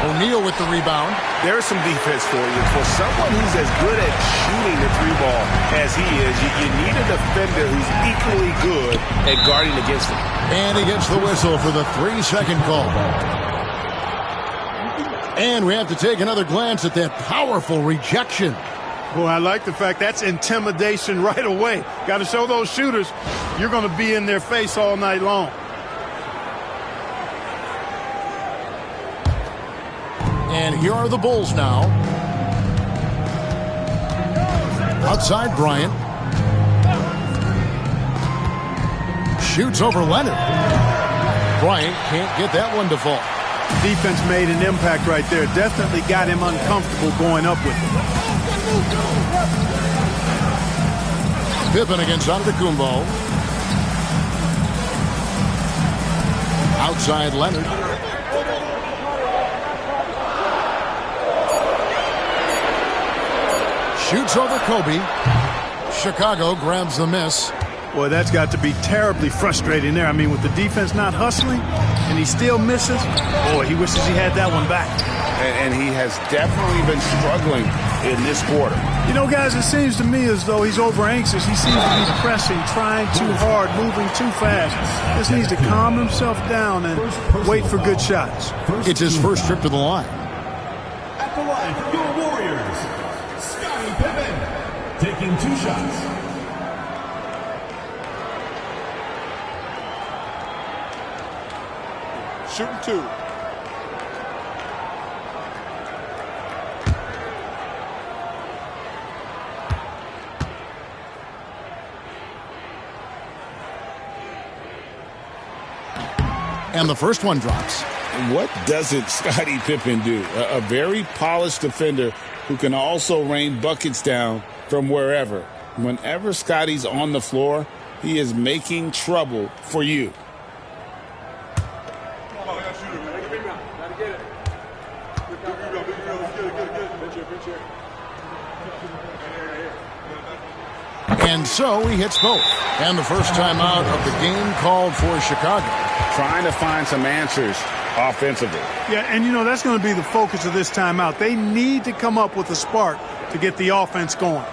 O'Neal with the rebound. There's some defense for you. For someone who's as good at shooting the 3-ball as he is, you need a defender who's equally good at guarding against him. And he gets the whistle for the 3-second call. And we have to take another glance at that powerful rejection. Boy, I like the fact that's intimidation right away. Got to show those shooters you're going to be in their face all night long. And here are the Bulls now. Outside Bryant. Shoots over Leonard. Bryant can't get that one to fall. Defense made an impact right there. Definitely got him uncomfortable going up with it. Pippen against Antetokounmpo. Outside Leonard. Shoots over Kobe. Chicago grabs the miss. Boy, that's got to be terribly frustrating there. I mean, with the defense not hustling and he still misses, boy, he wishes he had that one back. And he has definitely been struggling in this quarter. You know, guys, it seems to me as though he's over anxious. He seems to be pressing, trying too hard, moving too fast. Just needs to calm himself down and wait for good shots. It's his first trip to the line. At the line for your Warriors, Scottie Pippen, taking 2 shots. Shooting 2. And the first one drops. What doesn't Scottie Pippen do? A very polished defender who can also rain buckets down from wherever. Whenever Scotty's on the floor, he is making trouble for you. And so he hits both. And the first time out of the game called for Chicago. Trying to find some answers offensively. Yeah, and you know, that's going to be the focus of this timeout. They need to come up with a spark to get the offense going.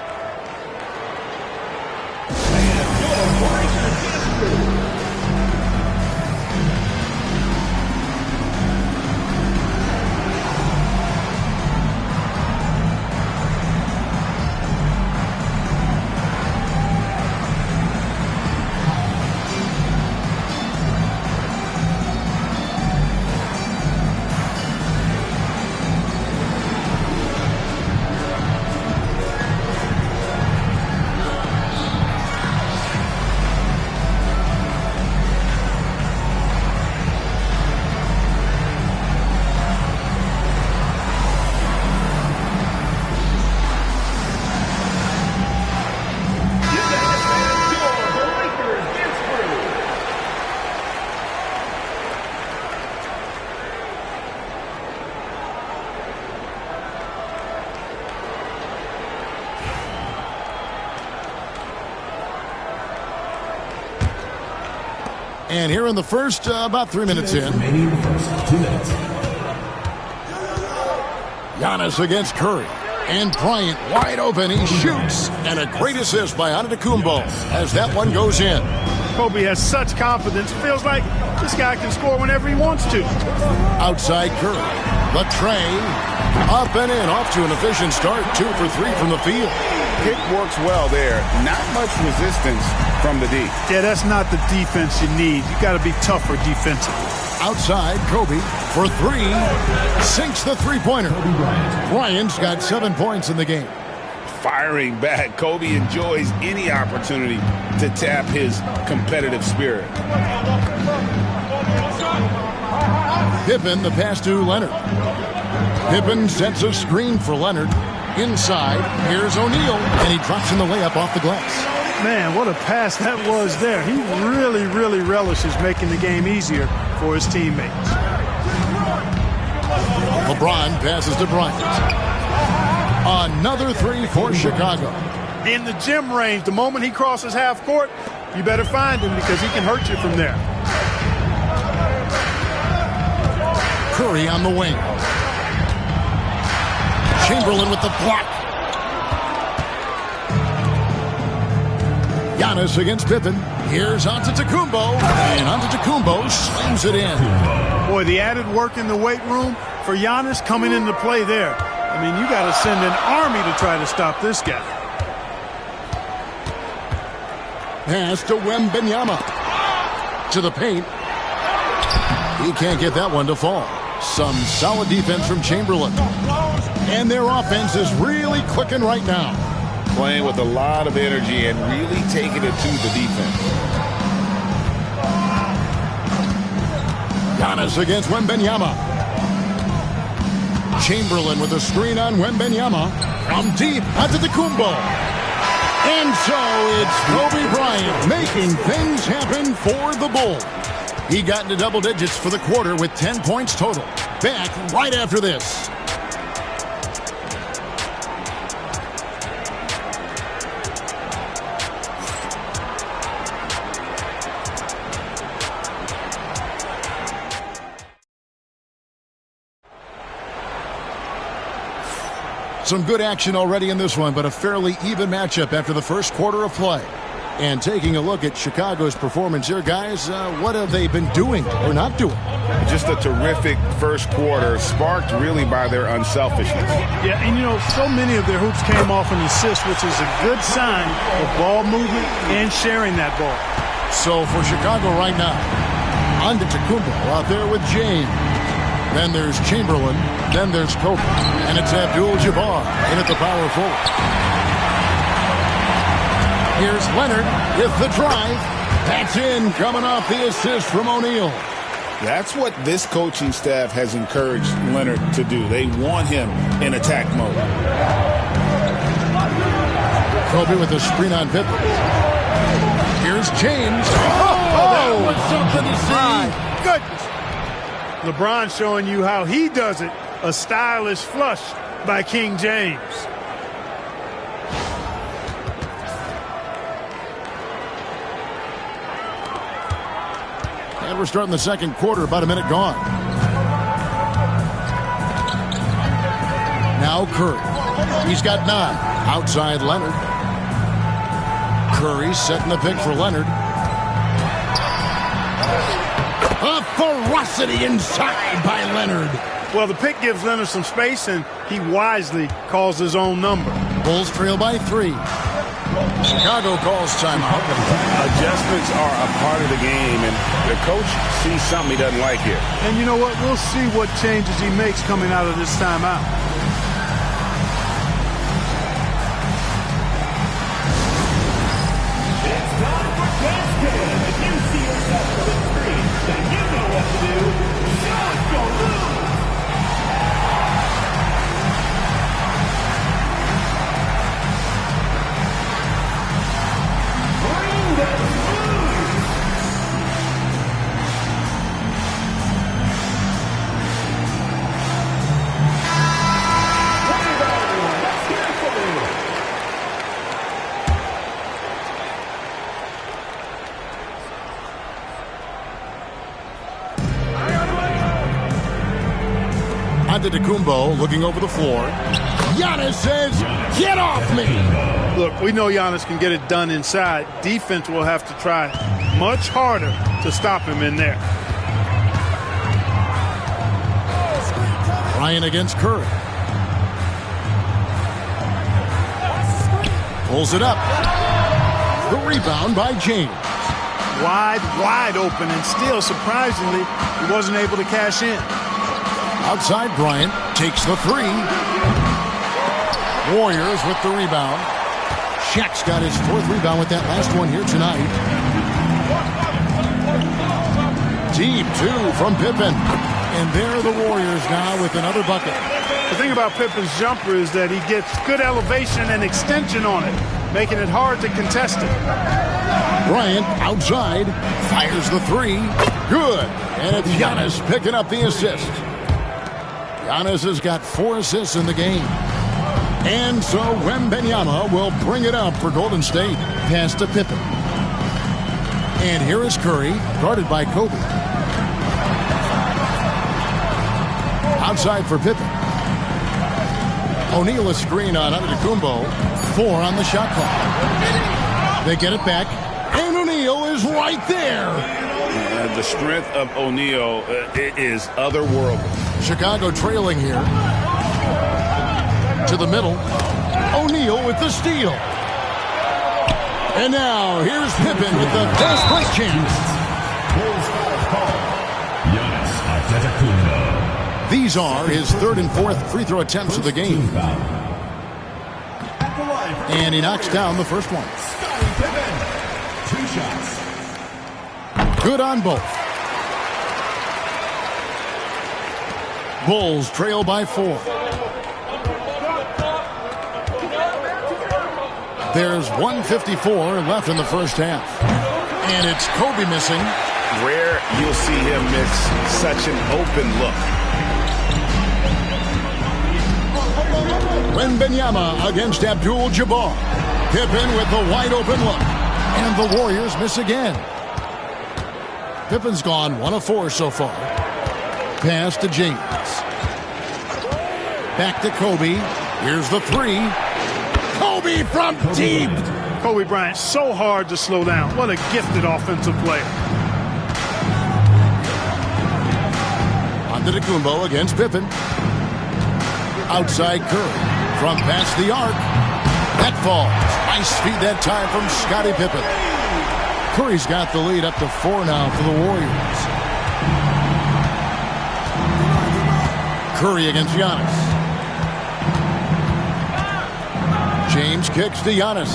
And here in the first, about 3 minutes in. Remaining the first 2 minutes. Giannis against Curry. And Bryant wide open. He shoots. And a great assist by Antetokounmpo as that one goes in. Kobe has such confidence. Feels like this guy can score whenever he wants to. Outside Curry. The tray. Up and in. Off to an efficient start. 2 for 3 from the field. Pick works well there. Not much resistance from the D. Yeah, that's not the defense you need. You got to be tougher defensively. Outside, Kobe for 3. Sinks the three-pointer. Bryant's got 7 points in the game. Firing back. Kobe enjoys any opportunity to tap his competitive spirit. Pippen, the pass to Leonard. Pippen sets a screen for Leonard. Inside, here's O'Neal, and he drops in the layup off the glass. Man, what a pass that was there. He really, really relishes making the game easier for his teammates. LeBron passes to Bryant. Another 3 for Chicago. In the gym range, the moment he crosses half court, you better find him because he can hurt you from there. Curry on the wing. Chamberlain with the block. Giannis against Pippen. Here's Antetokounmpo. And Antetokounmpo slams it in. Boy, the added work in the weight room for Giannis coming into play there. I mean, you got to send an army to try to stop this guy. Pass to Wembanyama. To the paint. He can't get that one to fall. Some solid defense from Chamberlain. And their offense is really clicking right now. Playing with a lot of energy and really taking it to the defense. Giannis against Wembanyama. Chamberlain with a screen on Wembanyama. From deep, Antetokounmpo. And so it's Kobe Bryant making things happen for the Bulls. He got into double digits for the quarter with 10 points total. Back right after this. Some good action already in this one, but a fairly even matchup after the first quarter of play. And taking a look at Chicago's performance here, guys, what have they been doing or not doing? Just a terrific first quarter, sparked really by their unselfishness. Yeah, and you know, so many of their hoops came off an assist, which is a good sign of ball movement and sharing that ball. So for Chicago right now, Antetokounmpo out there with James. Then there's Chamberlain. Then there's Kobe. And it's Abdul-Jabbar in at the power forward. Here's Leonard with the drive. That's in, coming off the assist from O'Neal. That's what this coaching staff has encouraged Leonard to do. They want him in attack mode. Kobe with a screen on Pippen. Here's James. That was something to see. Goodness. LeBron showing you how he does it. A stylish flush by King James. And we're starting the second quarter, about a minute gone. Now Curry. He's got 9. Outside Leonard. Curry setting the pick for Leonard. A ferocity inside by Leonard. Well, the pick gives Leonard some space, and he wisely calls his own number. Bulls trail by 3. Chicago calls timeout. Adjustments are a part of the game, and the coach sees something he doesn't like here. And you know what? We'll see what changes he makes coming out of this timeout. Antetokounmpo looking over the floor. Giannis says, get off me. Look, we know Giannis can get it done inside. Defense will have to try much harder to stop him in there. Bryant against Curry. Pulls it up. The rebound by James. Wide open, and still, surprisingly, he wasn't able to cash in. Outside Bryant takes the 3. Warriors with the rebound. Shaq's got his 4th rebound with that last one here tonight. Deep 2 from Pippen. And there are the Warriors now with another bucket. The thing about Pippen's jumper is that he gets good elevation and extension on it, making it hard to contest it. Bryant outside, fires the 3. Good. And it's Giannis picking up the assist. Giannis has got 4 assists in the game. And so Wembanyama will bring it up for Golden State. Pass to Pippen. And here is Curry, guarded by Kobe. Outside for Pippen. O'Neal a screen on Antetokounmpo. 4 on the shot clock. They get it back. And O'Neal is right there. The strength of O'Neal is otherworldly. Chicago trailing here. To the middle. O'Neal with the steal. And now here's Pippen with the fast break chance. These are his 3rd and 4th free throw attempts of the game. And he knocks down the first one. 2 shots. Good on both. Bulls trail by 4. There's 1:54 left in the first half. And it's Kobe missing. Rare you'll see him miss such an open look. Wembanyama against Abdul-Jabbar. Pippen with the wide open look. And the Warriors miss again. Pippen's gone 1 of 4 so far. Pass to James. Back to Kobe. Here's the 3. Kobe from deep. Kobe Bryant, so hard to slow down. What a gifted offensive player. Antetokounmpo against Pippen. Outside Curry. From past the arc. That falls. Nice feed that time from Scottie Pippen. Curry's got the lead up to 4 now for the Warriors. Curry against Giannis. James kicks to Giannis.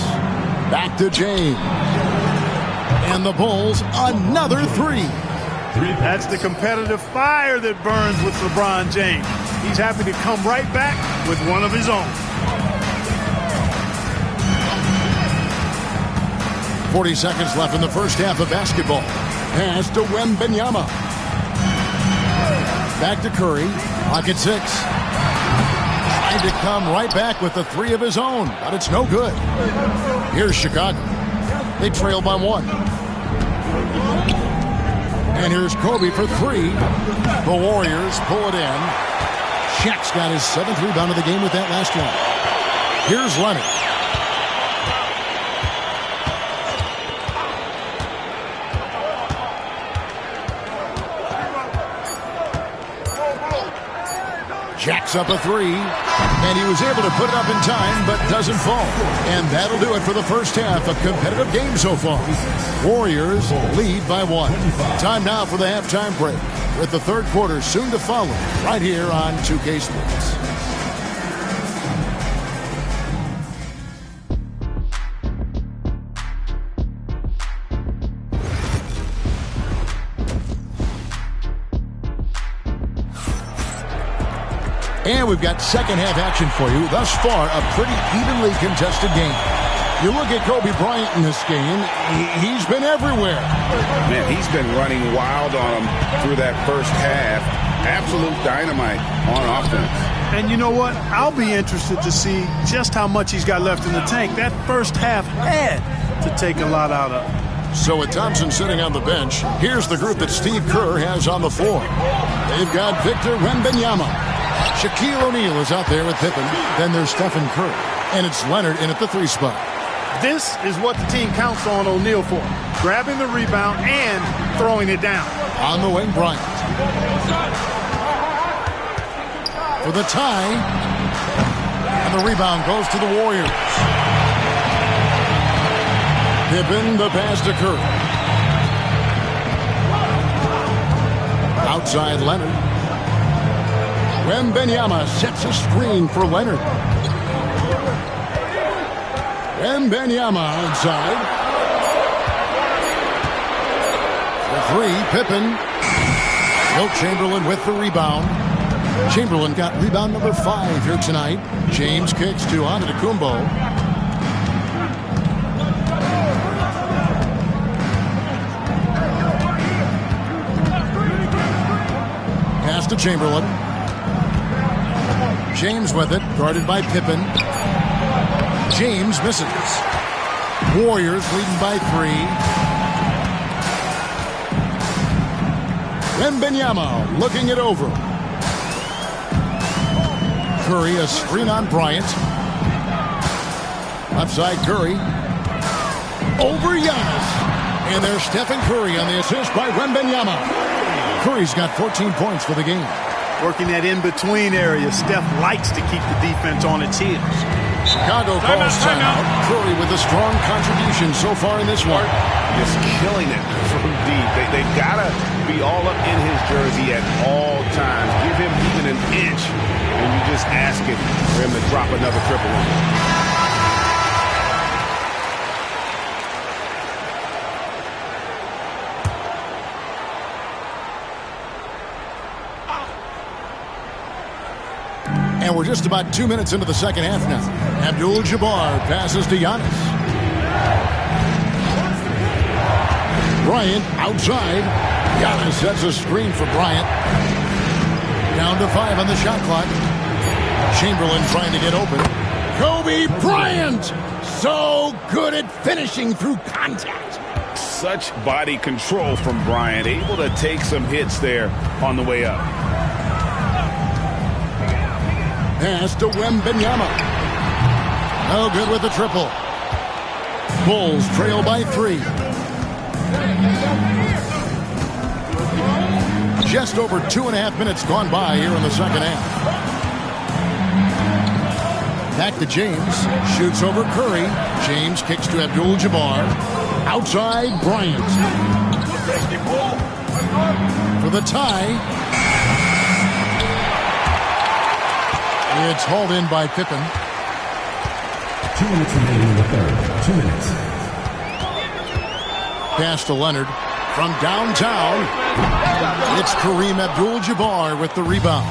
Back to James. And the Bulls, another 3. That's the competitive fire that burns with LeBron James. He's happy to come right back with one of his own. 40 seconds left in the first half of basketball. Pass to Wembanyama. Back to Curry. Pocket 6. Tried to come right back with the 3 of his own, but it's no good. Here's Chicago. They trail by 1. And here's Kobe for 3. The Warriors pull it in. Shaq's got his 7th rebound of the game with that last one. Here's Leonard. Jacks up a 3, and he was able to put it up in time, but doesn't fall. And that'll do it for the first half. A competitive game so far. Warriors lead by 1. Time now for the halftime break, with the third quarter soon to follow, right here on 2K Sports. And we've got second half action for you. Thus far, a pretty evenly contested game. You look at Kobe Bryant in this game, he's been everywhere. Man, he's been running wild on him through that first half. Absolute dynamite on offense. And you know what? I'll be interested to see just how much he's got left in the tank. That first half had to take a lot out of him. So with Thompson sitting on the bench, here's the group that Steve Kerr has on the floor. They've got Victor Wembanyama. Shaquille O'Neal is out there with Pippen. Then there's Stephen Curry. And it's Leonard in at the 3 spot. This is what the team counts on O'Neal for. Grabbing the rebound and throwing it down. On the wing, Bryant. For the tie. And the rebound goes to the Warriors. Pippen, the pass to Curry. Outside Leonard. Wembanyama sets a screen for Leonard. Wembanyama outside. For 3, Pippen. Wilt Chamberlain with the rebound. Chamberlain got rebound number 5 here tonight. James kicks to Antetokounmpo. Pass to Chamberlain. James with it, guarded by Pippen. James misses. Warriors leading by 3. Wembanyama looking it over. Curry, a screen on Bryant. Left side Curry. Over Giannis. And there's Stephen Curry on the assist by Wembanyama. Curry's got 14 points for the game. Working that in-between area. Steph likes to keep the defense on its heels. Chicago calls timeout. Curry with a strong contribution so far in this one. Just killing it from deep. They've got to be all up in his jersey at all times. Give him even an inch, and you just ask it for him to drop another triple. And we're just about 2 minutes into the second half now. Abdul-Jabbar passes to Giannis. Bryant outside. Giannis sets a screen for Bryant. Down to 5 on the shot clock. Chamberlain trying to get open. Kobe Bryant! So good at finishing through contact. Such body control from Bryant. Able to take some hits there on the way up. Pass to Wembanyama. No good with the triple. Bulls trail by 3. Just over 2.5 minutes gone by here in the second half. Back to James. Shoots over Curry. James kicks to Abdul-Jabbar. Outside Bryant. For the tie. It's hauled in by Pippen. 2 minutes remaining in the third. 2 minutes. Pass to Leonard. From downtown, it's Kareem Abdul-Jabbar with the rebound.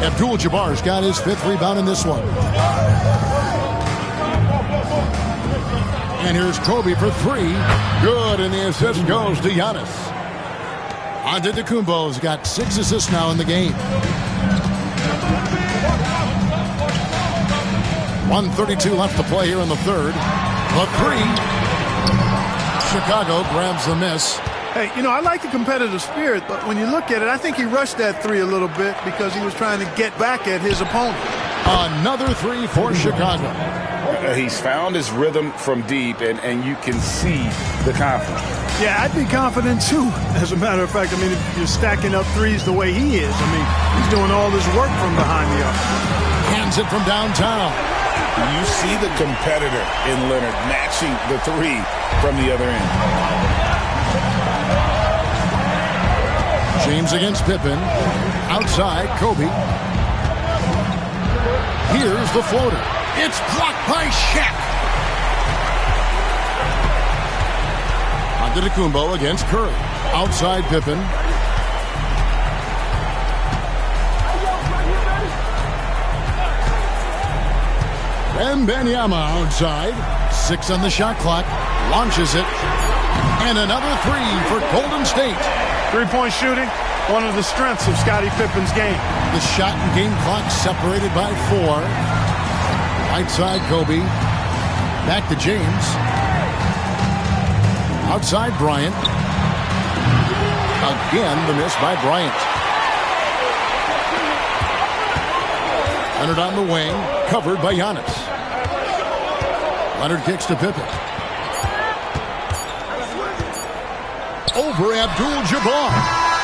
Abdul-Jabbar's got his 5th rebound in this one. And here's Kobe for three. Good, and the assist goes to Giannis. Antetokounmpo's got 6 assists now in the game. 1:32 left to play here in the third. The three. Chicago grabs the miss. Hey, you know, I like the competitive spirit, but when you look at it, I think he rushed that three a little bit because he was trying to get back at his opponent. Another three for Chicago. He's found his rhythm from deep, and you can see the confidence. Yeah, I'd be confident too. As a matter of fact, I mean, if you're stacking up threes the way he is, I mean, he's doing all this work from behind the arc. Hands it from downtown. You see the competitor in Leonard matching the three from the other end. James against Pippen. Outside, Kobe. Here's the floater. It's blocked by Shaq. Antetokounmpo against Curry. Outside Pippen. Wembanyama outside. 6 on the shot clock. Launches it. And another three for Golden State. Three-point shooting, one of the strengths of Scottie Pippen's game. The shot and game clock separated by 4. Right side, Kobe. Back to James. Outside, Bryant. Again, the miss by Bryant. Leonard on the wing, covered by Giannis. Leonard kicks to Pippen. Over Abdul-Jabbar.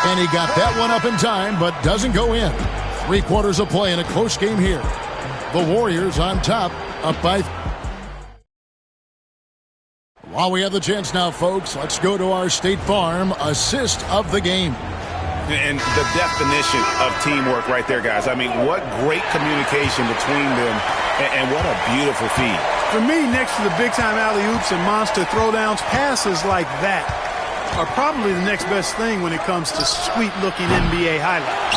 And he got that one up in time, but doesn't go in. 3 quarters of play in a close game here. The Warriors on top, up by... While we have the chance now, folks, let's go to our State Farm assist of the game. And the definition of teamwork right there, guys. I mean, what great communication between them, and what a beautiful feed. For me, next to the big-time alley-oops and monster throwdowns, passes like that are probably the next best thing when it comes to sweet-looking NBA highlights.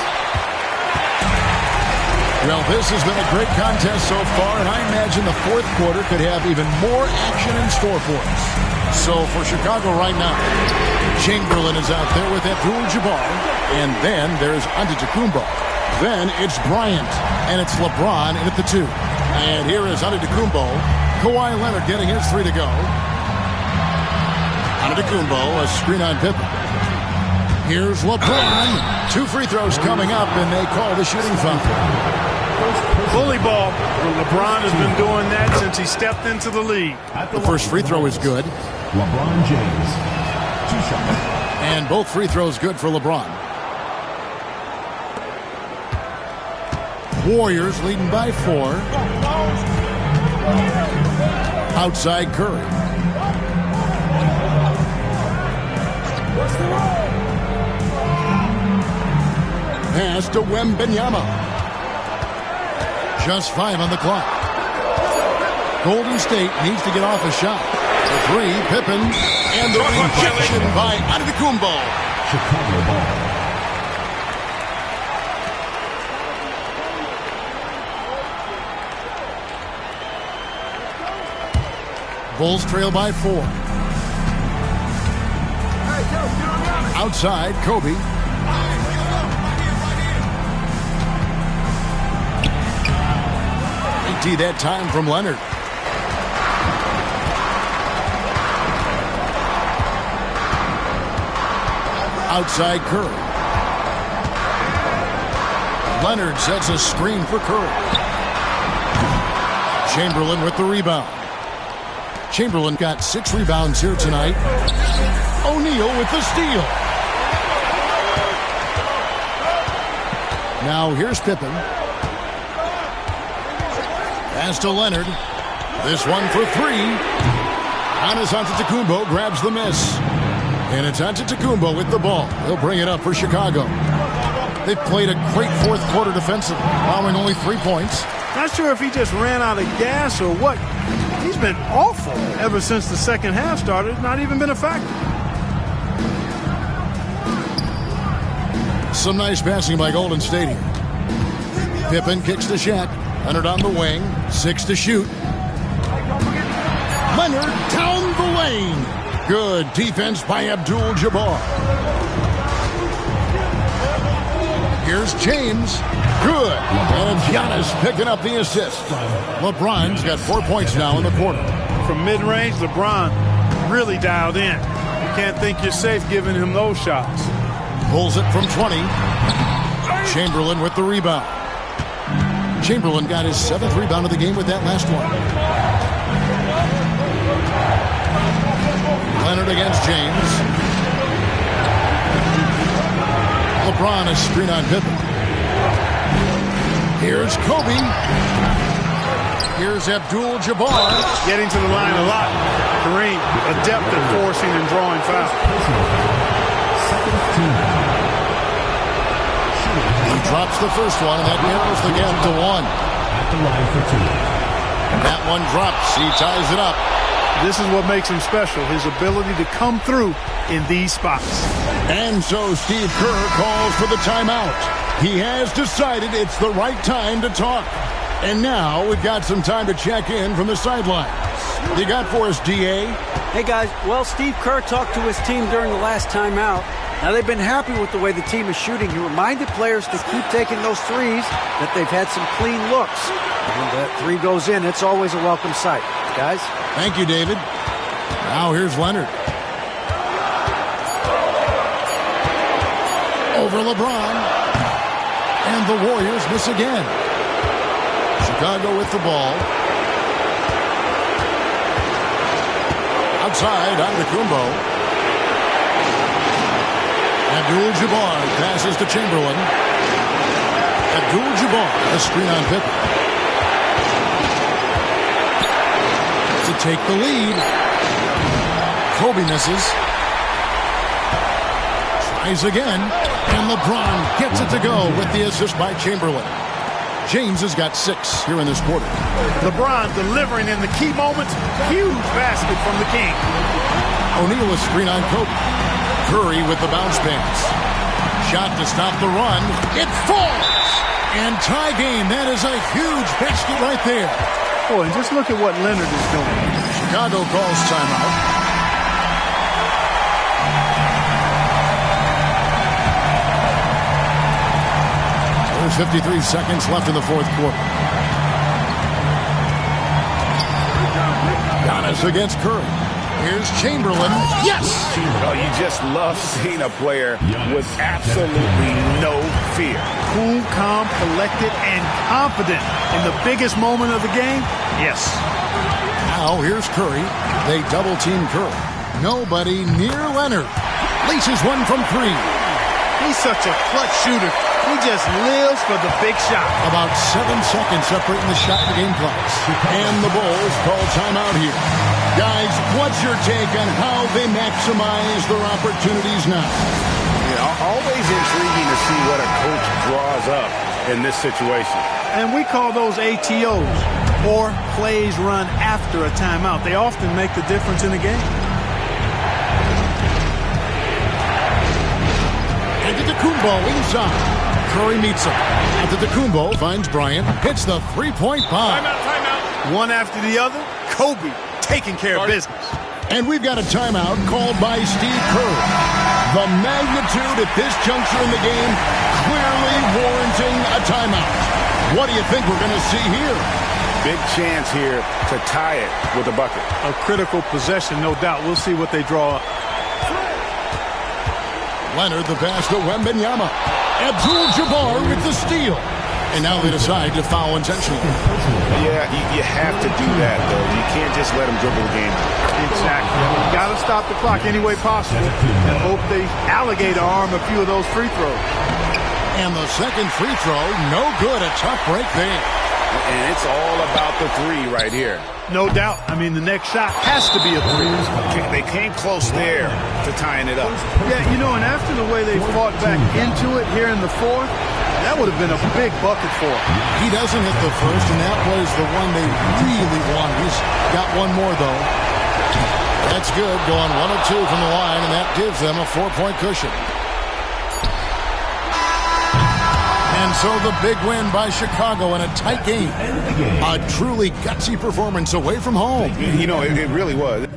Well, this has been a great contest so far, and I imagine the fourth quarter could have even more action in store for us. So for Chicago right now, Chamberlain is out there with Abdul-Jabbar, and then there's Antetokounmpo. Then it's Bryant, and it's LeBron in at the 2. And here is Antetokounmpo. Kawhi Leonard getting his 3 to go. Antetokounmpo, a screen on Pippen. Here's LeBron. 2 free throws coming up, and they call the shooting foul. Bully ball. LeBron has been doing that since he stepped into the league. The first free throw is good. LeBron James. 2 shots. And both free throws good for LeBron. Warriors leading by 4. Outside Curry. Pass to Wembanyama. Just 5 on the clock. Golden State needs to get off a shot. The 3, Pippen, and the rejection by Antetokounmpo. Chicago ball. Bulls trail by 4. Outside, Kobe. That time from Leonard. Outside Curry. Leonard sets a screen for Curry. Chamberlain with the rebound. Chamberlain got 6 rebounds here tonight. O'Neal with the steal. Now here's Pippen. Pass to Leonard. This one for 3. Giannis Antetokounmpo grabs the miss. And it's Antetokounmpo with the ball. He'll bring it up for Chicago. They've played a great fourth quarter defensively, allowing only 3 points. Not sure if he just ran out of gas or what. He's been awful ever since the second half started. Not even been a factor. Some nice passing by Golden State here. Pippen kicks to Shaq. Leonard on the wing. 6 to shoot. Leonard down the lane. Good defense by Abdul-Jabbar. Here's James. Good. And Giannis picking up the assist. LeBron's got 4 points now in the quarter. From mid-range, LeBron really dialed in. You can't think you're safe giving him those shots. Pulls it from 20. Chamberlain with the rebound. Chamberlain got his 7th rebound of the game with that last one. Leonard against James. LeBron a screen on Pippen. Here's Kobe. Here's Abdul-Jabbar. Getting to the line a lot. Kareem, adept at forcing and drawing fouls. He drops the first one, and that narrows the gap to 1. That one drops. He ties it up. This is what makes him special, his ability to come through in these spots. And so Steve Kerr calls for the timeout. He has decided it's the right time to talk. And now we've got some time to check in from the sidelines. You got for us, D.A.? Hey, guys. Well, Steve Kerr talked to his team during the last timeout. Now, they've been happy with the way the team is shooting. He reminded players to keep taking those threes, that they've had some clean looks. When that three goes in, it's always a welcome sight. Guys? Thank you, David. Now here's Leonard. Over LeBron. And the Warriors miss again. Chicago with the ball. Outside, Antetokounmpo. Abdul-Jabbar passes to Chamberlain. Abdul-Jabbar, a screen on Pippen. To take the lead. Kobe misses. Tries again. And LeBron gets it to go with the assist by Chamberlain. James has got 6 here in this quarter. LeBron delivering in the key moments. Huge basket from the King. O'Neal a screen on Kobe. Curry with the bounce pass. Shot to stop the run. It falls! And tie game. That is a huge basket right there. Boy, and just look at what Leonard is doing. Chicago calls timeout. There's 53 seconds left in the fourth quarter. Giannis against Curry. Here's Chamberlain. Yes! Oh, you just love seeing a player with absolutely no fear. Cool, calm, collected, and confident in the biggest moment of the game. Yes. Now here's Curry. They double-team Curry. Nobody near Leonard. Laces one from 3. He's such a clutch shooter. He just lives for the big shot. About 7 seconds separating the shot and the game clocks. And the Bulls call timeout here. Guys, what's your take on how they maximize their opportunities now? Yeah, always intriguing to see what a coach draws up in this situation. And we call those ATOs, or plays run after a timeout. They often make the difference in the game. Antetokounmpo inside. Curry meets him. Antetokounmpo finds Bryant. Hits the three-point bomb. Timeout. One after the other. Kobe taking care of business. And we've got a timeout called by Steve Kerr. The magnitude at this juncture in the game clearly warranting a timeout. What do you think we're going to see here? Big chance here to tie it with a bucket. A critical possession, no doubt. We'll see what they draw up. Leonard the pass to Wembanyama. Abdul-Jabbar with the steal. And now they decide to foul intentionally. Yeah, you have to do that, though. You can't just let them dribble the game. Exactly. You got to stop the clock any way possible and hope they alligator arm a few of those free throws. And the second free throw, no good. A tough break there. And it's all about the 3 right here. No doubt. I mean, the next shot has to be a 3. They came close there to tying it up. Yeah, you know, and after the way they fought back into it here in the fourth, that would have been a big bucket for him. He doesn't hit the first, and that was the one they really wanted. He's got one more, though. That's good. Going 1 of 2 from the line, and that gives them a 4-point cushion. And And so the big win by Chicago in a tight game. A truly gutsy performance away from home. You know, it really was.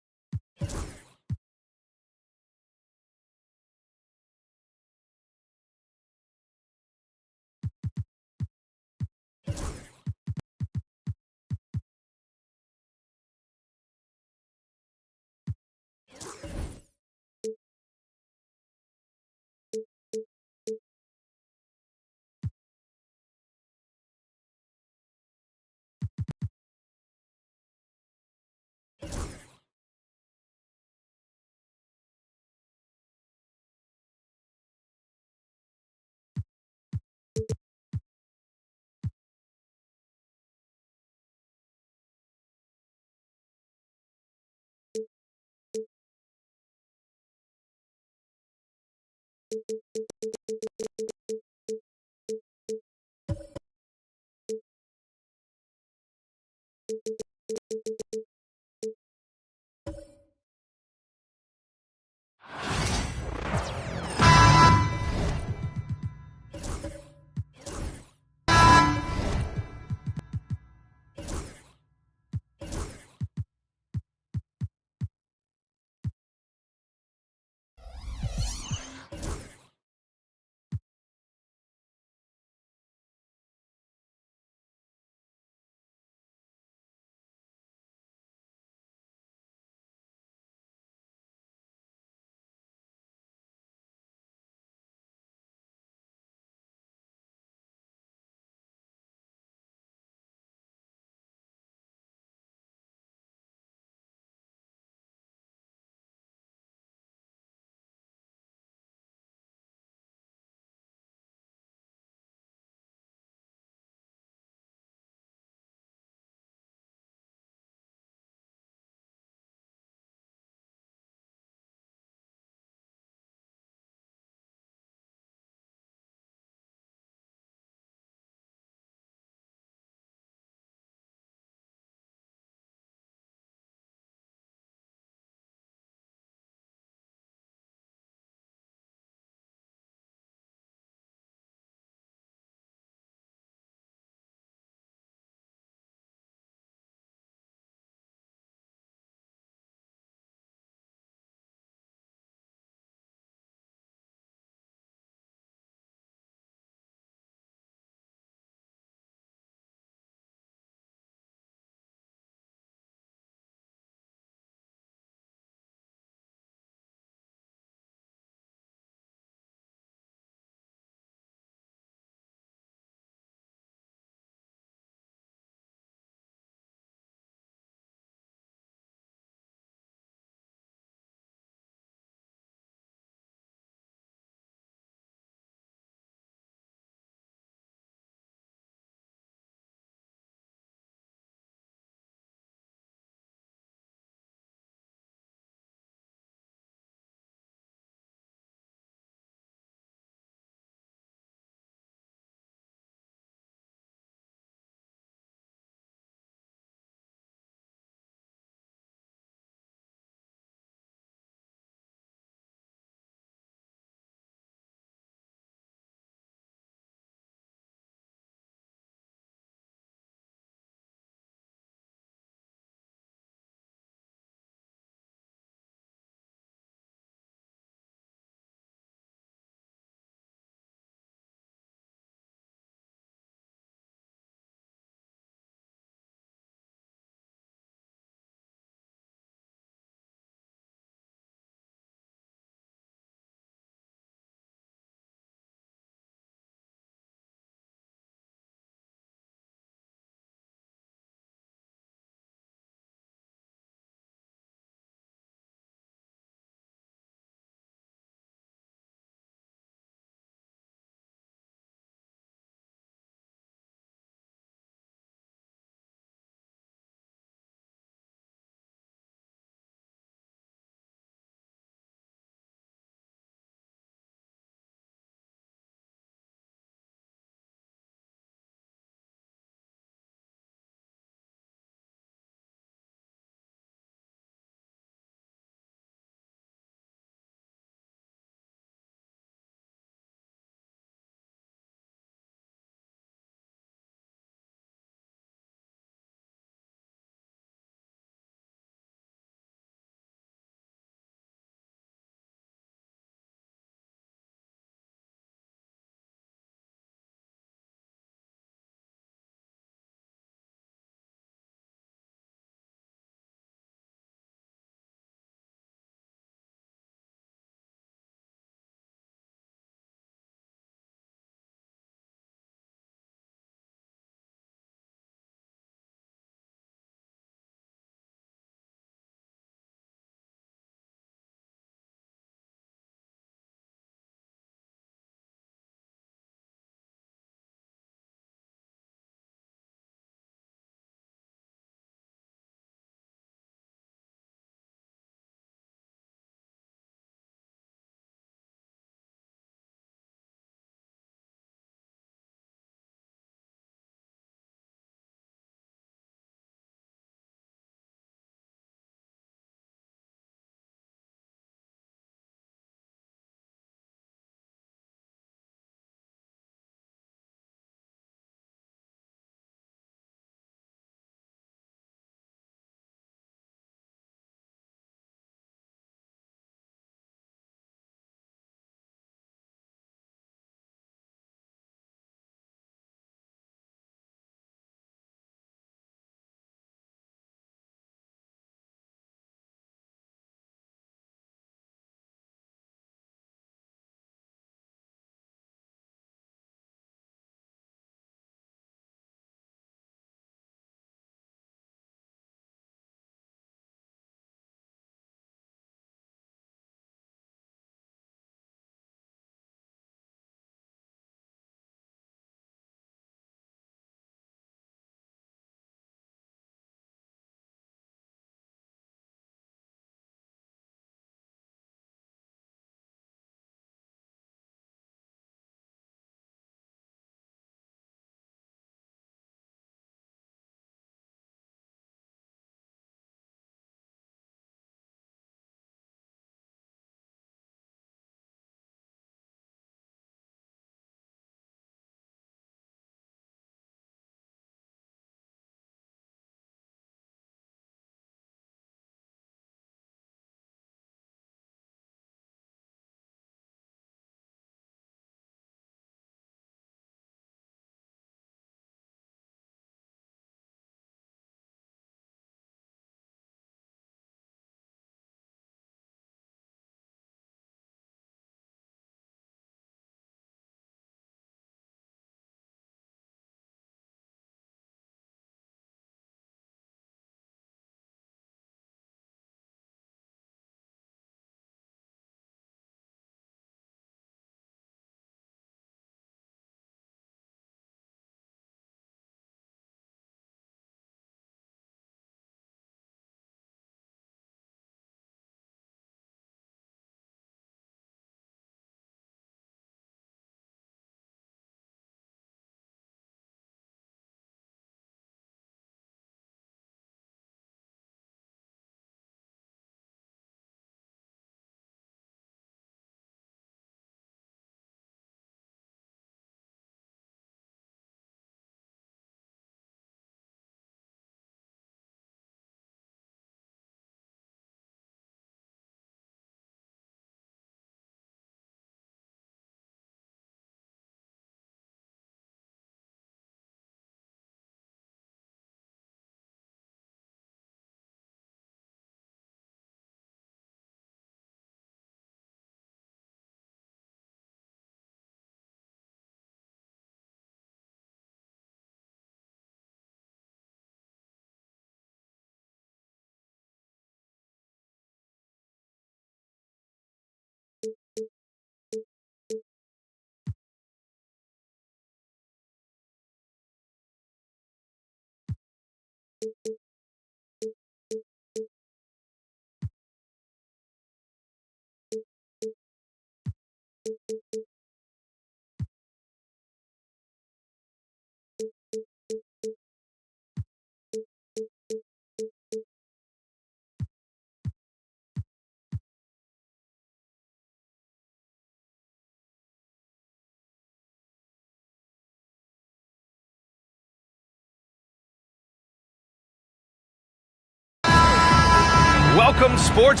Welcome, sports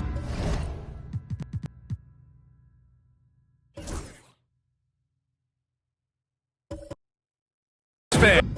fan.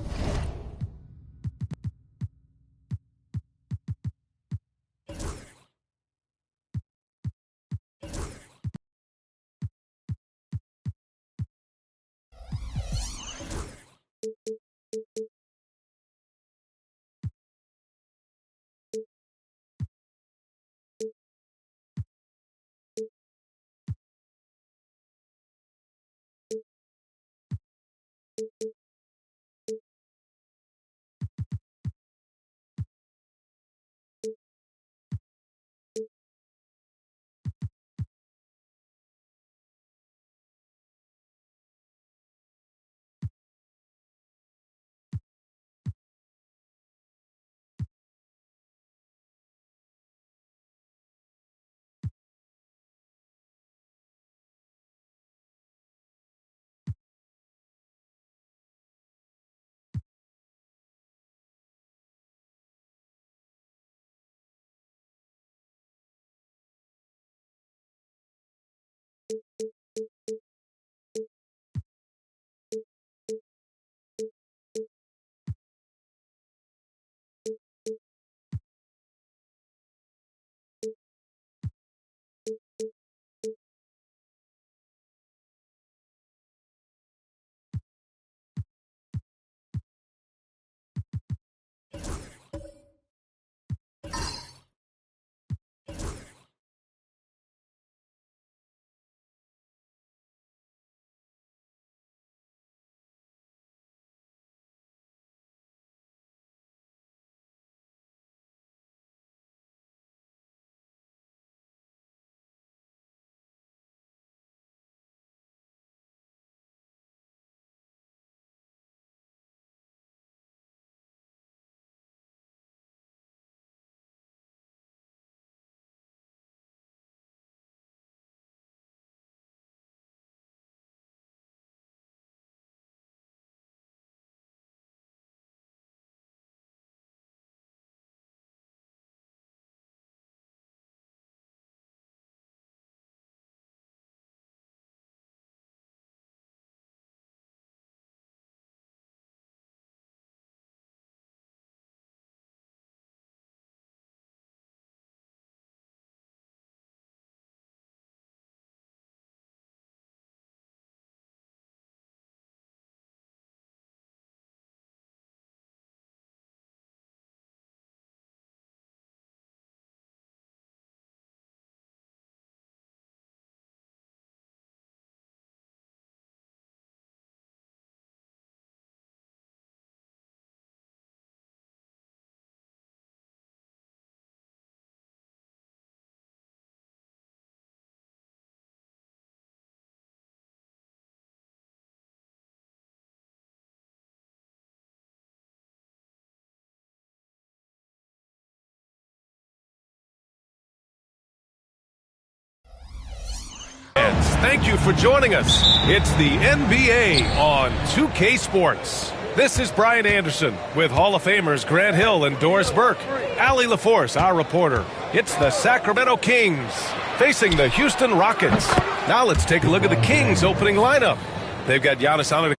Thank you for joining us. It's the NBA on 2K Sports. This is Brian Anderson with Hall of Famers Grant Hill and Doris Burke. Allie LaForce, our reporter. It's the Sacramento Kings facing the Houston Rockets. Now let's take a look at the Kings opening lineup. They've got Giannis Antetokounmpo.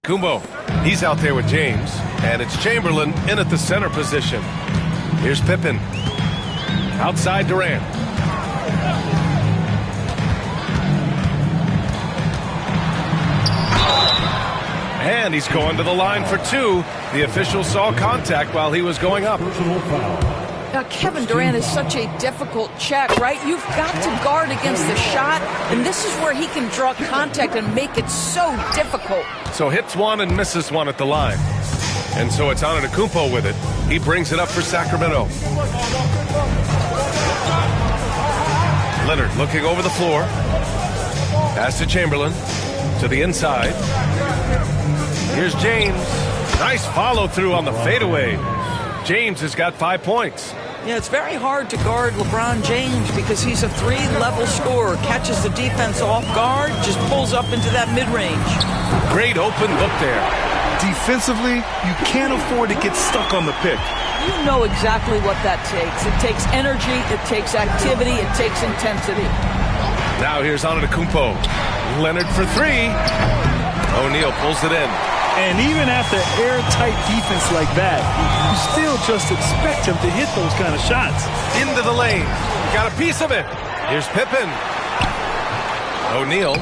Kumbo, he's out there with James, and it's Chamberlain in at the center position. Here's Pippen. Outside Durant. And he's going to the line for two. The official saw contact while he was going up. Now, Kevin Durant is such a difficult check, right? You've got to guard against the shot, and this is where he can draw contact and make it so difficult. So hits one and misses one at the line. And so it's Antetokounmpo with it. He brings it up for Sacramento. Leonard looking over the floor. Pass to Chamberlain. To the inside. Here's James. Nice follow through on the fadeaway. James has got 5 points. Yeah, it's very hard to guard LeBron James because he's a three-level scorer. Catches the defense off guard, just pulls up into that mid-range. Great open look there. defensively, you can't afford to get stuck on the pick. You know exactly what that takes. It takes energy, it takes activity, it takes intensity. Now here's Antetokounmpo. Leonard for three. O'Neal pulls it in. And even after airtight defense like that, you still just expect him to hit those kind of shots. Into the lane. Got a piece of it. Here's Pippen. O'Neal.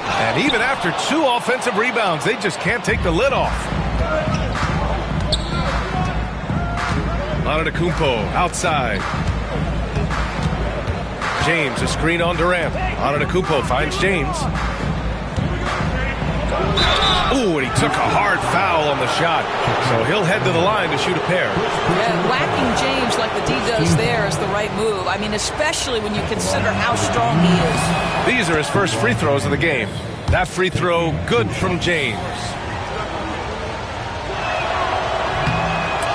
And even after 2 offensive rebounds, they just can't take the lid off. Antetokounmpo outside. James, a screen on Durant. Antetokounmpo finds James. Ooh, and he took a hard foul on the shot. So he'll head to the line to shoot a pair. Yeah, whacking James like the D does there is the right move. I mean, especially when you consider how strong he is. These are his first free throws of the game. That free throw, good from James.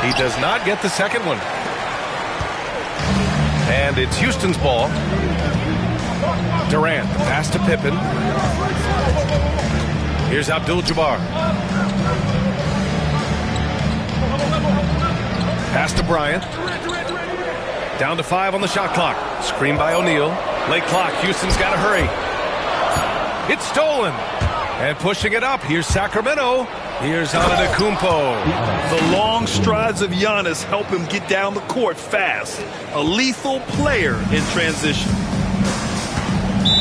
He does not get the second one. And it's Houston's ball. Durant, pass to Pippen. Here's Abdul-Jabbar. Pass to Bryant. Down to 5 on the shot clock. Screen by O'Neal. Late clock. Houston's got to hurry. It's stolen. And pushing it up. Here's Sacramento. Here's Antetokounmpo. The long strides of Giannis help him get down the court fast. A lethal player in transition.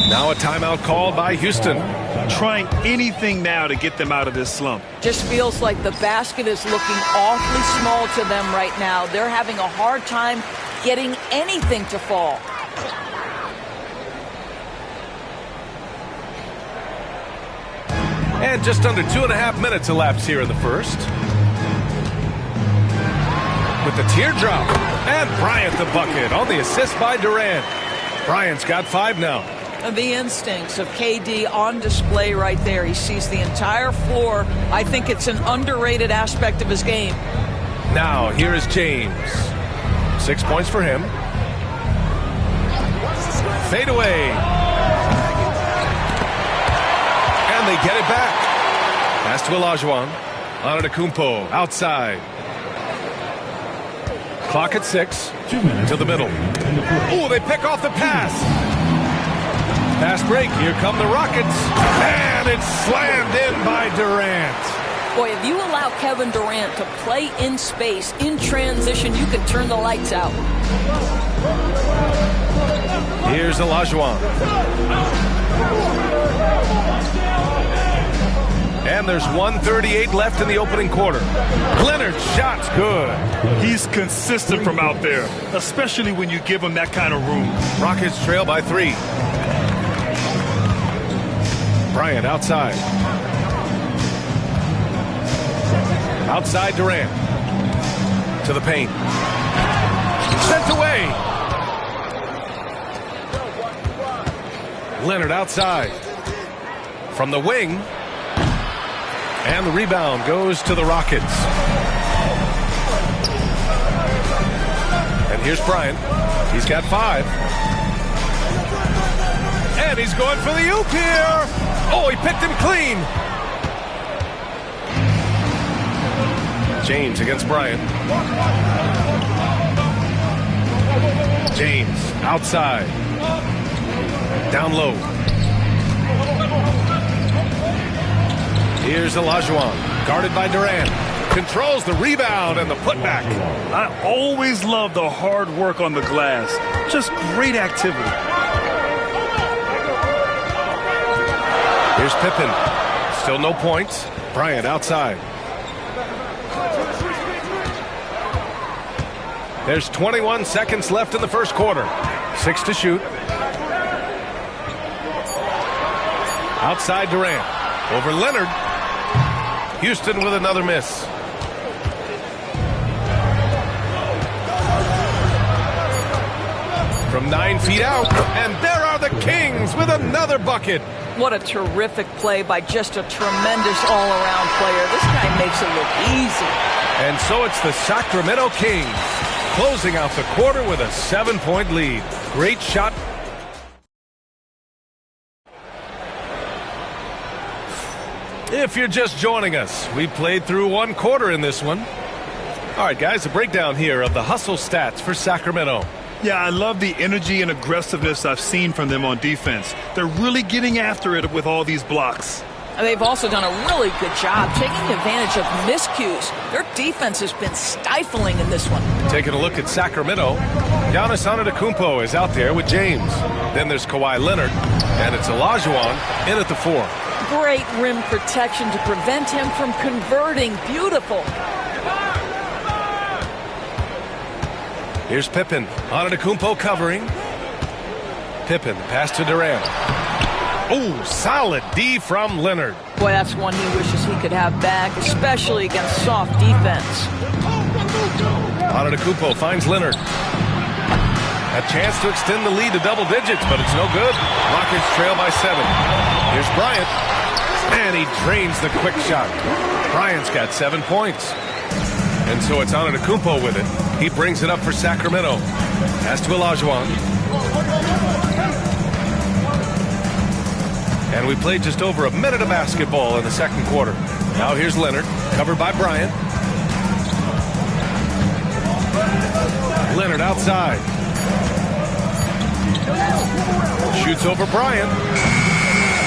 Now a timeout called by Houston. Trying anything now to get them out of this slump. Just feels like the basket is looking awfully small to them right now. They're having a hard time getting anything to fall. And just under 2.5 minutes elapsed here in the first. With the teardrop. And Bryant the bucket on the assist by Durant. Bryant's got 5 now. The instincts of KD on display right there. He sees the entire floor. I think it's an underrated aspect of his game. Now, here is James. 6 points for him. Fade away. And they get it back. Pass to Olajuwon. Antetokounmpo outside. Clock at 6. To the middle. Ooh, they pick off the pass. Fast break. Here come the Rockets. And it's slammed in by Durant. Boy, if you allow Kevin Durant to play in space, in transition, you can turn the lights out. Here's Olajuwon. And there's 1:38 left in the opening quarter. Leonard's shot's good. He's consistent from out there, especially when you give him that kind of room. Rockets trail by 3. Bryant outside. Outside Durant. To the paint. Sent away. Leonard outside. From the wing. And the rebound goes to the Rockets. And here's Bryant. He's got 5. And he's going for the oop here. Oh, he picked him clean. James against Bryant. James outside. Down low. Here's Olajuwon. Guarded by Durant. Controls the rebound and the putback. I always love the hard work on the glass. Just great activity. Here's Pippen. Still no points. Bryant outside. There's 21 seconds left in the first quarter. 6 to shoot. Outside Durant. Over Leonard. Houston with another miss. From 9 feet out. And there are the Kings with another bucket. What a terrific play by just a tremendous all-around player. This guy makes it look easy. And so it's the Sacramento Kings closing out the quarter with a 7-point lead. Great shot. If you're just joining us, we played through one quarter in this one. All right, guys, a breakdown here of the hustle stats for Sacramento. Yeah, I love the energy and aggressiveness I've seen from them on defense. They're really getting after it with all these blocks. They've also done a really good job taking advantage of miscues. Their defense has been stifling in this one. Taking a look at Sacramento, Giannis Antetokounmpo is out there with James. Then there's Kawhi Leonard, and it's Olajuwon in at the 4. Great rim protection to prevent him from converting. Beautiful. Here's Pippen. Antetokounmpo covering. Pippen, pass to Durant. Oh, solid D from Leonard. Boy, that's one he wishes he could have back, especially against soft defense. Antetokounmpo finds Leonard. A chance to extend the lead to double digits, but it's no good. Rockets trail by 7. Here's Bryant. And he drains the quick shot. Bryant's got 7 points. And so it's Antetokounmpo with it. He brings it up for Sacramento. Pass to Olajuwon. And we played just over a minute of basketball in the second quarter. Now here's Leonard, covered by Bryant. Leonard outside. Shoots over Bryant.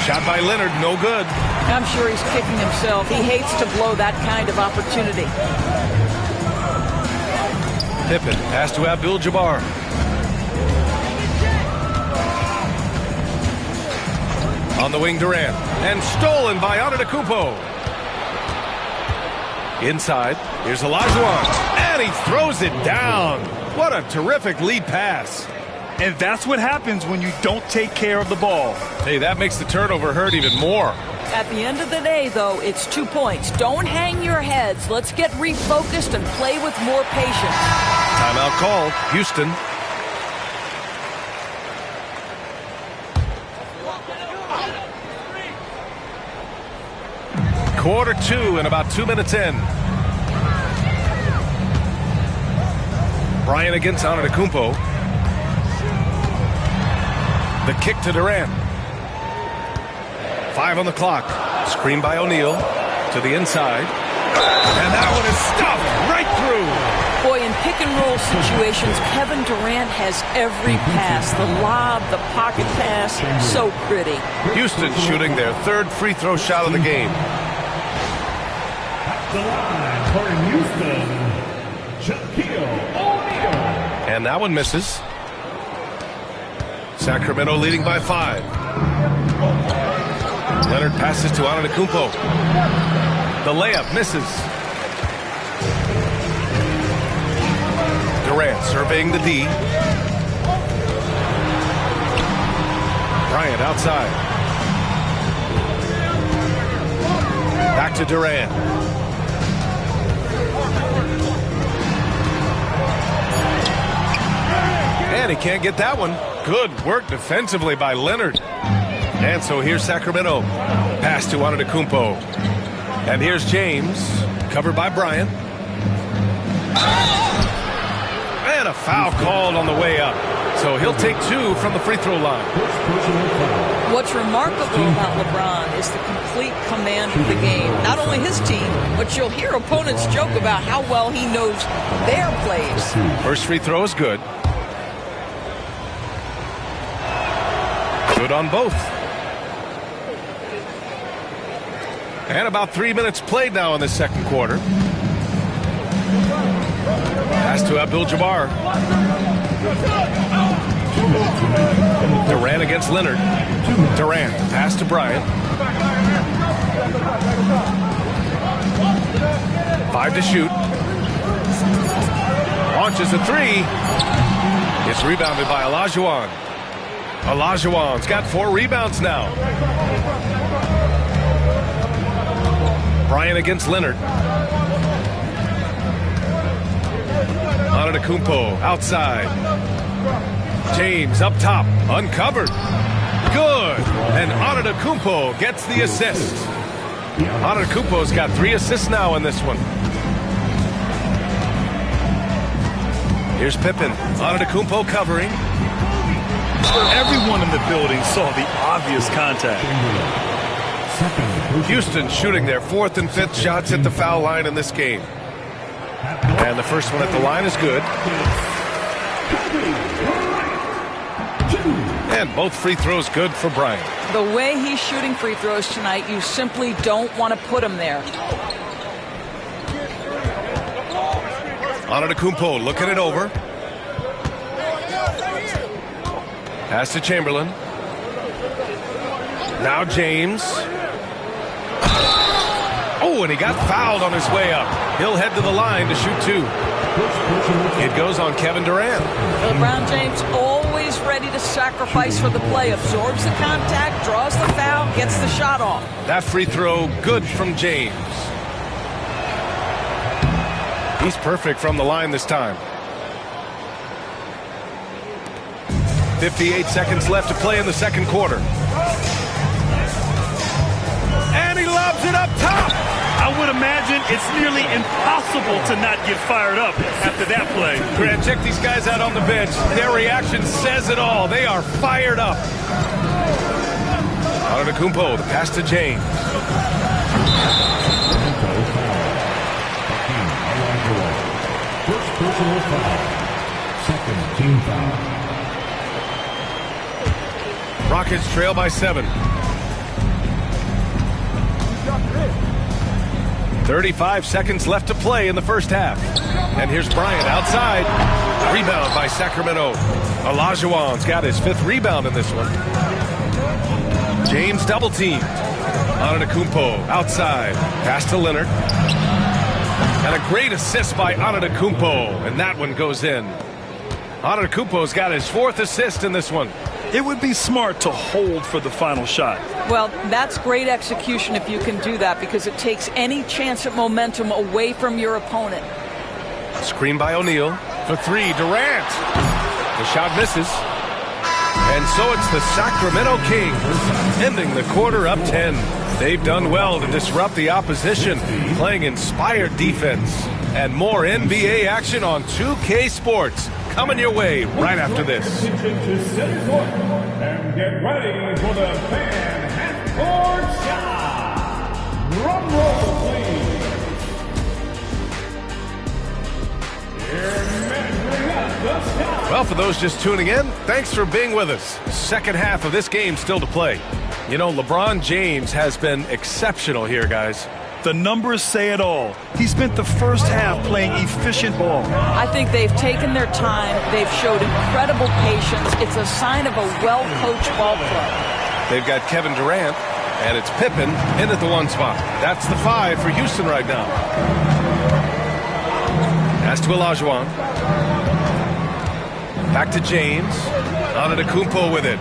Shot by Leonard, no good. I'm sure he's kicking himself. He hates to blow that kind of opportunity. Pippen, pass to Abdul-Jabbar. On the wing, Durant. And stolen by Antetokounmpo. Inside, here's Olajuwon. And he throws it down. What a terrific lead pass. And that's what happens when you don't take care of the ball. Hey, that makes the turnover hurt even more. At the end of the day, though, it's 2 points. Don't hang your heads. Let's get refocused and play with more patience. Timeout called. Houston. Quarter 2 and about 2 minutes in. Bryant against Antetokounmpo. The kick to Durant. 5 on the clock. Screen by O'Neal to the inside. And that one is stuffed right through. Boy, in pick-and-roll situations, Kevin Durant has every pass. The lob, the pocket pass, so pretty. Houston shooting their 3rd free throw shot of the game. The line for Houston, Shaquille O'Neal. And that one misses. Sacramento leading by 5. Leonard passes to Antetokounmpo. The layup misses. Durant surveying the D. Bryant outside. Back to Durant. And he can't get that one. Good work defensively by Leonard. And so here's Sacramento. Pass to Antetokounmpo. And here's James, covered by Bryant. And a foul called on the way up. So he'll take 2 from the free throw line. What's remarkable about LeBron is the complete command of the game. Not only his team, but you'll hear opponents joke about how well he knows their plays. First free throw is good. Good on both. And about 3 minutes played now in the second quarter. Pass to Abdul-Jabbar. Durant against Leonard. Durant, pass to Bryant. 5 to shoot. Launches a 3. It's rebounded by Olajuwon. Olajuwon's got 4 rebounds now. Bryant against Leonard. Antetokounmpo outside. James up top, uncovered. Good. And Antetokounmpo gets the assist. Antetokounmpo's got 3 assists now in this one. Here's Pippen. Antetokounmpo covering. Everyone in the building saw the obvious contact. Houston shooting their 4th and 5th shots at the foul line in this game. And the first one at the line is good. And both free throws good for Bryant. The way he's shooting free throws tonight, you simply don't want to put him there. Antetokounmpo looking it over. Pass to Chamberlain. Now James. Oh, and he got fouled on his way up. He'll head to the line to shoot 2. It goes on Kevin Durant. LeBron James always ready to sacrifice for the play. Absorbs the contact, draws the foul, gets the shot off. That free throw good from James. He's perfect from the line this time. 58 seconds left to play in the second quarter. And he lobs it up top. I would imagine it's nearly impossible to not get fired up after that play. Grant, check these guys out on the bench. Their reaction says it all. They are fired up. Antetokounmpo, the pass to James. First personal foul. Second team foul. Rockets trail by 7. 35 seconds left to play in the first half. And here's Bryant outside. Rebound by Sacramento. Olajuwon's got his 5th rebound in this one. James double teamed. Antetokounmpo outside. Pass to Leonard. And a great assist by Antetokounmpo. And that one goes in. Antetokounmpo's got his 4th assist in this one. It would be smart to hold for the final shot. Well, that's great execution if you can do that, because it takes any chance at momentum away from your opponent. Screen by O'Neal for 3. Durant. The shot misses. And so it's the Sacramento Kings ending the quarter up 10. They've done well to disrupt the opposition, playing inspired defense. And more NBA action on 2K Sports coming your way right after this. And get ready for the fan half-court shot. Drum roll, please. Here measuring up the shot. Well, for those just tuning in, thanks for being with us. Second half of this game still to play. You know, LeBron James has been exceptional here, guys. The numbers say it all. He spent the first half playing efficient ball. I think they've taken their time. They've showed incredible patience. It's a sign of a well-coached ball club. They've got Kevin Durant, and it's Pippen in at the 1 spot. That's the 5 for Houston right now. Pass to Olajuwon. Back to James. Antetokounmpo with it.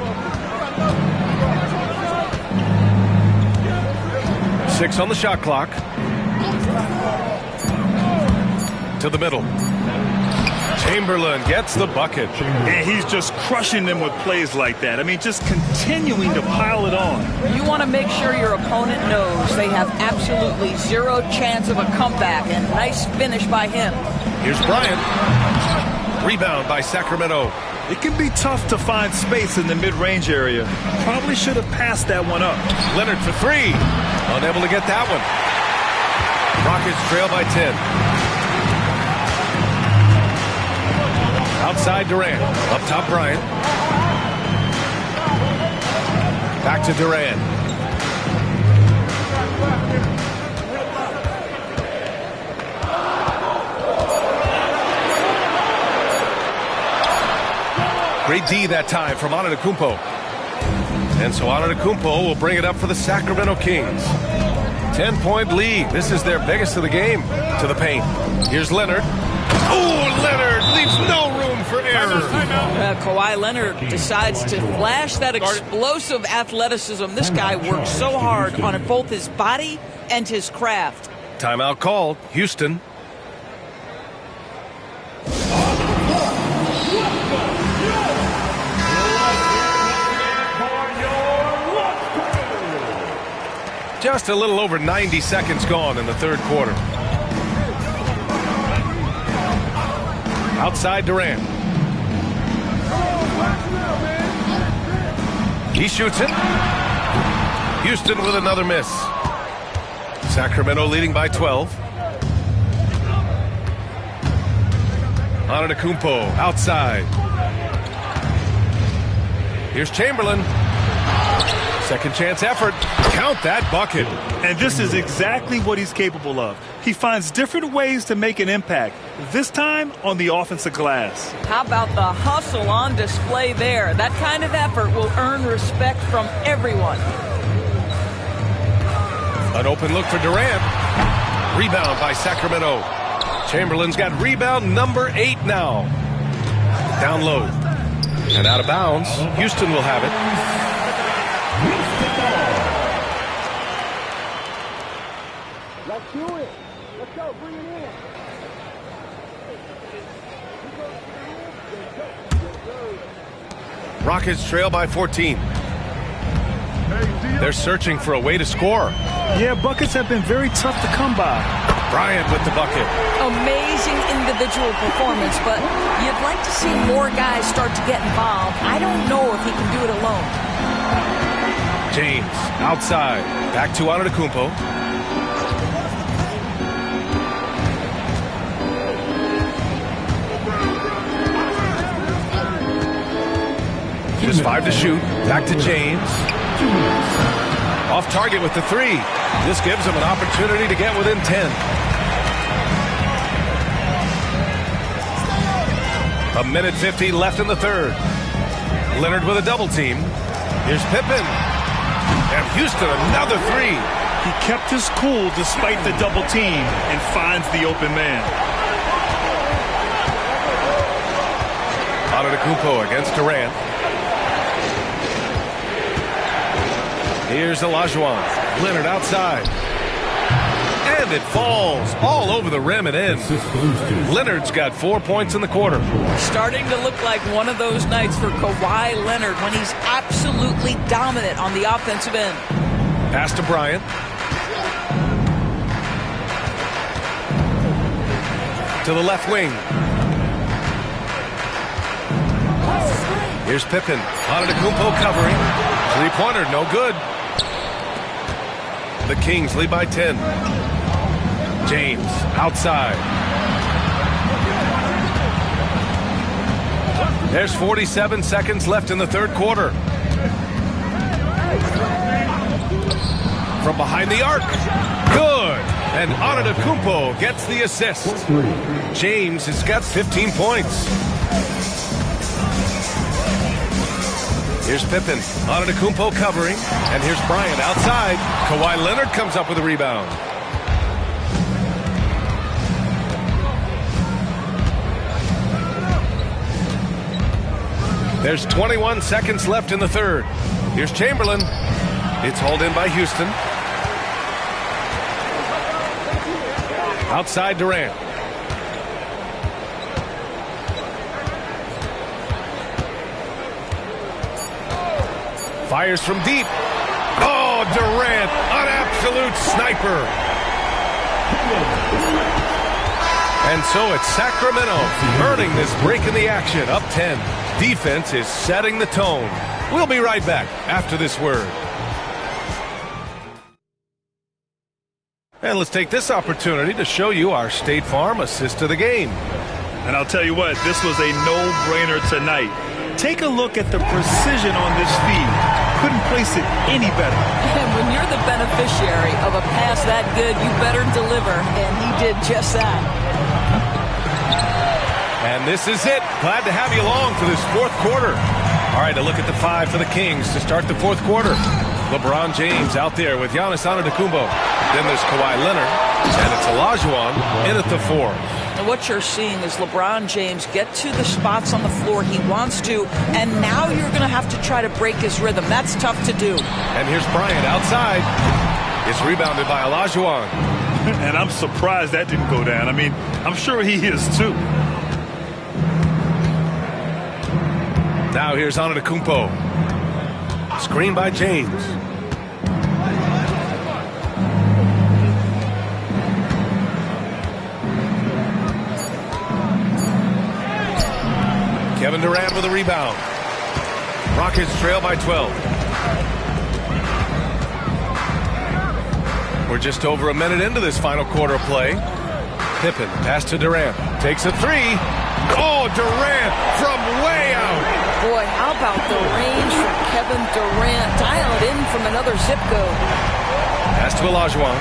6 on the shot clock. To the middle. Chamberlain gets the bucket. And he's just crushing them with plays like that. I mean, just continuing to pile it on. You want to make sure your opponent knows they have absolutely 0 chance of a comeback. And nice finish by him. Here's Bryant. Rebound by Sacramento. It can be tough to find space in the mid-range area. Probably should have passed that one up. Leonard for 3. Unable to get that one. Rockets trail by 10. Outside Durant. Up top Bryant. Back to Durant. Great D that time from Antetokounmpo. And so Antetokounmpo will bring it up for the Sacramento Kings. 10-point lead. This is their biggest of the game. To the paint. Here's Leonard. Oh, Leonard leaves no room for error. Kawhi Leonard decides to flash that explosive athleticism. This guy works so hard on both his body and his craft. Timeout called. Houston. Just a little over 90 seconds gone in the third quarter. Outside Durant. He shoots it. Houston with another miss. Sacramento leading by 12. Antetokounmpo outside. Here's Chamberlain. Second chance effort. Count that bucket. And this is exactly what he's capable of. He finds different ways to make an impact, this time on the offensive glass. How about the hustle on display there? That kind of effort will earn respect from everyone. An open look for Durant. Rebound by Sacramento. Chamberlain's got rebound number 8 now. Down low. And out of bounds. Houston will have it. Let's do it. Let's go. Bring it in. Rockets trail by 14. They're searching for a way to score. Yeah, buckets have been very tough to come by. Bryant with the bucket. Amazing individual performance, but you'd like to see more guys start to get involved. I don't know if he can do it alone. James outside. Back to Antetokounmpo. Just 5 to shoot. Back to James. Off target with the 3. This gives him an opportunity to get within 10. A minute 50 left in the third. Leonard with a double team. Here's Pippen. And Houston, another 3. He kept his cool despite the double team and finds the open man. Antetokounmpo against Durant. Here's Olajuwon. Leonard outside. And it falls all over the rim and in. Leonard's got 4 points in the quarter. Starting to look like one of those nights for Kawhi Leonard when he's absolutely dominant on the offensive end. Pass to Bryant. To the left wing. Here's Pippen. Antetokounmpo covering. Three-pointer, no good. The Kings lead by 10. James outside. There's 47 seconds left in the third quarter. From behind the arc. Good. And Antetokounmpo gets the assist. James has got 15 points. Here's Pippen. Antetokounmpo covering. And here's Bryant outside. Kawhi Leonard comes up with a rebound. There's 21 seconds left in the third. Here's Chamberlain. It's hauled in by Houston. Outside Durant. Fires from deep. Oh, Durant, an absolute sniper. And so it's Sacramento earning this break in the action, up 10. Defense is setting the tone. We'll be right back after this word. And let's take this opportunity to show you our State Farm assist of the game. And I'll tell you what, this was a no-brainer tonight. Take a look at the precision on this feed. Couldn't place it any better. And when you're the beneficiary of a pass that good, you better deliver. And he did just that. And this is it. Glad to have you along for this fourth quarter. All right, a look at the 5 for the Kings to start the fourth quarter. LeBron James out there with Giannis Antetokounmpo. Then there's Kawhi Leonard. And it's Olajuwon in at the 4. And what you're seeing is LeBron James get to the spots on the floor he wants to, and now you're going to have to try to break his rhythm. That's tough to do. And here's Bryant outside. It's rebounded by Olajuwon. And I'm surprised that didn't go down. I mean, I'm sure he is too. Now here's Antetokounmpo. Screen by James. Kevin Durant with a rebound. Rockets trail by 12. We're just over a minute into this final quarter of play. Pippen, pass to Durant. Takes a three. Oh, Durant from way out. Boy, how about the range from Kevin Durant? Dial it in from another zip code. Pass to Olajuwon.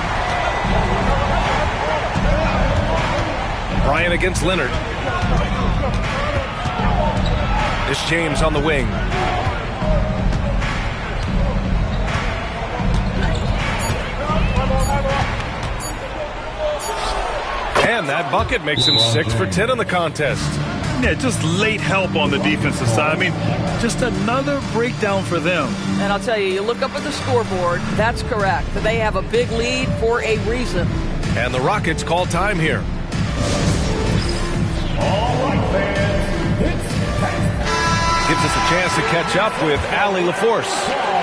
Bryant against Leonard. This James on the wing. And that bucket makes him 6 for 10 in the contest. Yeah, just late help on the defensive side. I mean, just another breakdown for them. And I'll tell you, you look up at the scoreboard, that's correct. They have a big lead for a reason. And the Rockets call time here. All right, fans, it's Gives us a chance to catch up with Allie LaForce.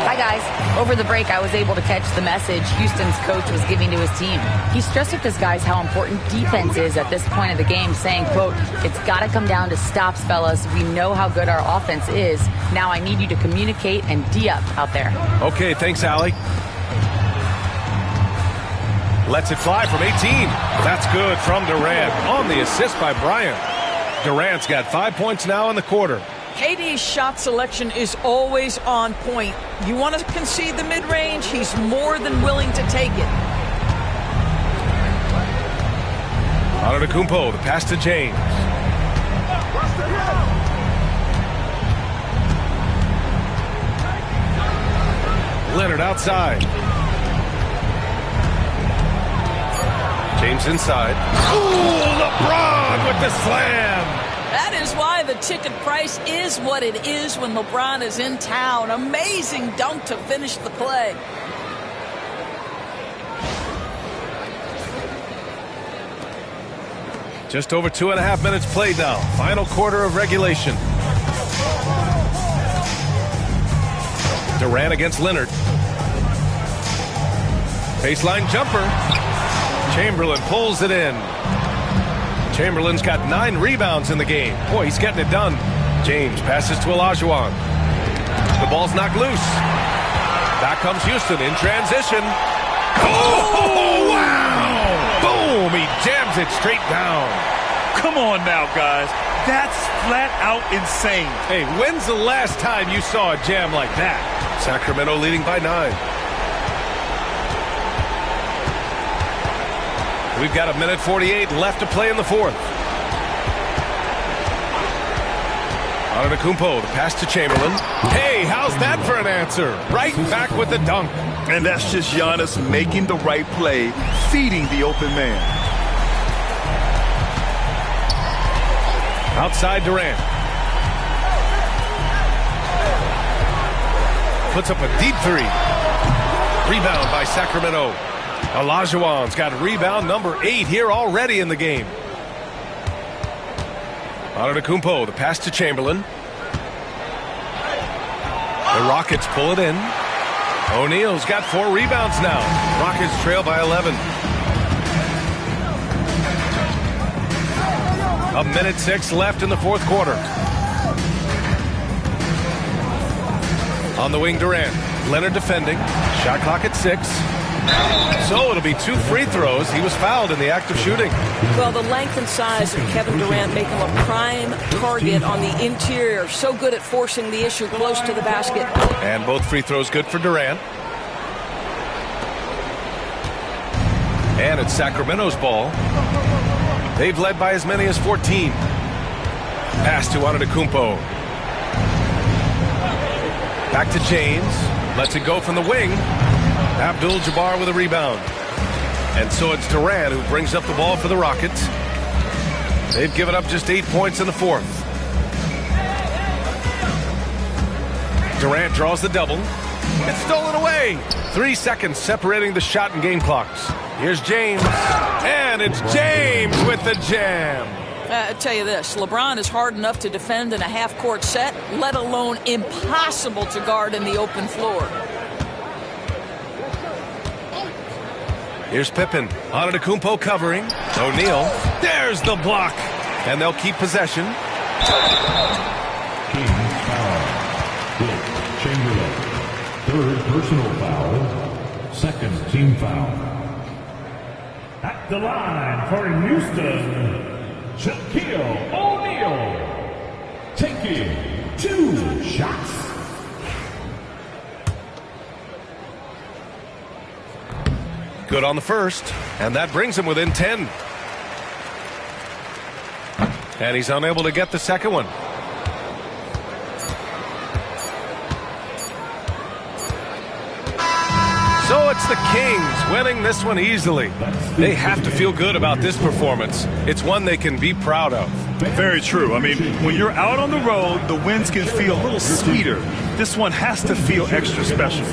Hi, guys. Over the break, I was able to catch the message Houston's coach was giving to his team. He stressed with his guys how important defense is at this point of the game, saying, quote, "It's got to come down to stops, fellas. We know how good our offense is. Now I need you to communicate and D-up out there." Okay, thanks, Allie. Lets it fly from 18. That's good from Durant on the assist by Bryant. Durant's got 5 points now in the quarter. KD's shot selection is always on point. You want to concede the mid-range, he's more than willing to take it. Antetokounmpo, the pass to James. Leonard outside. James inside. Ooh, LeBron with the slam. That is why the ticket price is what it is when LeBron is in town. Amazing dunk to finish the play. Just over 2.5 minutes played now. Final quarter of regulation. Durant against Leonard. Baseline jumper. Chamberlain pulls it in. Chamberlain's got 9 rebounds in the game. Boy, he's getting it done. James passes to Olajuwon. The ball's knocked loose. Back comes Houston in transition. Oh, wow! Boom! He jams it straight down. Come on now, guys. That's flat out insane. Hey, when's the last time you saw a jam like that? Sacramento leading by 9. We've got 1:48 left to play in the fourth. Antetokounmpo, the pass to Chamberlain. Hey, how's that for an answer? Right back with the dunk. And that's just Giannis making the right play, feeding the open man. Outside Durant. Puts up a deep three. Rebound by Sacramento. Olajuwon's got rebound number 8 here already in the game. Antetokounmpo, the pass to Chamberlain. The Rockets pull it in. O'Neal's got 4 rebounds now. Rockets trail by 11. 1:06 left in the fourth quarter. On the wing, Durant. Leonard defending. Shot clock at 6. So it'll be 2 free throws. He was fouled in the act of shooting. Well, the length and size of Kevin Durant make him a prime target on the interior. So good at forcing the issue close to the basket. And both free throws good for Durant. And it's Sacramento's ball. They've led by as many as 14. Pass to Antetokounmpo. Back to James. Lets it go from the wing. Abdul-Jabbar with a rebound. And so it's Durant who brings up the ball for the Rockets. They've given up just 8 points in the fourth. Durant draws the double. It's stolen away. 3 seconds separating the shot and game clocks. Here's James. And it's James with the jam. I tell you this, LeBron is hard enough to defend in a half-court set, let alone impossible to guard in the open floor. Here's Pippen. Antetokounmpo covering. O'Neal. There's the block. And they'll keep possession. Team foul. Wilt Chamberlain. 3rd personal foul. 2nd team foul. At the line for Houston, Shaquille O'Neal, taking 2 shots. Good on the first, and that brings him within 10. And he's unable to get the second one. So it's the Kings winning this one easily. They have to feel good about this performance. It's one they can be proud of. Very true. I mean, when you're out on the road, the wins can feel a little sweeter. This one has to feel extra special.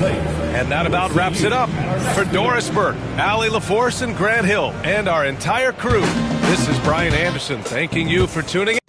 And that about wraps it up. For Doris Burke, Allie LaForce, and Grant Hill, and our entire crew, this is Brian Anderson thanking you for tuning in.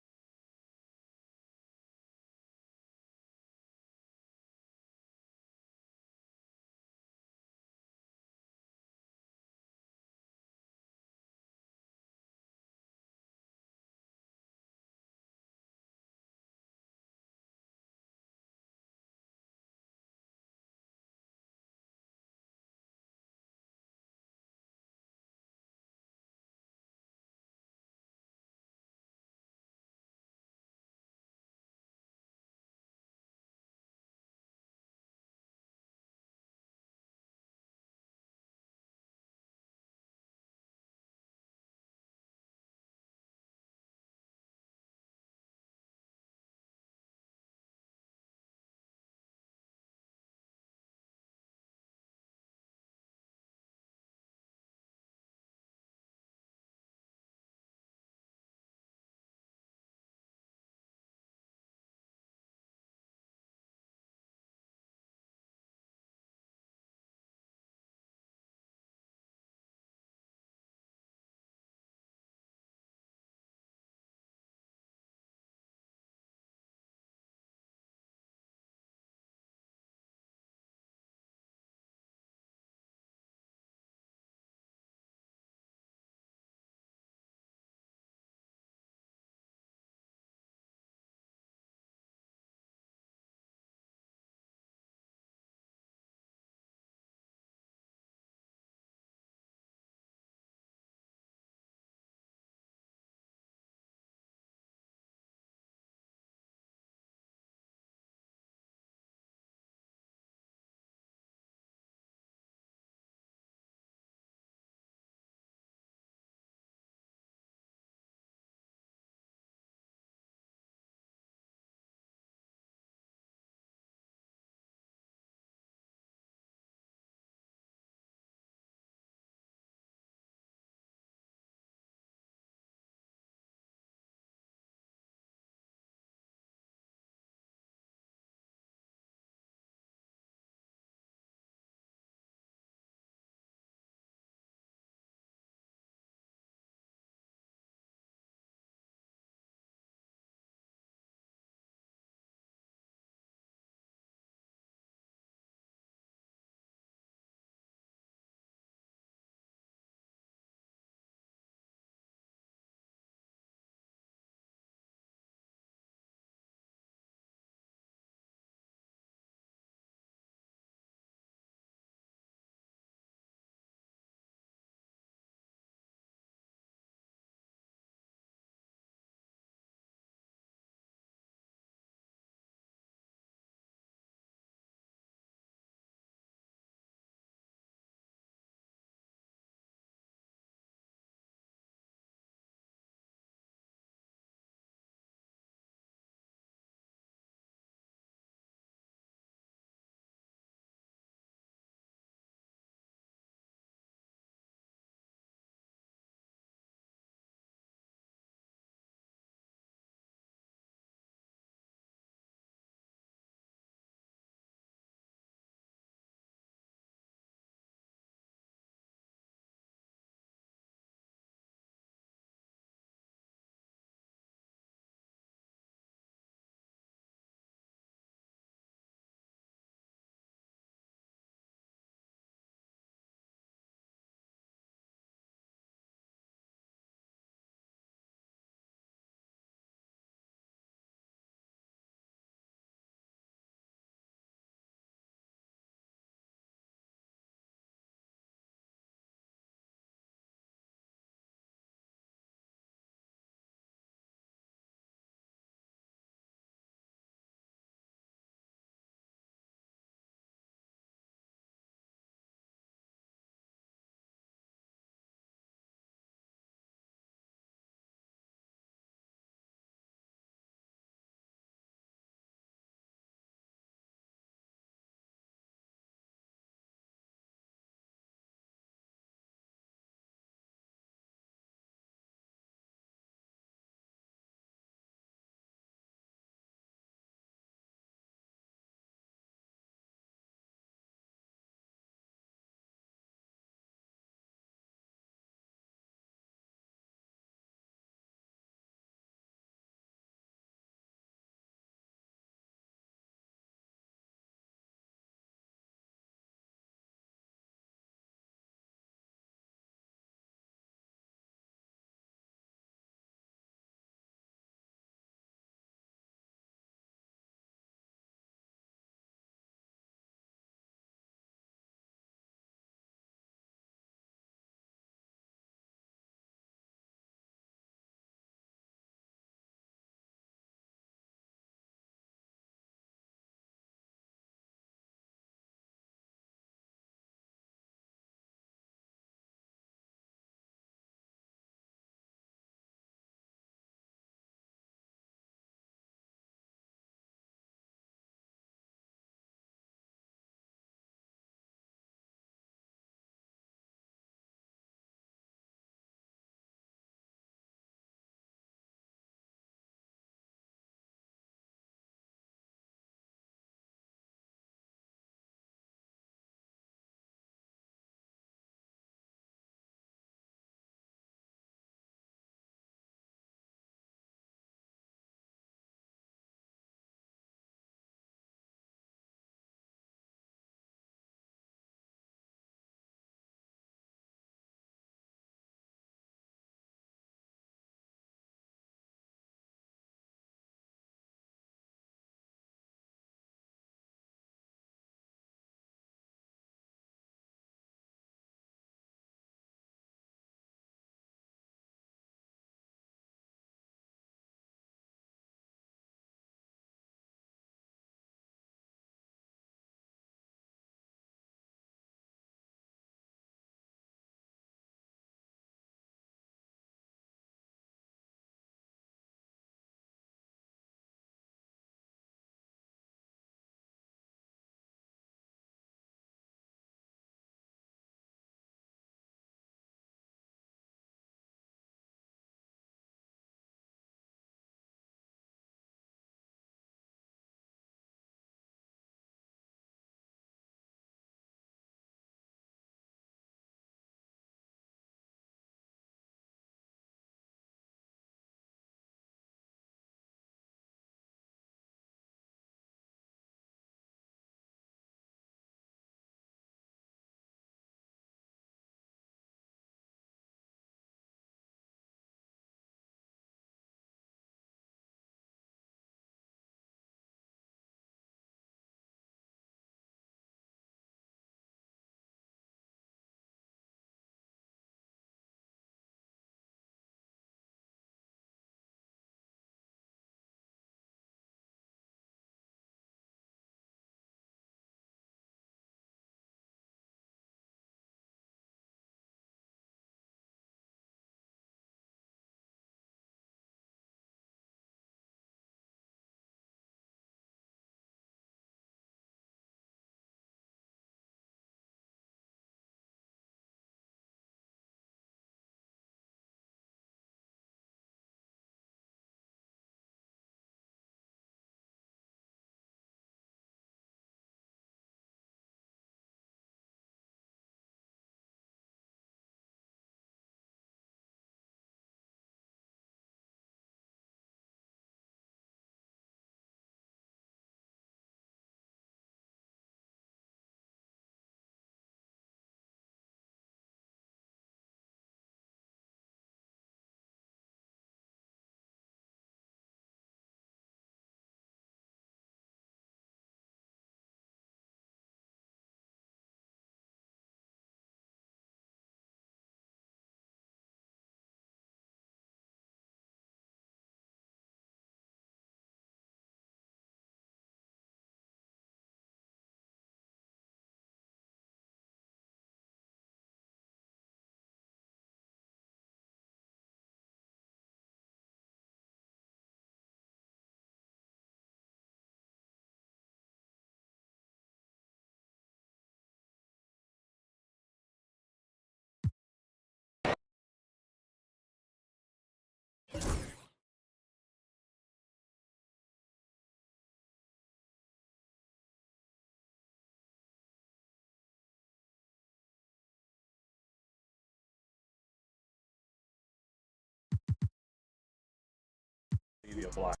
be a block.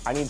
I need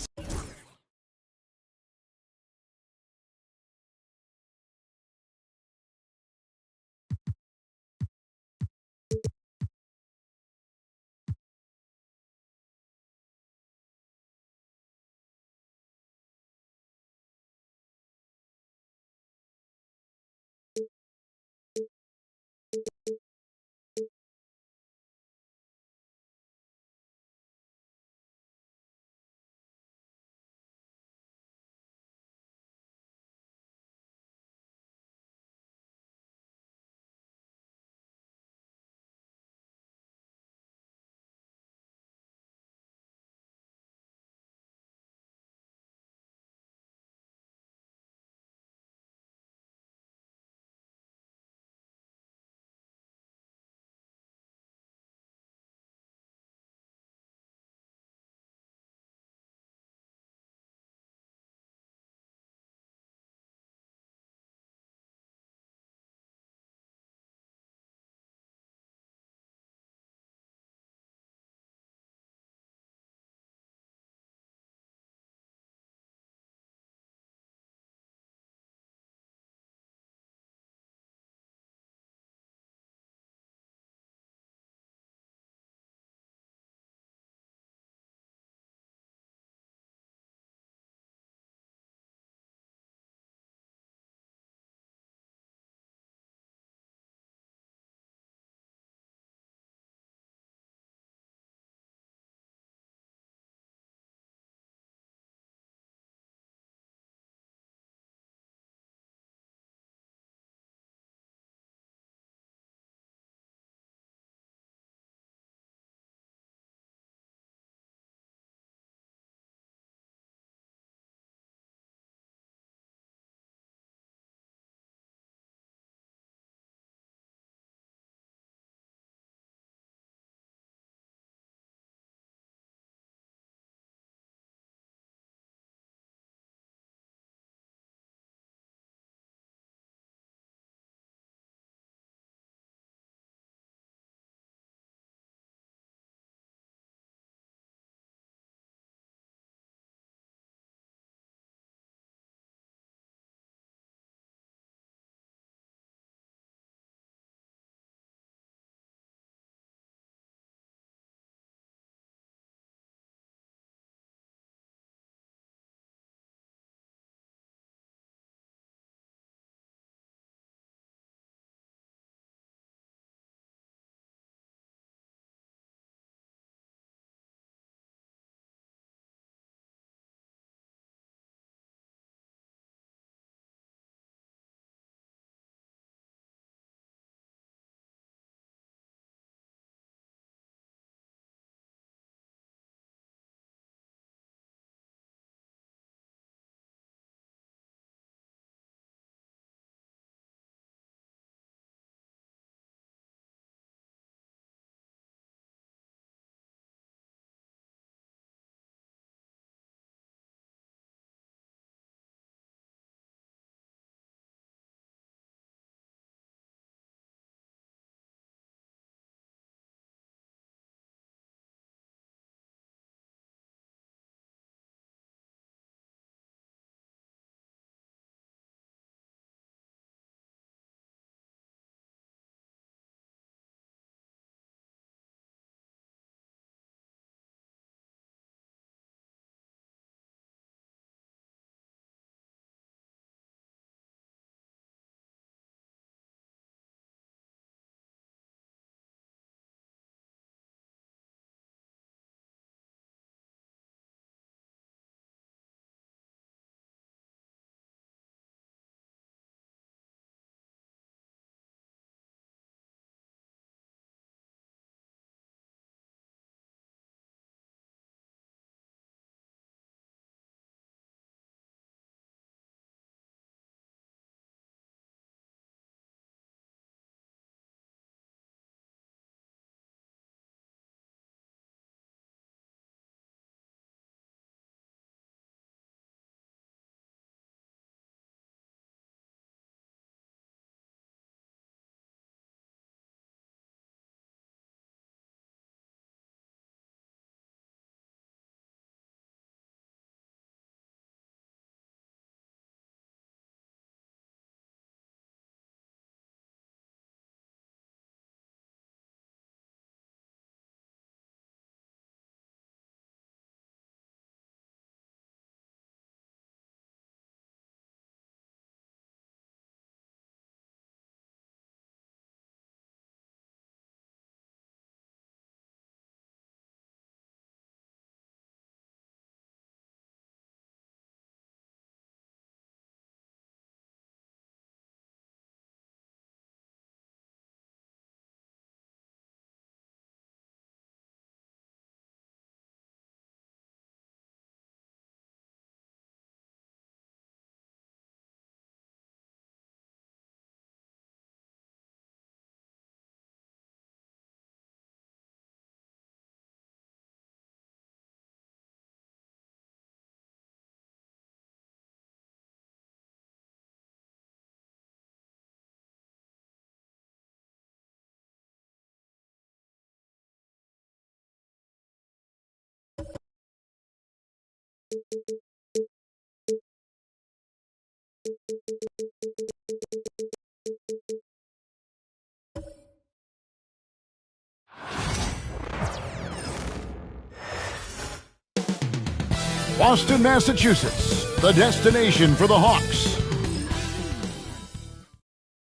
Boston, Massachusetts, the destination for the Hawks.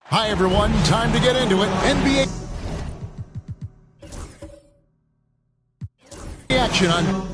Hi, everyone. Time to get into it. NBA action on.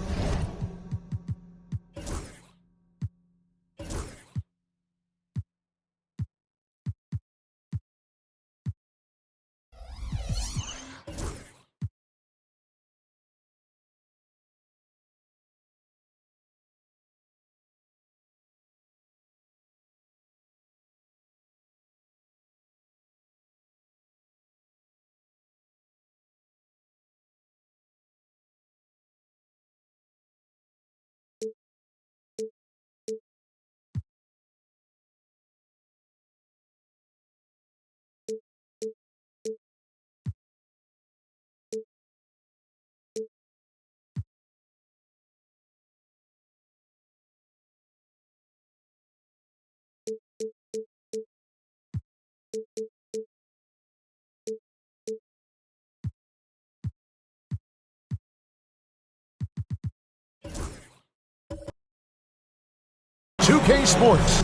K Sports.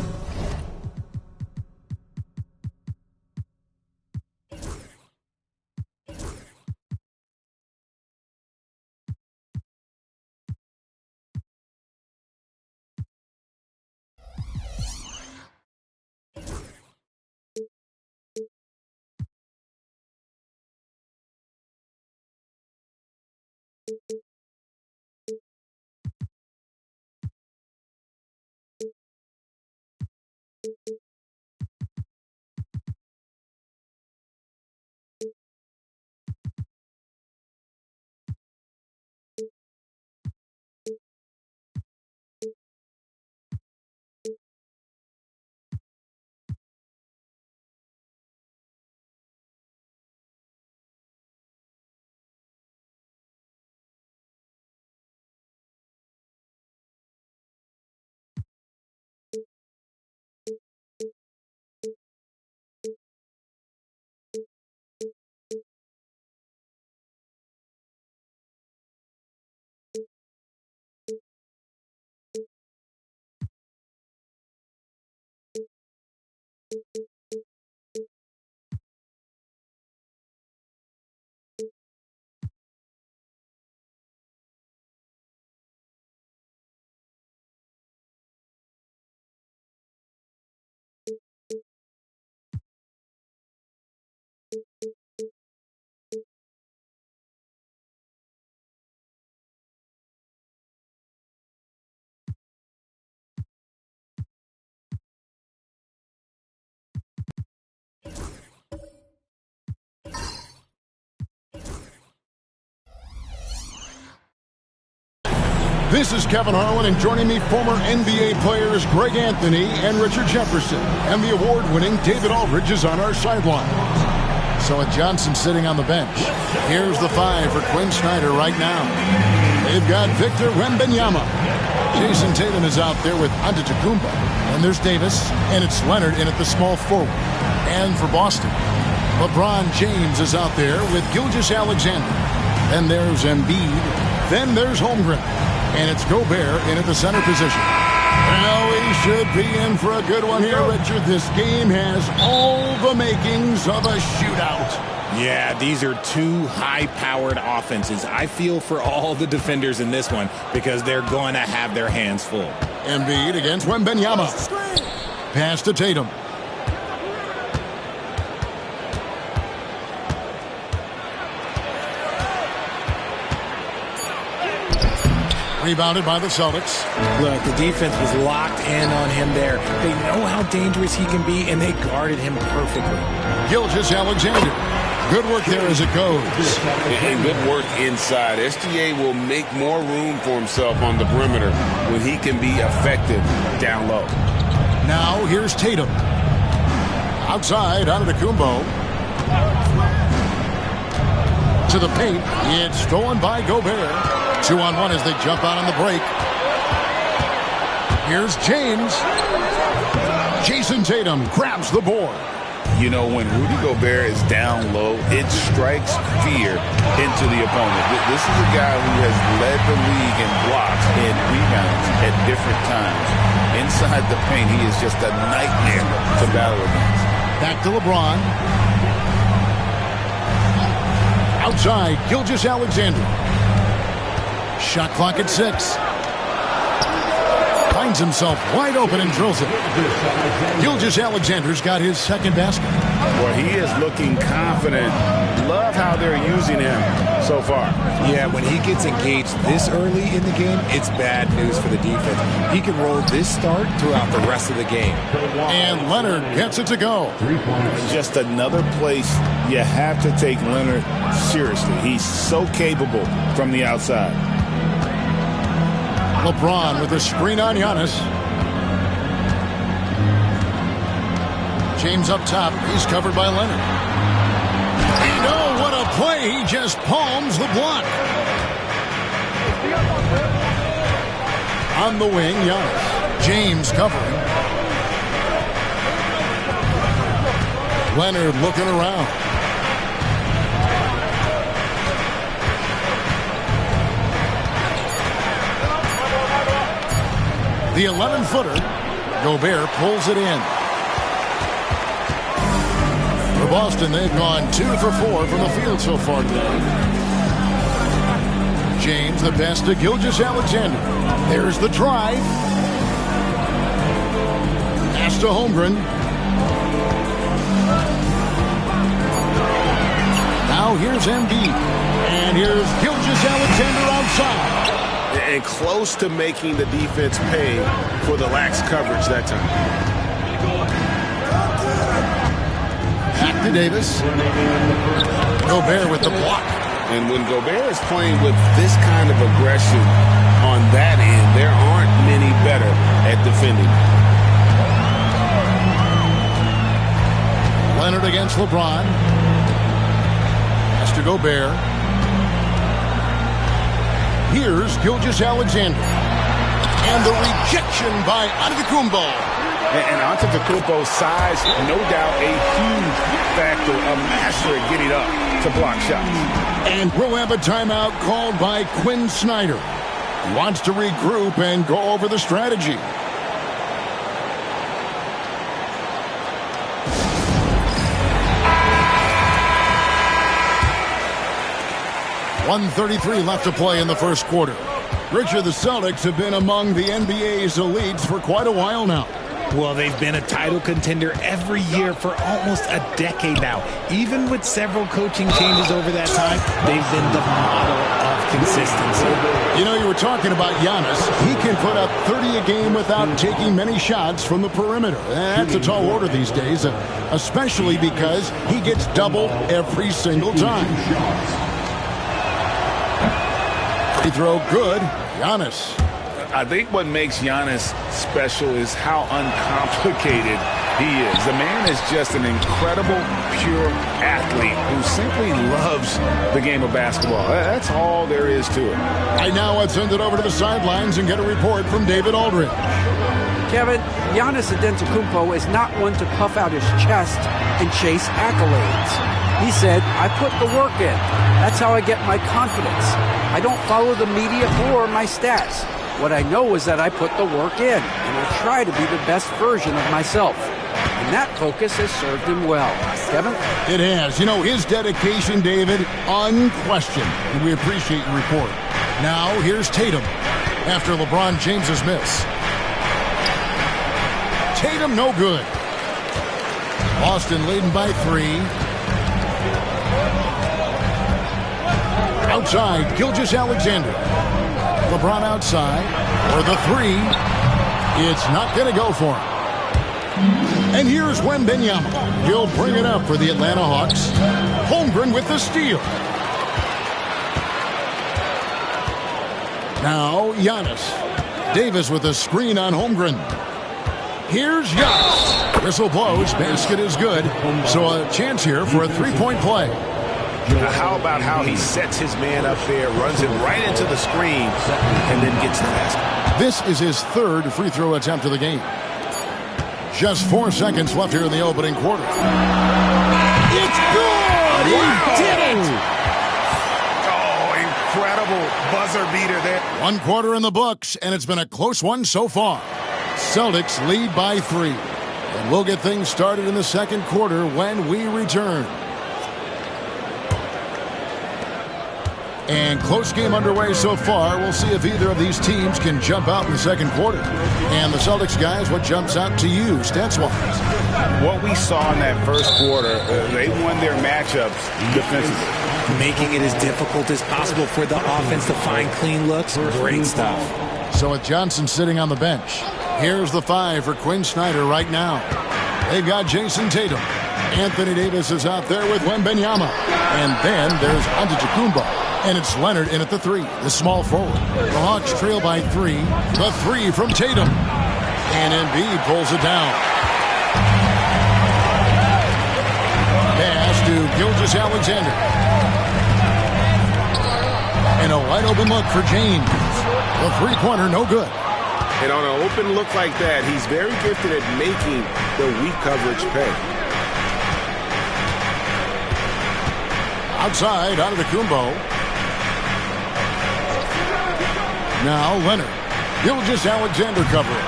This is Kevin Harlan, and joining me, former NBA players Greg Anthony and Richard Jefferson. And the award-winning David Aldridge is on our sideline. So with Johnson sitting on the bench, here's the five for Quinn Snyder right now. They've got Victor Wembanyama. Jason Tatum is out there with Antetokounmpo. And there's Davis, and it's Leonard in at the small forward. And for Boston, LeBron James is out there with Gilgeous-Alexander. Then there's Embiid. Then there's Holmgren. And it's Gobert in at the center position. Well, we should be in for a good one here, Richard. This game has all the makings of a shootout. Yeah, these are two high-powered offenses. I feel for all the defenders in this one because they're going to have their hands full. Embiid against Wembanyama. Pass to Tatum. Rebounded by the Celtics. Look, the defense was locked in on him there. They know how dangerous he can be, and they guarded him perfectly. Gilgeous-Alexander. Good work there as it goes. And good work inside. SGA will make more room for himself on the perimeter when he can be effective down low. Now here's Tatum. Outside, Antetokounmpo. To the paint. It's stolen by Gobert. 2-on-1 as they jump out on the break. Here's James. Jason Tatum grabs the board. You know, when Rudy Gobert is down low, it strikes fear into the opponent. This is a guy who has led the league in blocks and rebounds at different times. Inside the paint, he is just a nightmare to battle against. Back to LeBron. Outside, Gilgeous-Alexander. Shot clock at 6. Finds himself wide open and drills it. Gilgeous-Alexander's got his second basket. Well, he is looking confident. Love how they're using him so far. Yeah, when he gets engaged this early in the game, it's bad news for the defense. He can roll this start throughout the rest of the game. And Leonard gets it to go. Just another place you have to take Leonard seriously. He's so capable from the outside. LeBron with a screen on Giannis. James up top. He's covered by Leonard. What a play. He just palms the block. On the wing, Giannis. James covering. Leonard looking around. The 11-footer, Gobert pulls it in. For Boston, they've gone 2 for 4 from the field so far today. James, the pass to Gilgeous-Alexander. There's the drive. Pass to Holmgren. Now here's Embiid. And here's Gilgeous-Alexander outside. And close to making the defense pay for the lax coverage that time. Back to Davis. Gobert with the block. And when Gobert is playing with this kind of aggression on that end, there aren't many better at defending. Leonard against LeBron. Pass to Gobert. Here's Gilgeous-Alexander. And the rejection by Antetokounmpo. And Antetokounmpo's size, no doubt, a huge factor, a master at getting up to block shots. And we'll have a timeout called by Quinn Snyder. Wants to regroup and go over the strategy. .133 left to play in the first quarter. Richard, the Celtics have been among the NBA's elites for quite a while now. Well, they've been a title contender every year for almost a decade now. Even with several coaching changes over that time, they've been the model of consistency. You know, you were talking about Giannis. He can put up 30 a game without taking many shots from the perimeter. That's a tall order these days, especially because he gets doubled every single time. Free throw good. Giannis. I think what makes Giannis special is how uncomplicated he is. The man is just an incredible, pure athlete who simply loves the game of basketball. That's all there is to it. Right now, let's send it over to the sidelines and get a report from David Aldridge. Kevin, Giannis Antetokounmpo is not one to puff out his chest and chase accolades. He said, I put the work in. That's how I get my confidence. I don't follow the media or my stats. What I know is that I put the work in, and I try to be the best version of myself. And that focus has served him well. Kevin? It has. You know, his dedication, David, unquestioned. And we appreciate your report. Now, here's Tatum after LeBron James's miss. Tatum, no good. Boston leading by 3. Outside, Gilgeous-Alexander. LeBron outside for the 3. It's not going to go for him. And here's Wembanyama. He'll bring it up for the Atlanta Hawks. Holmgren with the steal. Now Giannis. Davis with a screen on Holmgren. Here's Giannis. Whistle blows. Basket is good. So a chance here for a 3-point play. How about how he sets his man up there, runs it right into the screen, and then gets the basket? This is his third free throw attempt of the game. Just 4 seconds left here in the opening quarter. It's good! He did it! Oh, incredible buzzer beater there. 1 quarter in the books, and it's been a close one so far. Celtics lead by 3. And we'll get things started in the second quarter when we return. And close game underway so far. We'll see if either of these teams can jump out in the second quarter. And the Celtics guys, what jumps out to you, stats-wise? What we saw in that first quarter, they won their matchups defensively. Making it as difficult as possible for the offense to find clean looks. Great stuff. So with Johnson sitting on the bench, here's the 5 for Quinn Snyder right now. They've got Jason Tatum. Anthony Davis is out there with Wembanyama. And then there's Antetokounmpo. And it's Leonard in at the 3, the small forward. The Hawks trail by 3. The 3 from Tatum. And Embiid pulls it down. Pass to Gilgeous-Alexander. And a wide open look for James. The three-pointer, no good. And on an open look like that, he's very gifted at making the weak coverage pay. Outside, Antetokounmpo. Now Leonard. Gilgeous-Alexander covering.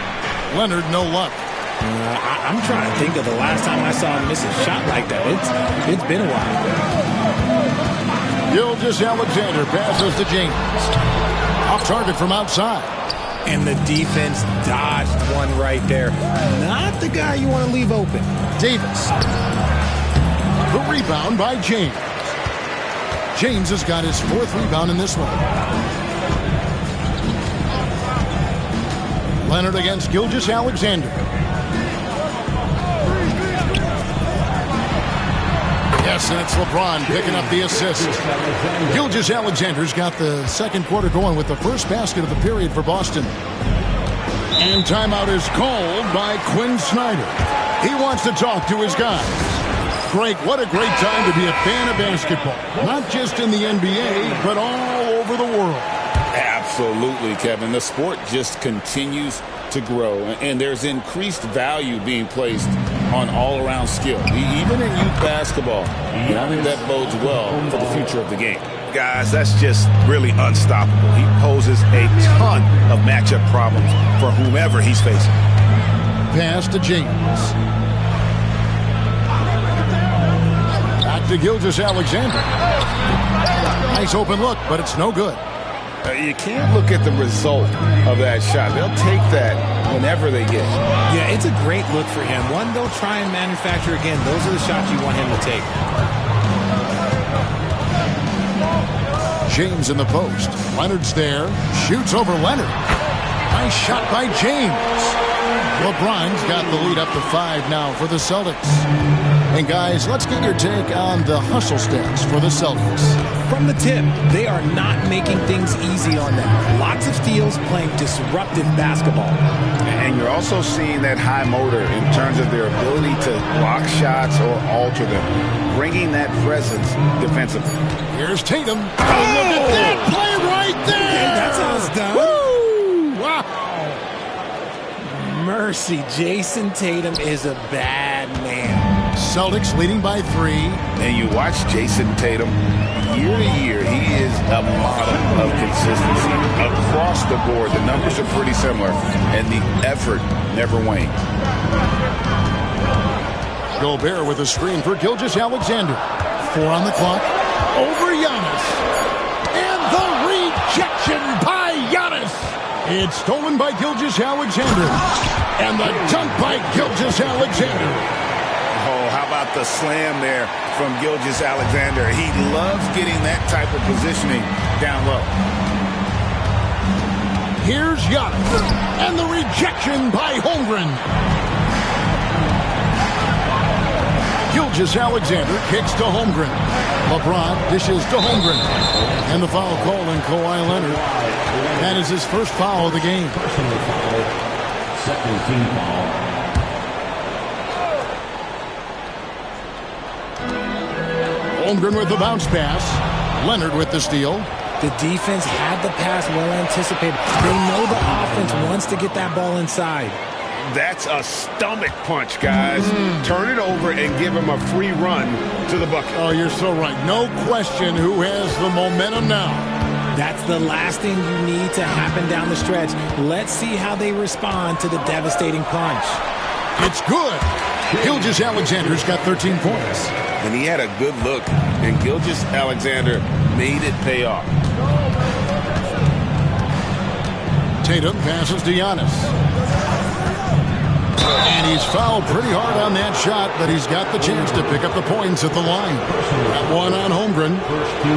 Leonard, no luck. I'm trying to think of the last time I saw him miss a shot like that. It's been a while. Gilgeous-Alexander passes to James. Off target from outside. And the defense dodged one right there. Not the guy you want to leave open. Davis. The rebound by James. James has got his 4th rebound in this one. Leonard against Gilgeous-Alexander. Yes, and it's LeBron picking up the assist. Gilgeous-Alexander's got the second quarter going with the first basket of the period for Boston. And timeout is called by Quinn Snyder. He wants to talk to his guys. Greg, what a great time to be a fan of basketball. Not just in the NBA, but all over the world. Absolutely, Kevin. The sport just continues to grow, and there's increased value being placed on all-around skill. Even in youth basketball, I think that bodes well for the future of the game. Guys, that's just really unstoppable. He poses a ton of matchup problems for whomever he's facing. Pass to James. Back to Gilgeous-Alexander. Nice open look, but it's no good. You can't look at the result of that shot. They'll take that whenever they get it. Yeah, it's a great look for him. One they'll try and manufacture again. Those are the shots you want him to take. James in the post. Leonard's there. Shoots over Leonard. Nice shot by James. LeBron's got the lead up to 5 now for the Celtics. And guys, let's get your take on the hustle stats for the Celtics. From the tip, they are not making things easy on them. Lots of steals, playing disruptive basketball. And you're also seeing that high motor in terms of their ability to block shots or alter them, bringing that presence defensively. Here's Tatum. Oh, look at that play right there! Okay, that's how it's done. Woo! Wow! Mercy, Jason Tatum is a bad man. Celtics leading by 3. And you watch Jason Tatum year to year. He is a model of consistency across the board. The numbers are pretty similar, and the effort never wanes. Gobert with a screen for Gilgeous-Alexander. 4 on the clock. Over Giannis. And the rejection by Giannis. It's stolen by Gilgeous-Alexander. And the dunk by Gilgeous-Alexander. Oh, how about the slam there from Gilgeous-Alexander? He loves getting that type of positioning down low. Here's Giannis. And the rejection by Holmgren. Gilgeous-Alexander kicks to Holmgren. LeBron dishes to Holmgren. And the foul call on Kawhi Leonard. That is his first foul of the game. Personal foul. Second team foul. Holmgren with the bounce pass. Leonard with the steal. The defense had the pass well anticipated. They know the offense wants to get that ball inside. That's a stomach punch, guys. Turn it over and give him a free run to the bucket. Oh, you're so right. No question who has the momentum now. That's the last thing you need to happen down the stretch. Let's see how they respond to the devastating punch. It's good. Gilgeous-Alexander's got 13 points. And he had a good look, and Gilgeous-Alexander made it pay off. Tatum passes to Giannis. And he's fouled pretty hard on that shot, but he's got the chance to pick up the points at the line. That one on Holmgren.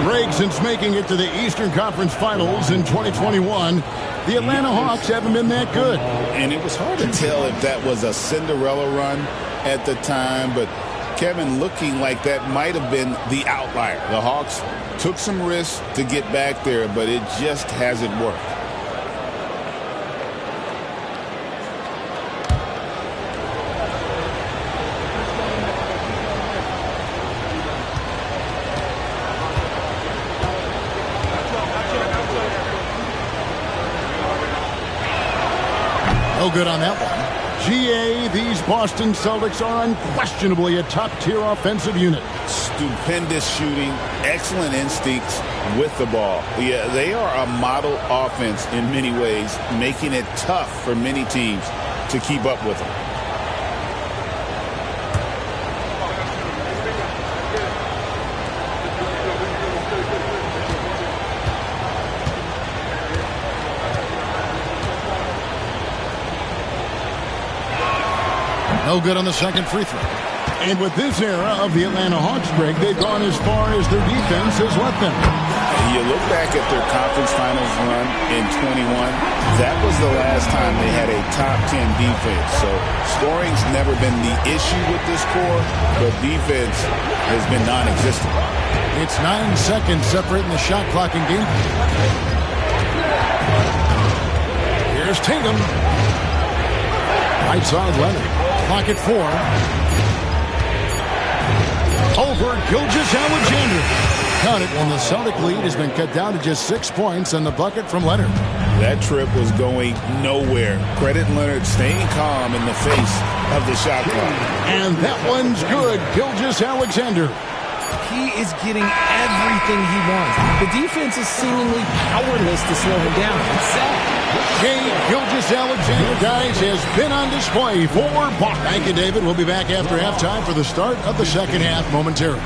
Greg, since making it to the Eastern Conference Finals in 2021, the Atlanta Hawks haven't been that good. And it was hard to tell if that was a Cinderella run at the time, but Kevin, looking like that might have been the outlier. The Hawks took some risks to get back there, but it just hasn't worked. No good on that one. GA, these Boston Celtics are unquestionably a top-tier offensive unit. Stupendous shooting, excellent instincts with the ball. Yeah, they are a model offense in many ways, making it tough for many teams to keep up with them. No good on the second free throw. And with this era of the Atlanta Hawks, Greg, they've gone as far as their defense has let them. You look back at their conference finals run in 21, that was the last time they had a top 10 defense. So scoring's never been the issue with this core, but defense has been non-existent. It's 9 seconds separating the shot clock and game. Here's Tatum. Right side Leonard. Clock at 4. Over Gilgeous-Alexander. Count it, and the Celtic lead has been cut down to just 6 points on the bucket from Leonard. That trip was going nowhere. Credit Leonard staying calm in the face of the shot clock. And that one's good. Gilgeous-Alexander. He is getting everything he wants. The defense is seemingly powerless to slow him down. It's sad. Shai Gilgeous-Alexander, guys, has been on display for Boston. Thank you, David. We'll be back after halftime for the start of the second half momentarily.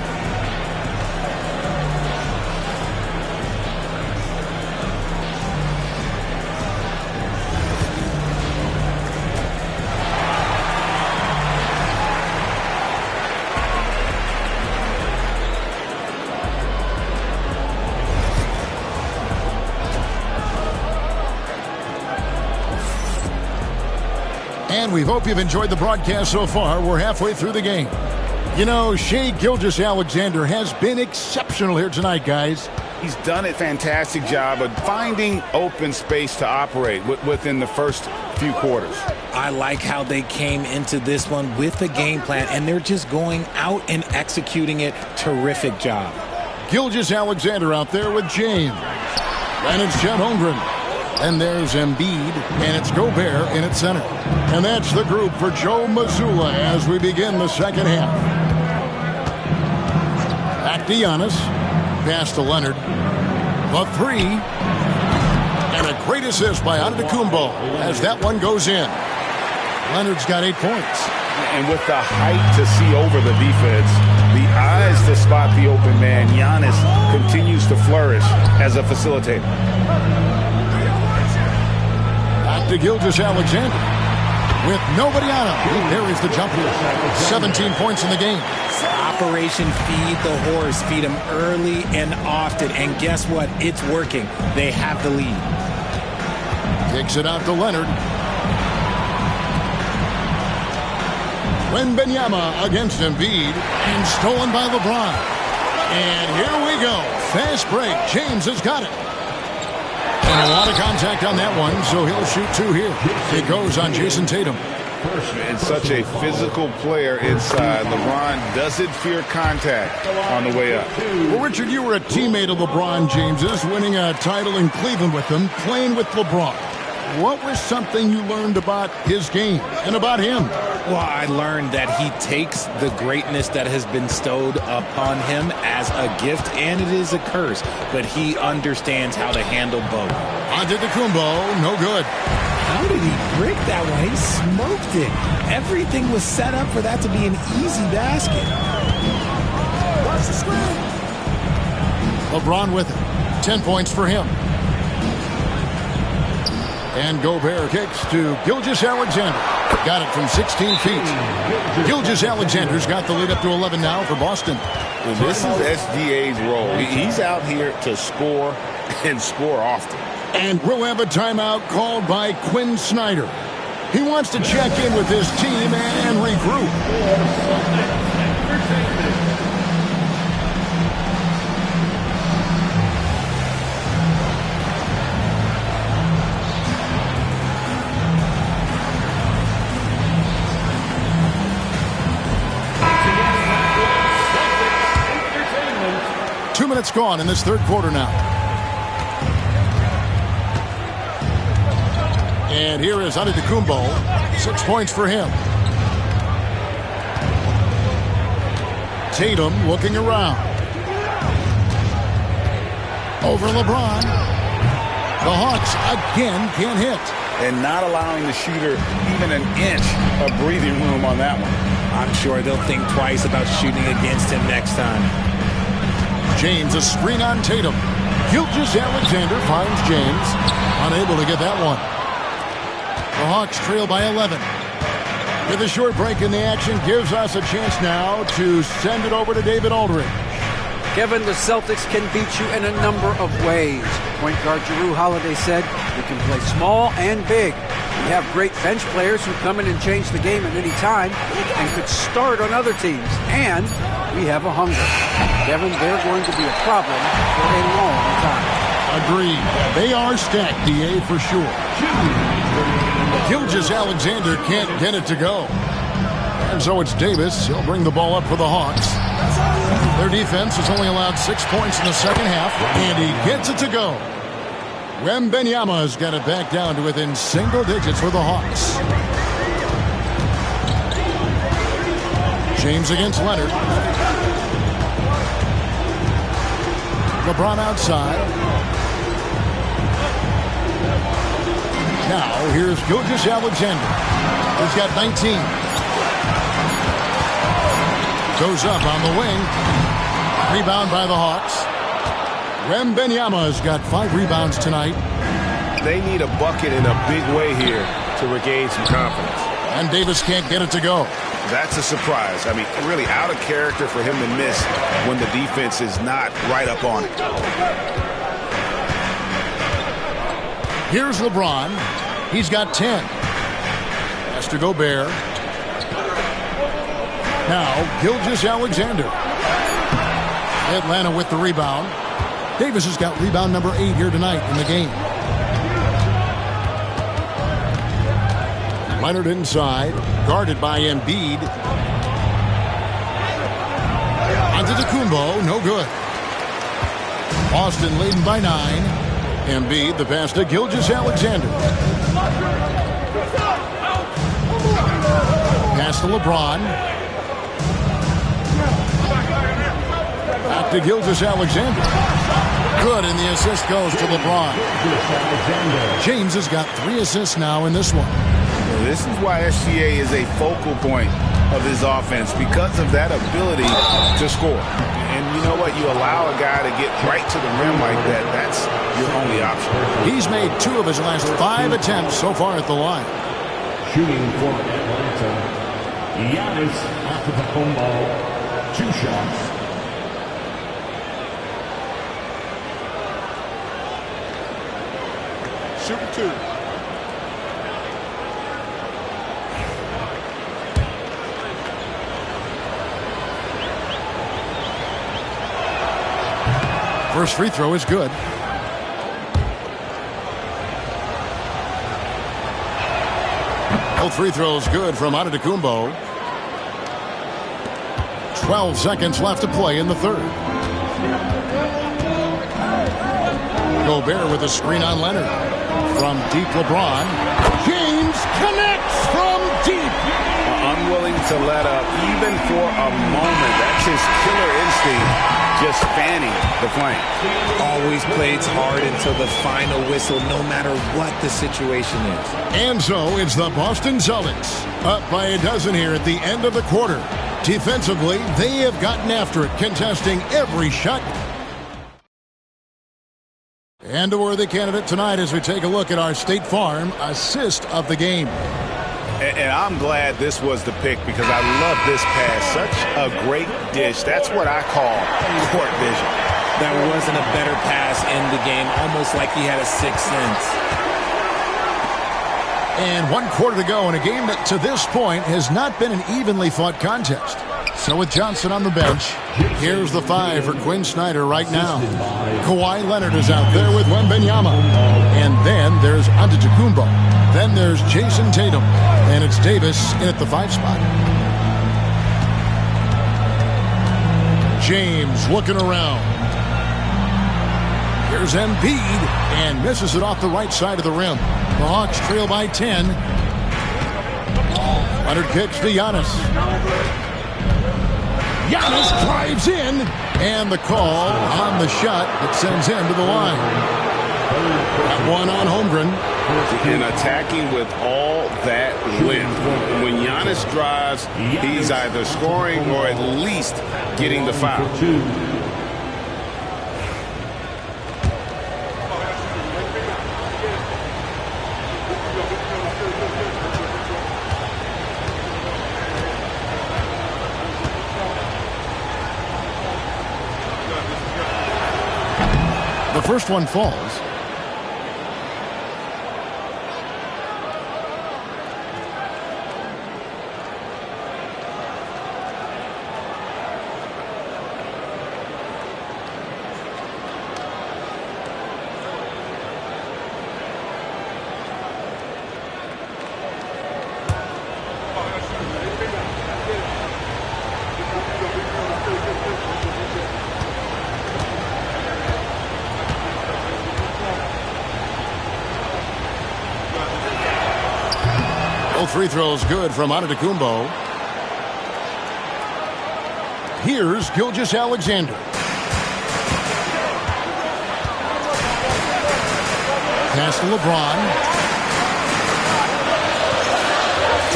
And we hope you've enjoyed the broadcast so far. We're halfway through the game. You know, Shai Gilgeous-Alexander has been exceptional here tonight, guys. He's done a fantastic job of finding open space to operate within the first few quarters. I like how they came into this one with the game plan, and they're just going out and executing it. Terrific job. Gilgeous-Alexander out there with James. And it's Chet Holmgren. And there's Embiid, and it's Gobert in at center. And that's the group for Joe Mazzulla as we begin the second half. Back to Giannis. Pass to Leonard. The three. And a great assist by Antetokounmpo as that one goes in. Leonard's got 8 points. And with the height to see over the defense, the eyes to spot the open man, Giannis continues to flourish as a facilitator. To Gilgeous-Alexander. With nobody on him, he buries the jumper. 17 points in the game. Operation Feed the Horse. Feed him early and often. And guess what? It's working. They have the lead. Takes it out to Leonard. Wembanyama against Embiid. And stolen by LeBron. And here we go. Fast break. James has got it. And a lot of contact on that one, so he'll shoot 2 here. It goes on Jason Tatum. And such a physical player inside. LeBron doesn't fear contact on the way up. Well, Richard, you were a teammate of LeBron James's, winning a title in Cleveland with him, playing with LeBron. What was something you learned about his game and about him? Well, I learned that he takes the greatness that has been bestowed upon him as a gift, and it is a curse, but he understands how to handle both. Antetokounmpo, no good. How did he break that one? He smoked it. Everything was set up for that to be an easy basket. Watch the screen. LeBron with it. 10 points for him. And Gobert kicks to Gilgeous-Alexander. Got it from 16 feet. Gilgeous-Alexander's got the lead up to 11 now for Boston. Well, this is SGA's role. He's out here to score and score often. And we'll have a timeout called by Quinn Snyder. He wants to check in with his team and regroup. 2 minutes gone in this third quarter now. And here is Antetokounmpo. 6 points for him. Tatum looking around. Over LeBron. The Hawks again can't hit. And not allowing the shooter even an inch of breathing room on that one. I'm sure they'll think twice about shooting against him next time. James, a screen on Tatum. Gilgeous-Alexander finds James. Unable to get that one. The Hawks trail by 11. With a short break in the action, gives us a chance now to send it over to David Aldridge. Kevin, the Celtics can beat you in a number of ways. Point guard Jrue Holiday said, "We can play small and big. We have great bench players who come in and change the game at any time and could start on other teams. And we have a hunger." Kevin, they're going to be a problem for a long time. Agreed. They are stacked, DA, for sure. Gilgeous-Alexander can't get it to go. And so it's Davis. He'll bring the ball up for the Hawks. Their defense has only allowed 6 points in the second half, and he gets it to go. Wembanyama's got it back down to within single digits for the Hawks. James against Leonard. LeBron outside. Now, here's Gilgeous-Alexander. He's got 19. Goes up on the wing. Rebound by the Hawks. Wembanyama's got 5 rebounds tonight. They need a bucket in a big way here to regain some confidence. And Davis can't get it to go. That's a surprise. I mean, really out of character for him to miss when the defense is not right up on it. Here's LeBron. He's got 10. Has to Gobert. Now, Gilgeous-Alexander. Atlanta with the rebound. Davis has got rebound number 8 here tonight in the game. Leonard inside, guarded by Embiid. Antetokounmpo, no good. Boston leading by 9. Embiid, the pass to Gilgeous-Alexander. Pass to LeBron. Back to Gilgeous-Alexander. Good, and the assist goes to LeBron. James has got 3 assists now in this one. This is why SGA is a focal point of his offense, because of that ability to score. And you know what? You allow a guy to get right to the rim like that, that's your only option. He's made 2 of his last 5 attempts so far at the line. Shooting for Atlanta, Giannis Antetokounmpo, 2 shots. Shooting 2. First free throw is good. Both free throws good from Antetokounmpo. 12 seconds left to play in the third. Gobert with a screen on Leonard. From deep, LeBron. James connects from deep. Unwilling to let up even for a moment. That's his killer instinct, just fanning the flame. Always plays hard until the final whistle, no matter what the situation is. And so it's the Boston Celtics up by a dozen here at the end of the quarter. Defensively, they have gotten after it, contesting every shot. And a worthy candidate tonight as we take a look at our State Farm assist of the game. And I'm glad this was the pick because I love this pass. Such a great dish. That's what I call court vision. There wasn't a better pass in the game, almost like he had a sixth sense. And 1 quarter to go in a game that to this point has not been an evenly fought contest. So with Johnson on the bench, here's the 5 for Quinn Snyder right now. Kawhi Leonard is out there with Wembanyama. And then there's Antetokounmpo. Then there's Jason Tatum. And it's Davis in at the 5 spot. James looking around. Here's Embiid. And misses it off the right side of the rim. The Hawks trail by 10. Leonard kicks to Giannis. Giannis drives in, and the call on the shot that sends him to the line. That one on Holmgren. And attacking with all that length. When Giannis drives, he's either scoring or at least getting the foul. The first one falls. Both free throws good from Antetokounmpo. Here's Gilgeous-Alexander. Pass to LeBron.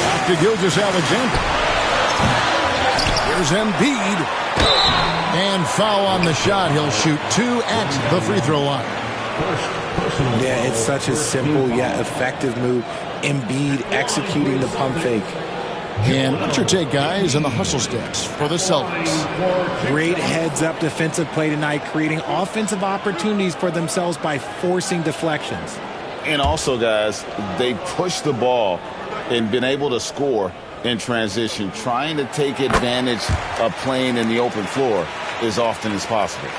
Back to Gilgeous-Alexander. Here's Embiid. And foul on the shot. He'll shoot 2 at the free throw line. Yeah, it's such a simple yet effective move. Embiid executing the pump fake. And what's your take, guys, on the hustle steps for the Celtics? Great heads-up defensive play tonight, creating offensive opportunities for themselves by forcing deflections. And also, guys, they push the ball and been able to score in transition, trying to take advantage of playing in the open floor as often as possible.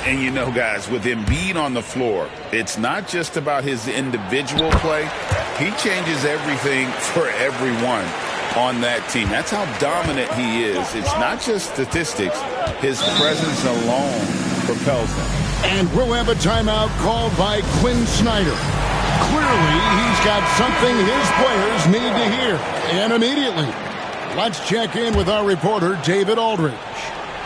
And you know, guys, with Embiid on the floor, it's not just about his individual play. He changes everything for everyone on that team. That's how dominant he is. It's not just statistics. His presence alone propels them. And we'll have a timeout called by Quinn Snyder. Clearly, he's got something his players need to hear. And immediately, let's check in with our reporter, David Aldridge.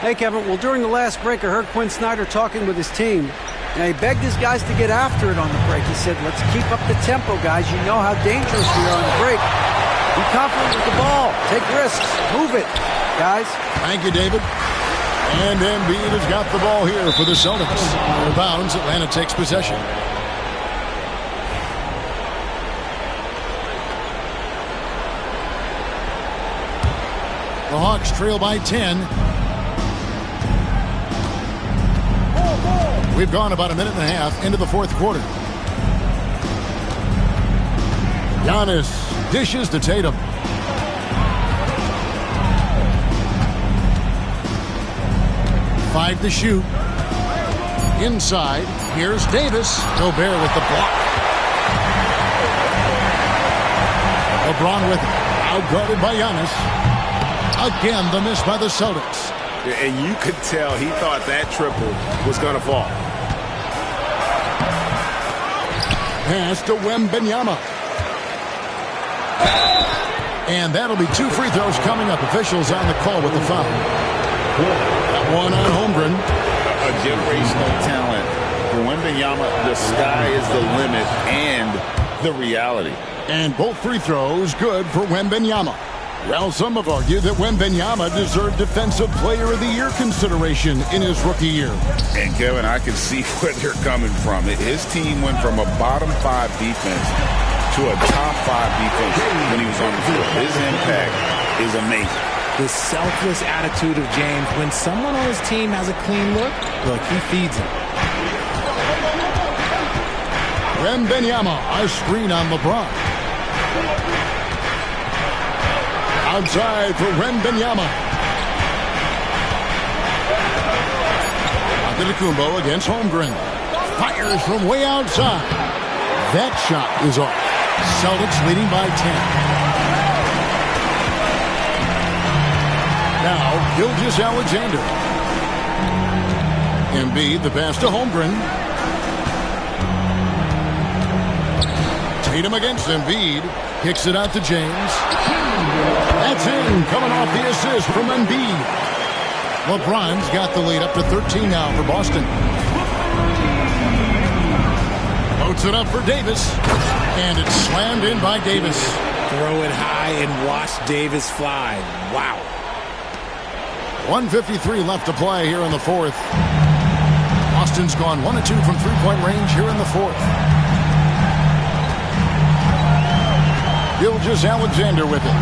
Hey, Kevin. Well, during the last break, I heard Quinn Snyder talking with his team. And he begged his guys to get after it on the break. He said, let's keep up the tempo, guys. You know how dangerous we are on the break. Be confident with the ball. Take risks. Move it, guys. Thank you, David. And Embiid has got the ball here for the Celtics. Out of bounds, Atlanta takes possession. The Hawks trail by 10. We've gone about a minute and a half into the fourth quarter. Giannis dishes to Tatum. Five to shoot. Inside, here's Davis. Gobert with the block. LeBron with it. Outguarded by Giannis. Again, the miss by the Celtics. And you could tell he thought that triple was going to fall. Pass to Wembanyama. And that'll be 2 free throws coming up. Officials on the call with the foul. That one on Holmgren. A generational talent. For Wembanyama, the sky is the limit and the reality. And both free throws good for Wembanyama. Well, some have argued that Wembanyama deserved Defensive Player of the Year consideration in his rookie year. And, Kevin, I can see where they're coming from. His team went from a bottom 5 defense to a top 5 defense when he was on the field. His impact is amazing. The selfless attitude of James. When someone on his team has a clean look, he feeds him. Wembanyama, a screen on LeBron. Outside for Wembanyama. Antetokounmpo against Holmgren. Fires from way outside. That shot is off. Celtics leading by 10. Now, Gilgeous-Alexander. Embiid, the pass to Holmgren. Tatum against Embiid. Kicks it out to James. That's in, coming off the assist from Embiid. LeBron's got the lead up to 13 now for Boston. Floats it up for Davis. And it's slammed in by Davis. Throw it high and watch Davis fly. Wow. 1:53 left to play here in the fourth. Boston's gone 1 of 2 from three-point range here in the fourth. Gilgeous-Alexander with it.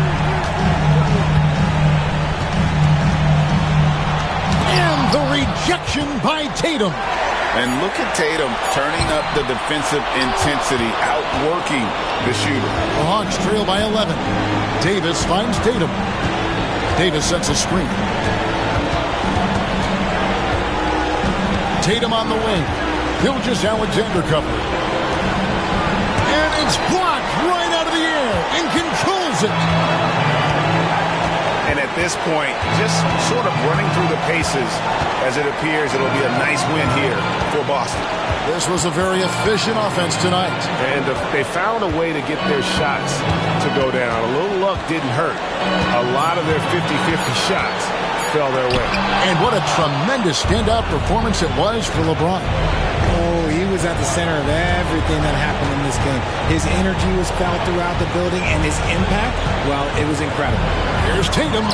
And the rejection by Tatum. And look at Tatum turning up the defensive intensity, outworking the shooter. The Hawks trail by 11. Davis finds Tatum. Davis sets a screen. Tatum on the wing. Gilgeous-Alexander cover. And it's blocked right out of the air and controls it. And at this point, just sort of running through the paces as it appears it'll be a nice win here for Boston. This was a very efficient offense tonight. And they found a way to get their shots to go down. A little luck didn't hurt. A lot of their 50-50 shots fell their way. And what a tremendous standout performance it was for LeBron. Oh, he was at the center of everything that happened in this game. His energy was felt throughout the building, and his impact, well, it was incredible. Here's Tatum.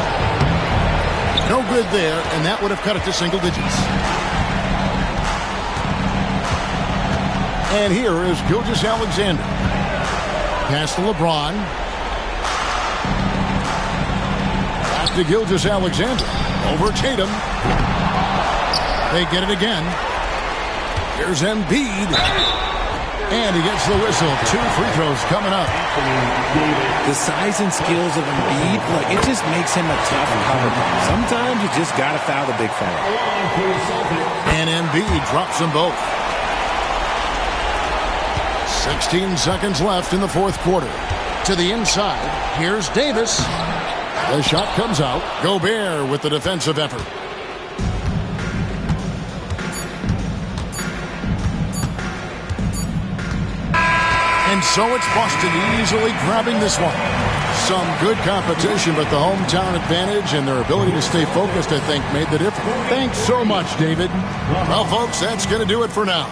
No good there, and that would have cut it to single digits. And here is Gilgeous-Alexander. Pass to LeBron. Pass to Gilgeous-Alexander. Over Tatum. They get it again. Here's Embiid. And he gets the whistle. 2 free throws coming up. The size and skills of Embiid, it just makes him a tough cover. Sometimes you just got to foul the big fella. And Embiid drops them both. 16 seconds left in the fourth quarter. To the inside. Here's Davis. The shot comes out. Gobert with the defensive effort. And so it's Boston easily grabbing this one. Some good competition, but the hometown advantage and their ability to stay focused, I think, made the difference. Thanks so much, David. Well, folks, that's going to do it for now.